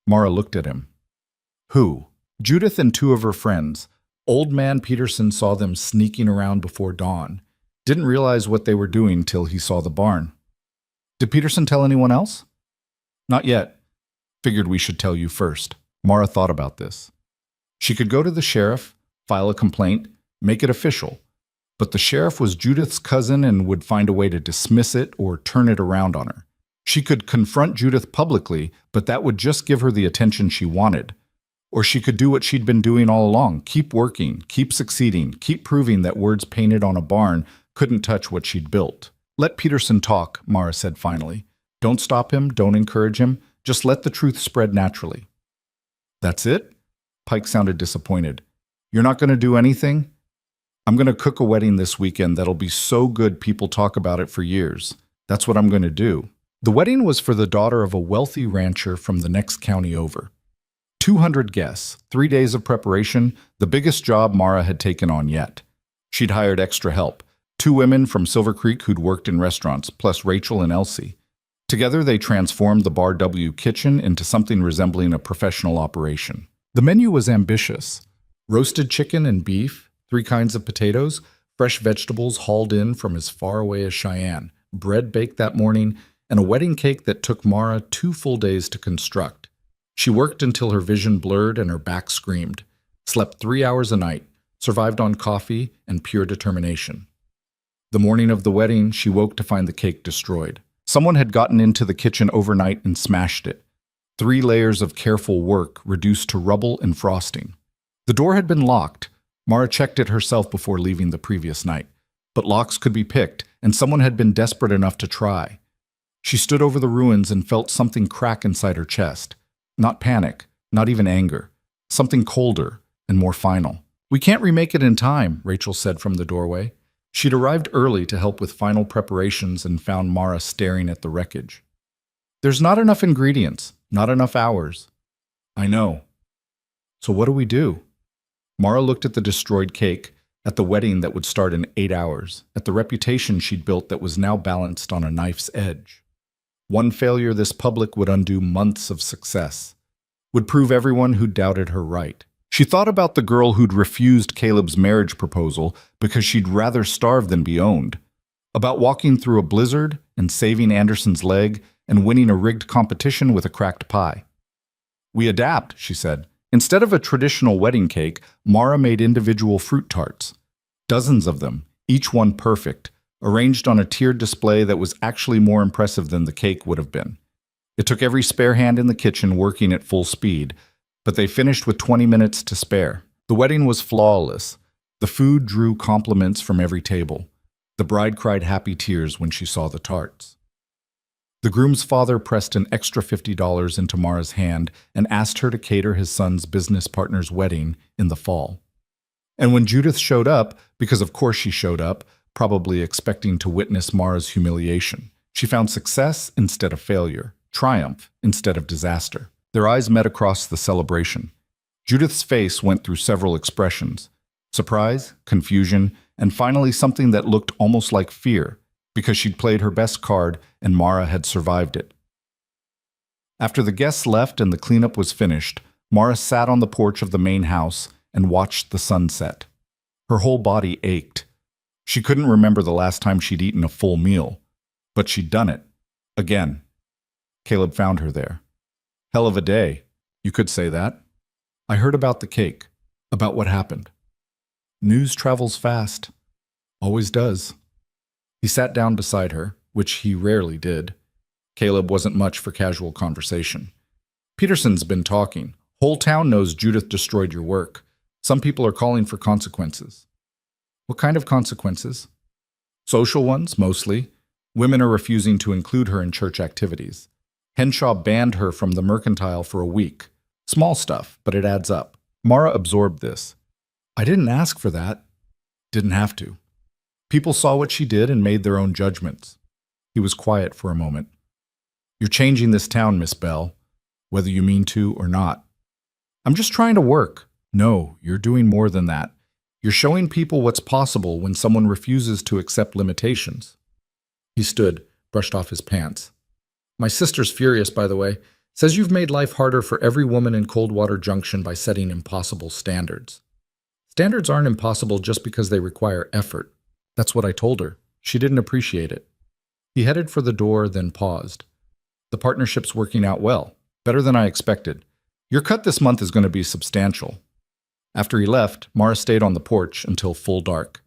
Mara looked at him. "Who?" "Judith and 2 of her friends. Old man Peterson saw them sneaking around before dawn. Didn't realize what they were doing till he saw the barn." "Did Peterson tell anyone else?" "Not yet. Figured we should tell you first." Mara thought about this. She could go to the sheriff, file a complaint, make it official. But the sheriff was Judith's cousin and would find a way to dismiss it or turn it around on her. She could confront Judith publicly, but that would just give her the attention she wanted. Or she could do what she'd been doing all along, keep working, keep succeeding, keep proving that words painted on a barn couldn't touch what she'd built. "Let Peterson talk," Mara said finally. "Don't stop him, don't encourage him, just let the truth spread naturally." "That's it?" Pike sounded disappointed. "You're not going to do anything?" "I'm going to cook a wedding this weekend that'll be so good people talk about it for years. That's what I'm going to do." The wedding was for the daughter of a wealthy rancher from the next county over. 200 guests, 3 days of preparation, the biggest job Mara had taken on yet. She'd hired extra help, 2 women from Silver Creek who'd worked in restaurants, plus Rachel and Elsie. Together, they transformed the Bar W kitchen into something resembling a professional operation. The menu was ambitious. Roasted chicken and beef, 3 kinds of potatoes, fresh vegetables hauled in from as far away as Cheyenne, bread baked that morning, and a wedding cake that took Mara 2 full days to construct. She worked until her vision blurred and her back screamed, slept 3 hours a night, survived on coffee and pure determination. The morning of the wedding, she woke to find the cake destroyed. Someone had gotten into the kitchen overnight and smashed it. 3 layers of careful work reduced to rubble and frosting. The door had been locked. Mara checked it herself before leaving the previous night. But locks could be picked, and someone had been desperate enough to try. She stood over the ruins and felt something crack inside her chest. Not panic, not even anger. Something colder and more final. "We can't remake it in time," Rachel said from the doorway. She'd arrived early to help with final preparations and found Mara staring at the wreckage. "There's not enough ingredients, not enough hours." "I know." "So what do we do?" Mara looked at the destroyed cake, at the wedding that would start in 8 hours, at the reputation she'd built that was now balanced on a knife's edge. One failure this public would undo months of success, would prove everyone who doubted her right. She thought about the girl who'd refused Caleb's marriage proposal because she'd rather starve than be owned, about walking through a blizzard and saving Anderson's leg and winning a rigged competition with a cracked pie. "We adapt," she said. Instead of a traditional wedding cake, Mara made individual fruit tarts. Dozens of them, each one perfect, arranged on a tiered display that was actually more impressive than the cake would have been. It took every spare hand in the kitchen working at full speed, but they finished with 20 minutes to spare. The wedding was flawless. The food drew compliments from every table. The bride cried happy tears when she saw the tarts. The groom's father pressed an extra $50 into Mara's hand and asked her to cater his son's business partner's wedding in the fall. And when Judith showed up, because of course she showed up, probably expecting to witness Mara's humiliation, she found success instead of failure, triumph instead of disaster. Their eyes met across the celebration. Judith's face went through several expressions: surprise, confusion, and finally something that looked almost like fear, because she'd played her best card and Mara had survived it. After the guests left and the cleanup was finished, Mara sat on the porch of the main house and watched the sunset. Her whole body ached. She couldn't remember the last time she'd eaten a full meal, but she'd done it. Again. Caleb found her there. "Hell of a day. You could say that." "I heard about the cake, about what happened." "News travels fast. Always does." He sat down beside her, which he rarely did. Caleb wasn't much for casual conversation. "Peterson's been talking. Whole town knows Judith destroyed your work. Some people are calling for consequences." "What kind of consequences?" "Social ones, mostly. Women are refusing to include her in church activities. Henshaw banned her from the mercantile for a week. Small stuff, but it adds up." Mara absorbed this. "I didn't ask for that." "Didn't have to. People saw what she did and made their own judgments." He was quiet for a moment. "You're changing this town, Miss Bell, whether you mean to or not." "I'm just trying to work." "No, you're doing more than that. You're showing people what's possible when someone refuses to accept limitations." He stood, brushed off his pants. "My sister's furious, by the way. Says you've made life harder for every woman in Coldwater Junction by setting impossible standards." "Standards aren't impossible just because they require effort." That's what I told her. She didn't appreciate it. He headed for the door, then paused. "The partnership's working out well, better than I expected. Your cut this month is going to be substantial." After he left, Mara stayed on the porch until full dark.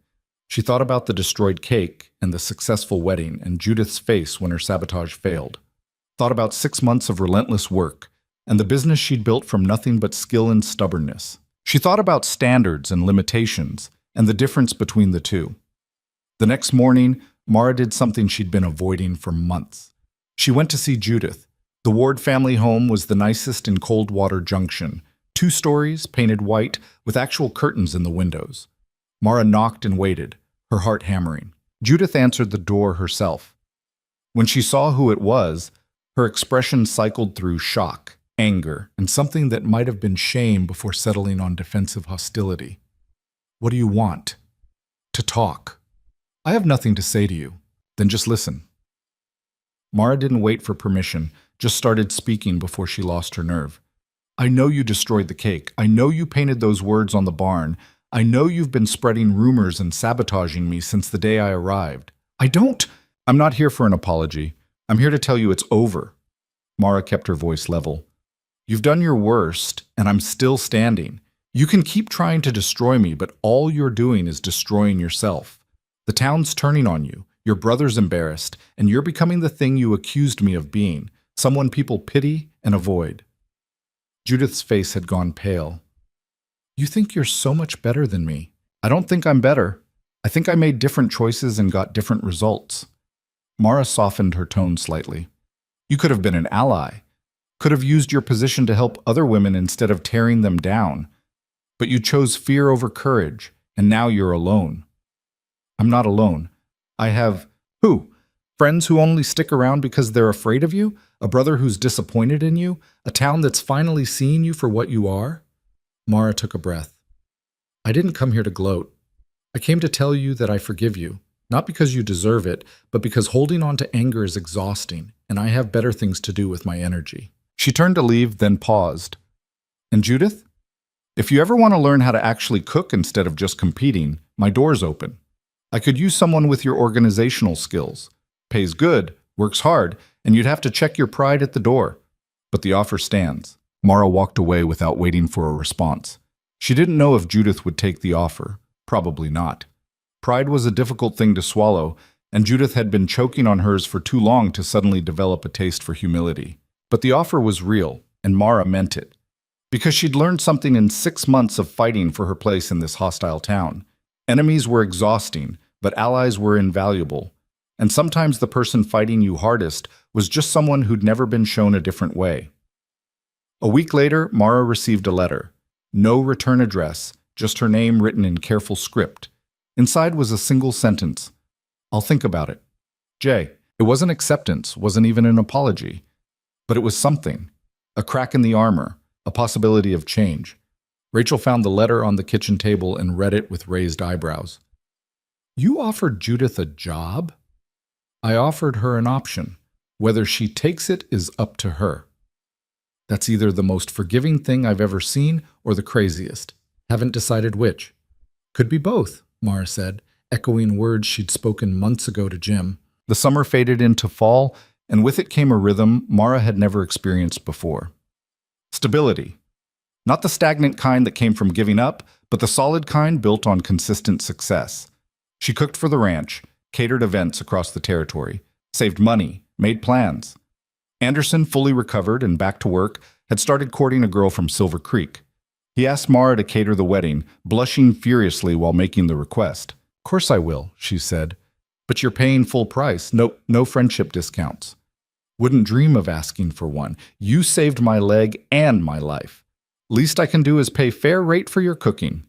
She thought about the destroyed cake and the successful wedding and Judith's face when her sabotage failed. Thought about 6 months of relentless work and the business she'd built from nothing but skill and stubbornness. She thought about standards and limitations and the difference between the two. The next morning, Mara did something she'd been avoiding for months. She went to see Judith. The Ward family home was the nicest in Coldwater Junction. 2 stories, painted white, with actual curtains in the windows. Mara knocked and waited, her heart hammering. Judith answered the door herself. When she saw who it was, her expression cycled through shock, anger, and something that might have been shame before settling on defensive hostility. "What do you want?" "To talk." "I have nothing to say to you." "Then just listen." Mara didn't wait for permission, just started speaking before she lost her nerve. I know you destroyed the cake. I know you painted those words on the barn. I know you've been spreading rumors and sabotaging me since the day I arrived. I'm not here for an apology. I'm here to tell you it's over. Mara kept her voice level. You've done your worst, and I'm still standing. You can keep trying to destroy me, but all you're doing is destroying yourself. The town's turning on you. Your brother's embarrassed, and you're becoming the thing you accused me of being, someone people pity and avoid. Judith's face had gone pale. You think you're so much better than me. I don't think I'm better. I think I made different choices and got different results. Mara softened her tone slightly. You could have been an ally, could have used your position to help other women instead of tearing them down. But you chose fear over courage, and now you're alone. I'm not alone. I have... Who? Friends who only stick around because they're afraid of you? A brother who's disappointed in you? A town that's finally seeing you for what you are? Mara took a breath. I didn't come here to gloat. I came to tell you that I forgive you, not because you deserve it, but because holding on to anger is exhausting, and I have better things to do with my energy. She turned to leave, then paused. And Judith? If you ever want to learn how to actually cook instead of just competing, my door's open. I could use someone with your organizational skills. Pays good, works hard, and you'd have to check your pride at the door. But the offer stands. Mara walked away without waiting for a response. She didn't know if Judith would take the offer. Probably not. Pride was a difficult thing to swallow, and Judith had been choking on hers for too long to suddenly develop a taste for humility. But the offer was real, and Mara meant it. Because she'd learned something in 6 months of fighting for her place in this hostile town. Enemies were exhausting, but allies were invaluable. And sometimes the person fighting you hardest was just someone who'd never been shown a different way. A week later, Mara received a letter. No return address, just her name written in careful script. Inside was a single sentence. I'll think about it. Jay. It wasn't acceptance, wasn't even an apology. But it was something. A crack in the armor, a possibility of change. Rachel found the letter on the kitchen table and read it with raised eyebrows. You offered Judith a job? I offered her an option. Whether she takes it is up to her. That's either the most forgiving thing I've ever seen or the craziest. Haven't decided which. Could be both, Mara said, echoing words she'd spoken months ago to Jim. The summer faded into fall, and with it came a rhythm Mara had never experienced before. Stability. Not the stagnant kind that came from giving up, but the solid kind built on consistent success. She cooked for the ranch, catered events across the territory, saved money, made plans. Anderson, fully recovered and back to work, had started courting a girl from Silver Creek. He asked Mara to cater the wedding, blushing furiously while making the request. Course I will, she said. But you're paying full price, no friendship discounts. Wouldn't dream of asking for one. You saved my leg and my life. Least I can do is pay fair rate for your cooking.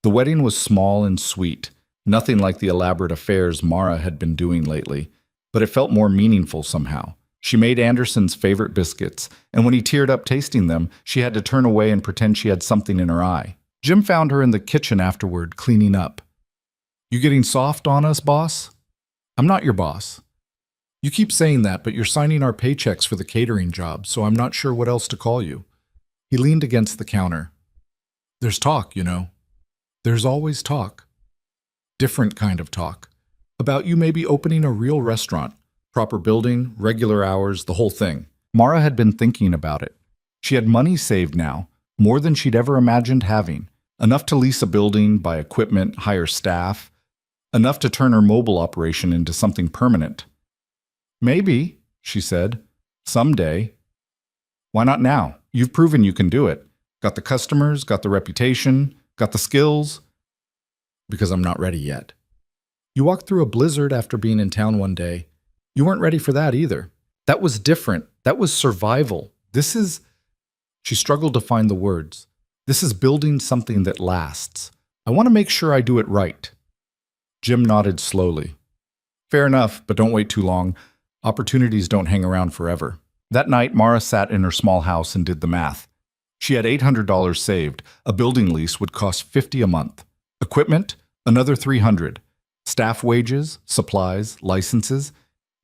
The wedding was small and sweet, nothing like the elaborate affairs Mara had been doing lately, but it felt more meaningful somehow. She made Anderson's favorite biscuits, and when he teared up tasting them, she had to turn away and pretend she had something in her eye. Jim found her in the kitchen afterward, cleaning up. You getting soft on us, boss? I'm not your boss. You keep saying that, but you're signing our paychecks for the catering job, so I'm not sure what else to call you. He leaned against the counter. There's talk, you know. There's always talk. Different kind of talk. About you maybe opening a real restaurant. Proper building, regular hours, the whole thing. Mara had been thinking about it. She had money saved now, more than she'd ever imagined having. Enough to lease a building, buy equipment, hire staff. Enough to turn her mobile operation into something permanent. Maybe, she said. Someday. Why not now? You've proven you can do it. Got the customers, got the reputation, got the skills. Because I'm not ready yet. You walked through a blizzard after being in town one day. You weren't ready for that either. That was different. That was survival. This is... She struggled to find the words. This is building something that lasts. I want to make sure I do it right. Jim nodded slowly. Fair enough, but don't wait too long. Opportunities don't hang around forever. That night, Mara sat in her small house and did the math. She had $800 saved. A building lease would cost $50 a month. Equipment, another $300. Staff wages, supplies, licenses.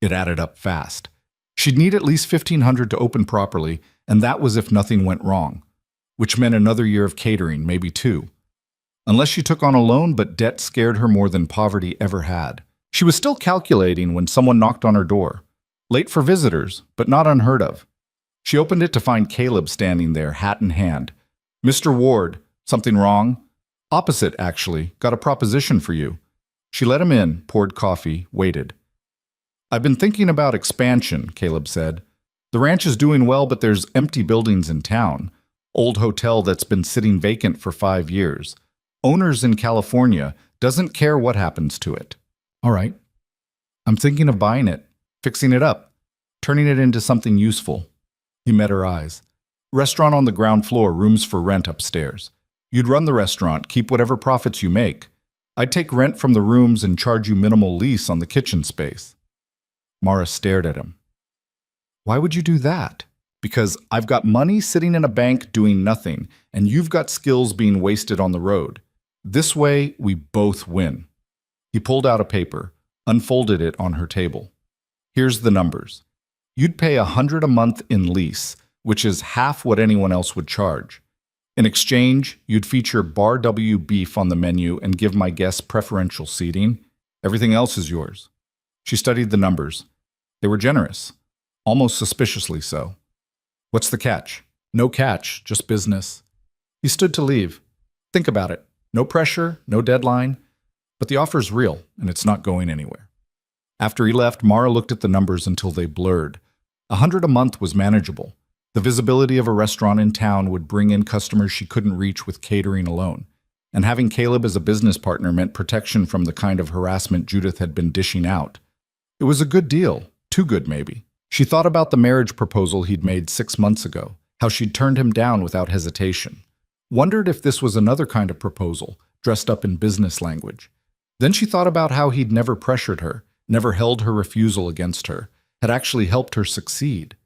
It added up fast. She'd need at least 1,500 to open properly, and that was if nothing went wrong, which meant another year of catering, maybe two. Unless she took on a loan, but debt scared her more than poverty ever had. She was still calculating when someone knocked on her door. Late for visitors, but not unheard of. She opened it to find Caleb standing there, hat in hand. "Mr. Ward, something wrong?" "Opposite, actually. Got a proposition for you." She let him in, poured coffee, waited. "I've been thinking about expansion," Caleb said. "The ranch is doing well, but there's empty buildings in town. Old hotel that's been sitting vacant for 5 years. Owners in California, doesn't care what happens to it." "All right. I'm thinking of buying it, fixing it up, turning it into something useful." He met her eyes. "Restaurant on the ground floor, rooms for rent upstairs. You'd run the restaurant, keep whatever profits you make. I'd take rent from the rooms and charge you minimal lease on the kitchen space." Mara stared at him. "Why would you do that?" "Because I've got money sitting in a bank doing nothing, and you've got skills being wasted on the road. This way, we both win." He pulled out a paper, unfolded it on her table. "Here's the numbers. You'd pay $100 a month in lease, which is half what anyone else would charge. In exchange, you'd feature Bar W beef on the menu and give my guests preferential seating. Everything else is yours." She studied the numbers. They were generous, almost suspiciously so. "What's the catch?" "No catch, just business." He stood to leave. "Think about it. No pressure, no deadline. But the offer's real, and it's not going anywhere." After he left, Mara looked at the numbers until they blurred. $100 a month was manageable. The visibility of a restaurant in town would bring in customers she couldn't reach with catering alone. And having Caleb as a business partner meant protection from the kind of harassment Judith had been dishing out. It was a good deal, too good maybe. She thought about the marriage proposal he'd made 6 months ago, how she'd turned him down without hesitation. Wondered if this was another kind of proposal, dressed up in business language. Then she thought about how he'd never pressured her, never held her refusal against her, had actually helped her succeed.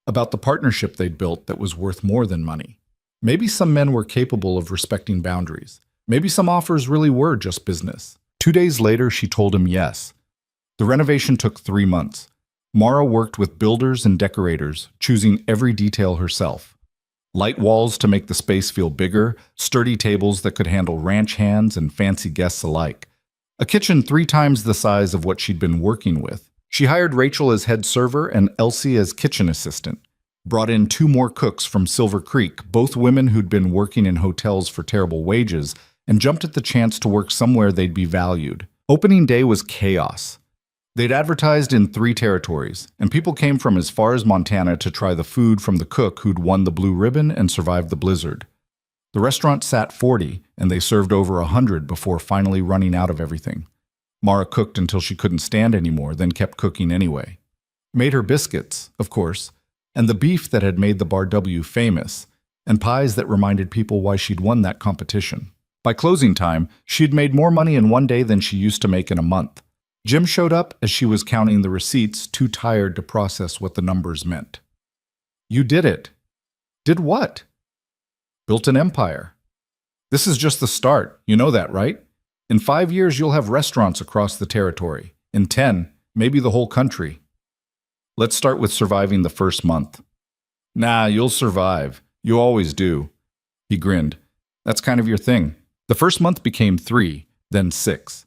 About the partnership they'd built that was worth more than money. Maybe some men were capable of respecting boundaries. Maybe some offers really were just business. 2 days later, she told him yes. The renovation took 3 months. Mara worked with builders and decorators, choosing every detail herself. Light walls to make the space feel bigger, sturdy tables that could handle ranch hands and fancy guests alike. A kitchen 3 times the size of what she'd been working with. She hired Rachel as head server and Elsie as kitchen assistant. Brought in 2 more cooks from Silver Creek, both women who'd been working in hotels for terrible wages, and jumped at the chance to work somewhere they'd be valued. Opening day was chaos. They'd advertised in 3 territories, and people came from as far as Montana to try the food from the cook who'd won the blue ribbon and survived the blizzard. The restaurant sat 40, and they served over 100 before finally running out of everything. Mara cooked until she couldn't stand anymore, then kept cooking anyway. Made her biscuits, of course, and the beef that had made the Bar W famous, and pies that reminded people why she'd won that competition. By closing time, she'd made more money in 1 day than she used to make in a month. Jim showed up as she was counting the receipts, too tired to process what the numbers meant. "You did it." "Did what?" "Built an empire." "This is just the start. You know that, right? In 5 years, you'll have restaurants across the territory. In 10, maybe the whole country. Let's start with surviving the first month." "Nah, you'll survive. You always do." He grinned. "That's kind of your thing." The first month became 3, then 6.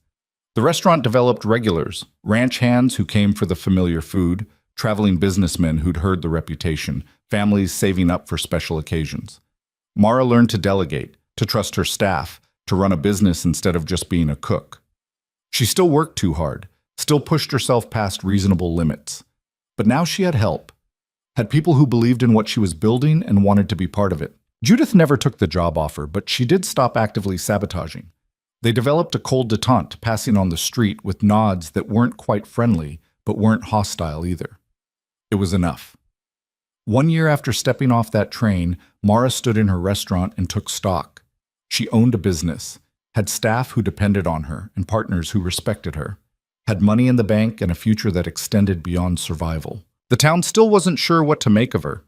The restaurant developed regulars, ranch hands who came for the familiar food, traveling businessmen who'd heard the reputation, families saving up for special occasions. Mara learned to delegate, to trust her staff, to run a business instead of just being a cook. She still worked too hard, still pushed herself past reasonable limits. But now she had help, had people who believed in what she was building and wanted to be part of it. Judith never took the job offer, but she did stop actively sabotaging. They developed a cold detente, passing on the street with nods that weren't quite friendly, but weren't hostile either. It was enough. 1 year after stepping off that train, Mara stood in her restaurant and took stock. She owned a business, had staff who depended on her and partners who respected her, had money in the bank and a future that extended beyond survival. The town still wasn't sure what to make of her.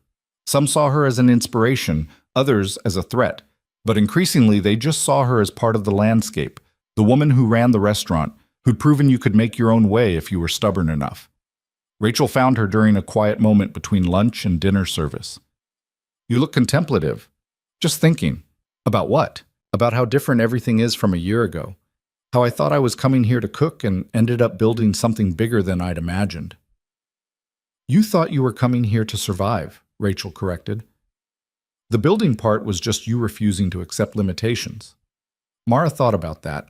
Some saw her as an inspiration, others as a threat, but increasingly they just saw her as part of the landscape, the woman who ran the restaurant, who'd proven you could make your own way if you were stubborn enough. Rachel found her during a quiet moment between lunch and dinner service. "You look contemplative." "Just thinking." "About what?" "About how different everything is from a year ago. How I thought I was coming here to cook and ended up building something bigger than I'd imagined." "You thought you were coming here to survive," Rachel corrected. "The building part was just you refusing to accept limitations." Mara thought about that.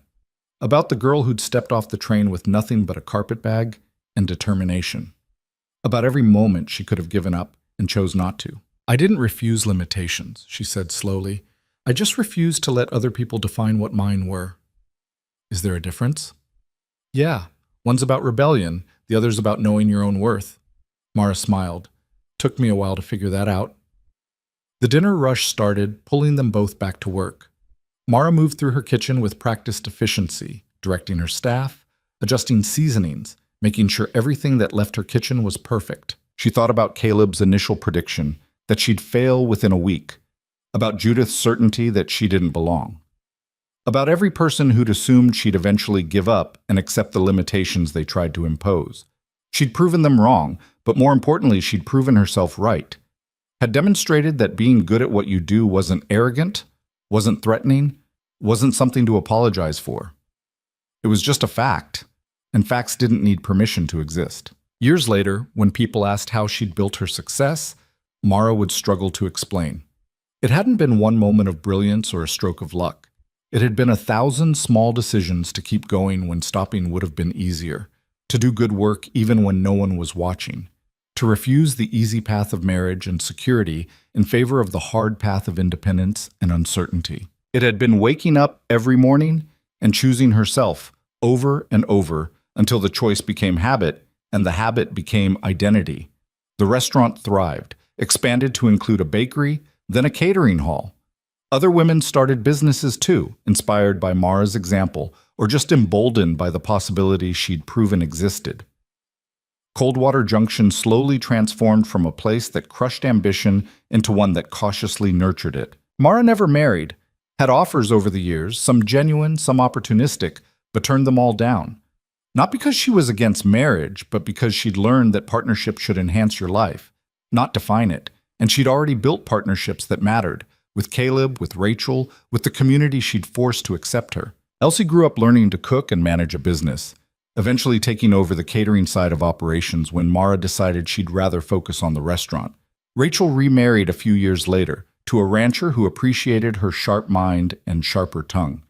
About the girl who'd stepped off the train with nothing but a carpet bag and determination. About every moment she could have given up and chose not to. "I didn't refuse limitations," she said slowly. "I just refused to let other people define what mine were." "Is there a difference?" "Yeah. One's about rebellion, the other's about knowing your own worth." Mara smiled. "Took me a while to figure that out." The dinner rush started, pulling them both back to work. Mara moved through her kitchen with practiced efficiency, directing her staff, adjusting seasonings, making sure everything that left her kitchen was perfect. She thought about Caleb's initial prediction, that she'd fail within a week, about Judith's certainty that she didn't belong, about every person who'd assumed she'd eventually give up and accept the limitations they tried to impose. She'd proven them wrong, but more importantly, she'd proven herself right. Had demonstrated that being good at what you do wasn't arrogant, wasn't threatening, wasn't something to apologize for. It was just a fact, and facts didn't need permission to exist. Years later, when people asked how she'd built her success, Mara would struggle to explain. It hadn't been one moment of brilliance or a stroke of luck. It had been 1,000 small decisions to keep going when stopping would have been easier, to do good work even when no one was watching, to refuse the easy path of marriage and security in favor of the hard path of independence and uncertainty. It had been waking up every morning and choosing herself over and over until the choice became habit and the habit became identity. The restaurant thrived, expanded to include a bakery, then a catering hall. Other women started businesses too, inspired by Mara's example, or just emboldened by the possibility she'd proven existed. Coldwater Junction slowly transformed from a place that crushed ambition into one that cautiously nurtured it. Mara never married, had offers over the years, some genuine, some opportunistic, but turned them all down. Not because she was against marriage, but because she'd learned that partnership should enhance your life, not define it. And she'd already built partnerships that mattered, with Caleb, with Rachel, with the community she'd forced to accept her. Elsie grew up learning to cook and manage a business, eventually taking over the catering side of operations when Mara decided she'd rather focus on the restaurant. Rachel remarried a few years later to a rancher who appreciated her sharp mind and sharper tongue.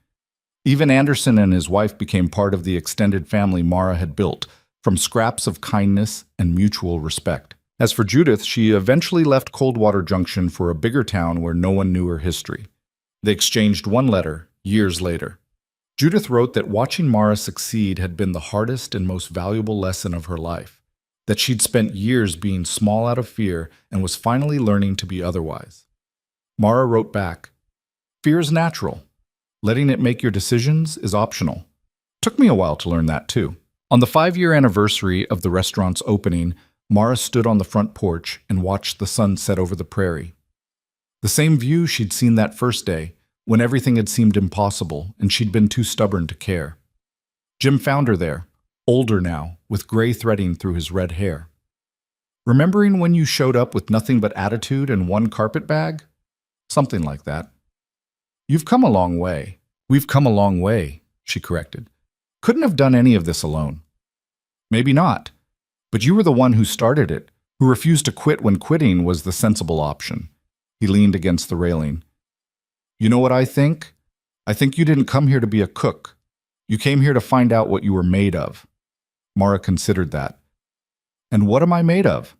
Even Anderson and his wife became part of the extended family Mara had built, from scraps of kindness and mutual respect. As for Judith, she eventually left Coldwater Junction for a bigger town where no one knew her history. They exchanged one letter years later. Judith wrote that watching Mara succeed had been the hardest and most valuable lesson of her life, that she'd spent years being small out of fear and was finally learning to be otherwise. Mara wrote back, "Fear is natural. Letting it make your decisions is optional." Took me a while to learn that too. On the 5-year anniversary of the restaurant's opening, Mara stood on the front porch and watched the sun set over the prairie. The same view she'd seen that first day, when everything had seemed impossible and she'd been too stubborn to care. Jim found her there, older now, with gray threading through his red hair. "Remembering when you showed up with nothing but attitude and one carpet bag?" Something like that. "You've come a long way." "We've come a long way," she corrected. "Couldn't have done any of this alone." "Maybe not. But you were the one who started it, who refused to quit when quitting was the sensible option." He leaned against the railing. "You know what I think? I think you didn't come here to be a cook. You came here to find out what you were made of." Mara considered that. "And what am I made of?"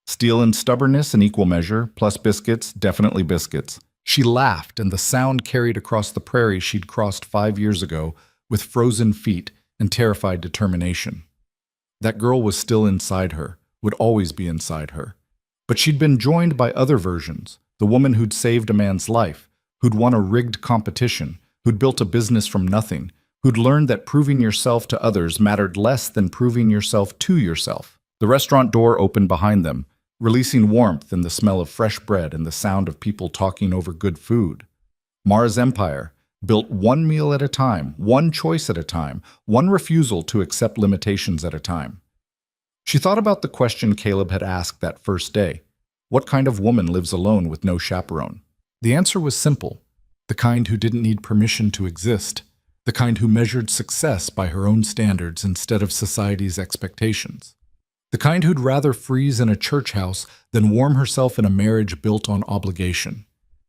"Steel and stubbornness in equal measure, plus biscuits, definitely biscuits." She laughed, and the sound carried across the prairie she'd crossed 5 years ago with frozen feet and terrified determination. That girl was still inside her, would always be inside her. But she'd been joined by other versions, the woman who'd saved a man's life, who'd won a rigged competition, who'd built a business from nothing, who'd learned that proving yourself to others mattered less than proving yourself to yourself. The restaurant door opened behind them, releasing warmth and the smell of fresh bread and the sound of people talking over good food. Mara's empire, built one meal at a time, one choice at a time, one refusal to accept limitations at a time. She thought about the question Caleb had asked that first day. What kind of woman lives alone with no chaperone? The answer was simple. The kind who didn't need permission to exist. The kind who measured success by her own standards instead of society's expectations. The kind who'd rather freeze in a church house than warm herself in a marriage built on obligation.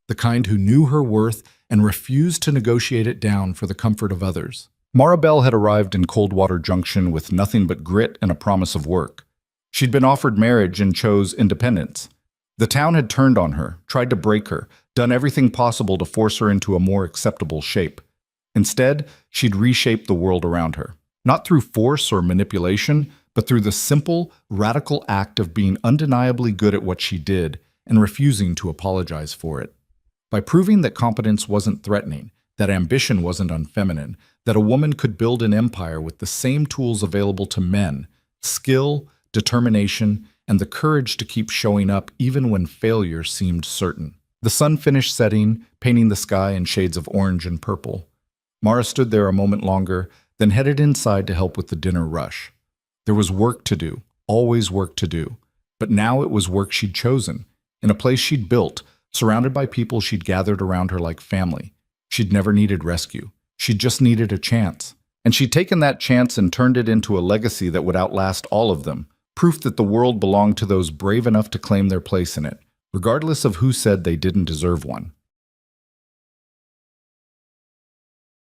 The kind who knew her worth and refused to negotiate it down for the comfort of others. Maribel had arrived in Coldwater Junction with nothing but grit and a promise of work. She'd been offered marriage and chose independence. The town had turned on her, tried to break her, done everything possible to force her into a more acceptable shape. Instead, she'd reshaped the world around her. Not through force or manipulation, but through the simple, radical act of being undeniably good at what she did and refusing to apologize for it. By proving that competence wasn't threatening, that ambition wasn't unfeminine, that a woman could build an empire with the same tools available to men, skill, determination, and the courage to keep showing up even when failure seemed certain. The sun finished setting, painting the sky in shades of orange and purple. Mara stood there a moment longer, then headed inside to help with the dinner rush. There was work to do, always work to do. But now it was work she'd chosen, in a place she'd built, surrounded by people she'd gathered around her like family. She'd never needed rescue. She'd just needed a chance. And she'd taken that chance and turned it into a legacy that would outlast all of them, proof that the world belonged to those brave enough to claim their place in it, regardless of who said they didn't deserve one.